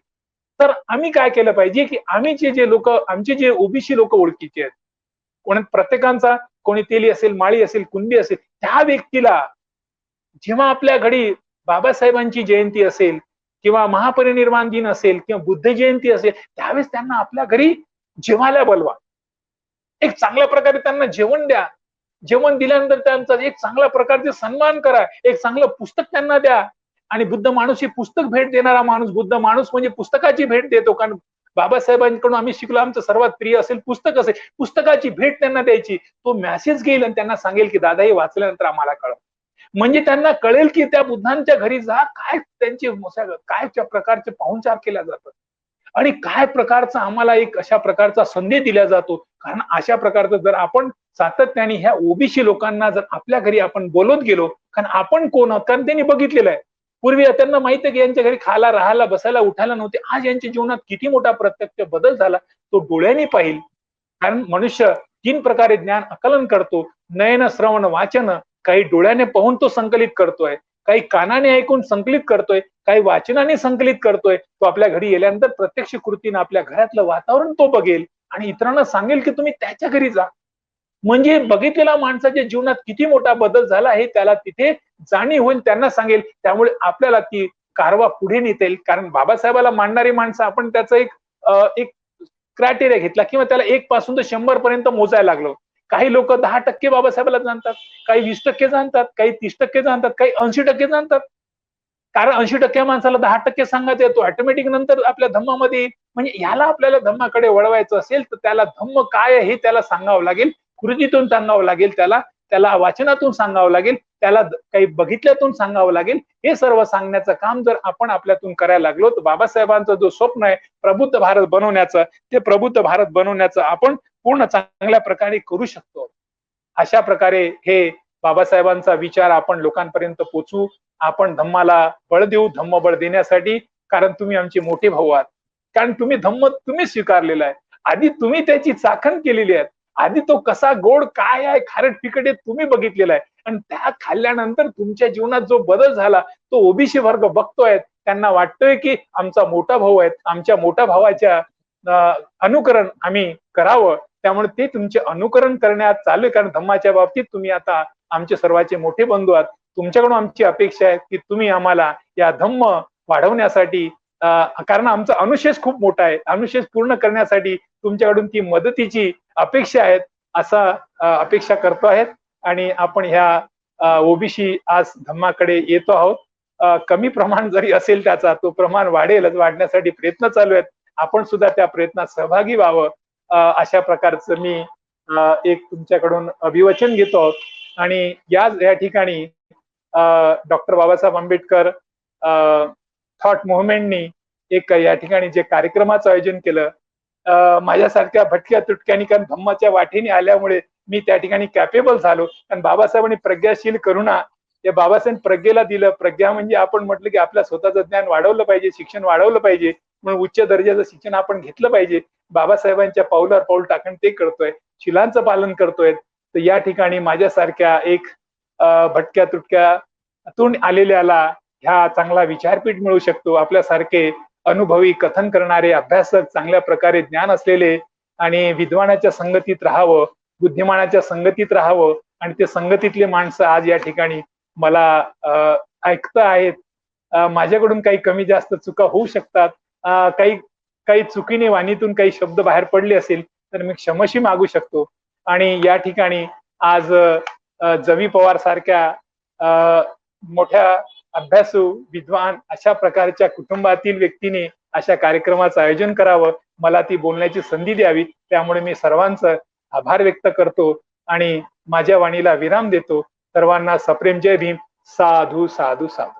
तर आम्ही काय केलं पाहिजे की आम्ही जे लोक आमचे जे ओबीसी लोक ओळखीचे आहेत, प्रत्येकांचा कोणी तेली असेल, माळी असेल, कुंडी असेल, त्या व्यक्तीला जेव्हा आपल्या घरी बाबासाहेबांची जयंती असेल किंवा महापरिनिर्वाण दिन असेल किंवा बुद्ध जयंती असेल, त्यावेळेस त्यांना आपल्या घरी जेवायला बोलवा. एक चांगल्या प्रकारे त्यांना जेवण द्या. जेवण दिल्यानंतर त्यांचा एक चांगल्या प्रकारचे सन्मान करा. एक चांगलं पुस्तक त्यांना द्या. आणि बुद्ध माणूस ही पुस्तक भेट देणारा माणूस, बुद्ध माणूस म्हणजे पुस्तकाची भेट देतो. कारण बाबासाहेबांकडून आम्ही शिकलो, आमचं सर्वात प्रिय असेल पुस्तक असेल, पुस्तकाची भेट त्यांना द्यायची. तो मेसेज घेईल आणि त्यांना सांगेल की दादा हे वाचल्यानंतर आम्हाला कळलं. म्हणजे त्यांना कळेल की त्या बुद्धांच्या घरी जा, काय त्यांचे काय प्रकारचे पाहुणचार केला जातं आणि काय प्रकारचा आम्हाला एक अशा प्रकारचा संदेश दिला जातो. कारण अशा प्रकारचं जर आपण सातत्याने ह्या ओबीसी लोकांना जर आपल्या घरी आपण बोलत गेलो, कारण आपण कोण आहोत, कारण त्यांनी बघितलेलं आहे. पूर्वी त्यांना माहित आहे की यांच्या घरी खायला, राहायला, बसायला, उठायला नव्हते. आज यांच्या जीवनात किती मोठा प्रत्यक्ष बदल झाला तो डोळ्यांनी पाहिल. कारण मनुष्य 3 प्रकारे ज्ञान आकलन करतो. नयन, श्रवण, वाचन. काही डोळ्याने पाहून तो संकलित करतोय, काही कानाने ऐकून संकलित करतोय, काही वाचनाने संकलित करतोय. तो आपल्या घरी गेल्यानंतर प्रत्यक्ष कृतीने आपल्या घरातलं वातावरण तो बघेल आणि इतरांना सांगेल की तुम्ही त्याच्या घरी जा. म्हणजे बघितलेला माणसाच्या जीवनात किती मोठा बदल झाला हे त्याला तिथे जाणीव होईल, त्यांना सांगेल. त्यामुळे आपल्याला ती कारवा पुढे नेता येईल. कारण बाबासाहेबाला मानणारी माणसं आपण त्याचं एक क्रायटेरिया घेतला किंवा त्याला 1 पासून तर 100 पर्यंत मोजायला लागलो. काही लोक 10% बाबासाहेबाला जाणतात, काही 20% जाणतात, काही 30% जाणतात, काही 80% जाणतात. कारण 80% माणसाला 10% सांगण्यात येतो ऑटोमॅटिक नंतर आपल्या धम्मामध्ये. म्हणजे याला आपल्याला धम्माकडे वळवायचं असेल तर त्याला धम्म काय आहे हे त्याला सांगावं लागेल, कृतीतून सांगावं लागेल, त्याला वाचनातून सांगावं लागेल, त्याला काही बघितल्यातून सांगावं लागेल. हे सर्व सांगण्याचं काम जर आपण आपल्यातून करायला लागलो तर बाबासाहेबांचं जो स्वप्न आहे प्रबुद्ध भारत बनवण्याचं, ते प्रबुद्ध भारत बनवण्याचं आपण पूर्ण चांगल्या प्रकारे करू शकतो. अशा प्रकारे हे बाबासाहेबांचा विचार आपण लोकांपर्यंत पोचवू. आपण धम्माला बळ देऊ, धम्म बळ देण्यासाठी. कारण तुम्ही आमचे मोठे भाऊ आहात. कारण तुम्ही स्वीकारलेला आहे. आधी तुम्ही त्याची चाखण केलेली आहे. आधी तो कसा गोड काय आहे, खारट तिखट आहे तुम्ही बघितलेला आहे. आणि त्या खाल्ल्यानंतर तुमच्या जीवनात जो बदल झाला तो ओबीसी वर्ग बघतोय. त्यांना वाटतोय की आमचा मोठा भाऊ आहे, आमच्या मोठ्या भावाच्या अनुकरण आम्ही करावं. त्यामुळे ते तुमचे अनुकरण करण्यात चालू आहे. कारण धम्माच्या बाबतीत तुम्ही आता आमचे सर्वांचे मोठे बंधू आहात. तुमच्याकडून आमची अपेक्षा आहे की तुम्ही आम्हाला या धम्म वाढवण्यासाठी, कारण आमचा अनुशेष खूप मोठा आहे, अनुशेष पूर्ण करण्यासाठी तुमच्याकडून ती मदतीची अपेक्षा आहेत, असा अपेक्षा करतो आहेत. आणि आपण ह्या ओबीसी आज धम्माकडे येतो आहोत. कमी प्रमाण जरी असेल त्याचा, तो प्रमाण वाढेलच, वाढण्यासाठी प्रयत्न चालू आहेत. आपण सुद्धा त्या प्रयत्नात सहभागी व्हावं, अशा प्रकारचं मी एक तुमच्याकडून अभिवचन घेतो आहोत. आणि या ठिकाणी डॉक्टर बाबासाहेब आंबेडकर थॉट मुव्हमेंटनी एक या ठिकाणी जे कार्यक्रमाचं आयोजन केलं, माझ्यासारख्या भटक्या तुटक्यानी, कारण धम्माच्या वाटेने आल्यामुळे मी त्या ठिकाणी कॅपेबल झालो. कारण बाबासाहेबांनी प्रज्ञाशील करुणा, या बाबासाहेब प्रज्ञेला दिलं. प्रज्ञा म्हणजे आपण म्हटलं की आपल्या स्वतःचं ज्ञान वाढवलं पाहिजे, शिक्षण वाढवलं पाहिजे, म्हणून उच्च दर्जाचं शिक्षण आपण घेतलं पाहिजे. बाबासाहेबांच्या पावलावर पाऊल टाकून ते करतोय, शिलांचं पालन करतोय. तर या ठिकाणी माझ्यासारख्या एक भटक्या तुटक्यातून आलेल्याला ह्या चांगला विचारपीठ मिळू शकतो. आपल्यासारखे अनुभवी कथन करणारे अभ्यासक, चांगल्या प्रकारे ज्ञान असलेले आणि विद्वानाच्या संगतीत राहावं, बुद्धिमानाच्या संगतीत राहावं. आणि ते संगतीतले माणसं आज या ठिकाणी मला ऐकत आहेत. माझ्याकडून काही कमी जास्त चुका होऊ शकतात. काही चुकीने वाणीतून काही शब्द बाहेर पडले असेल तर मी क्षमशी मागू शकतो. आणि या ठिकाणी आज जवी पवार सारख्या मोठ्या अभ्यासू, विद्वान अशा प्रकारच्या कुटुंबातील व्यक्तीने अशा कार्यक्रमाचं आयोजन करावं, मला ती बोलण्याची संधी द्यावी. त्यामुळे मी सर्वांचं आभार व्यक्त करतो आणि माझ्या वाणीला विराम देतो. सर्वांना सप्रेम जय भीम. साधू साधू साधू.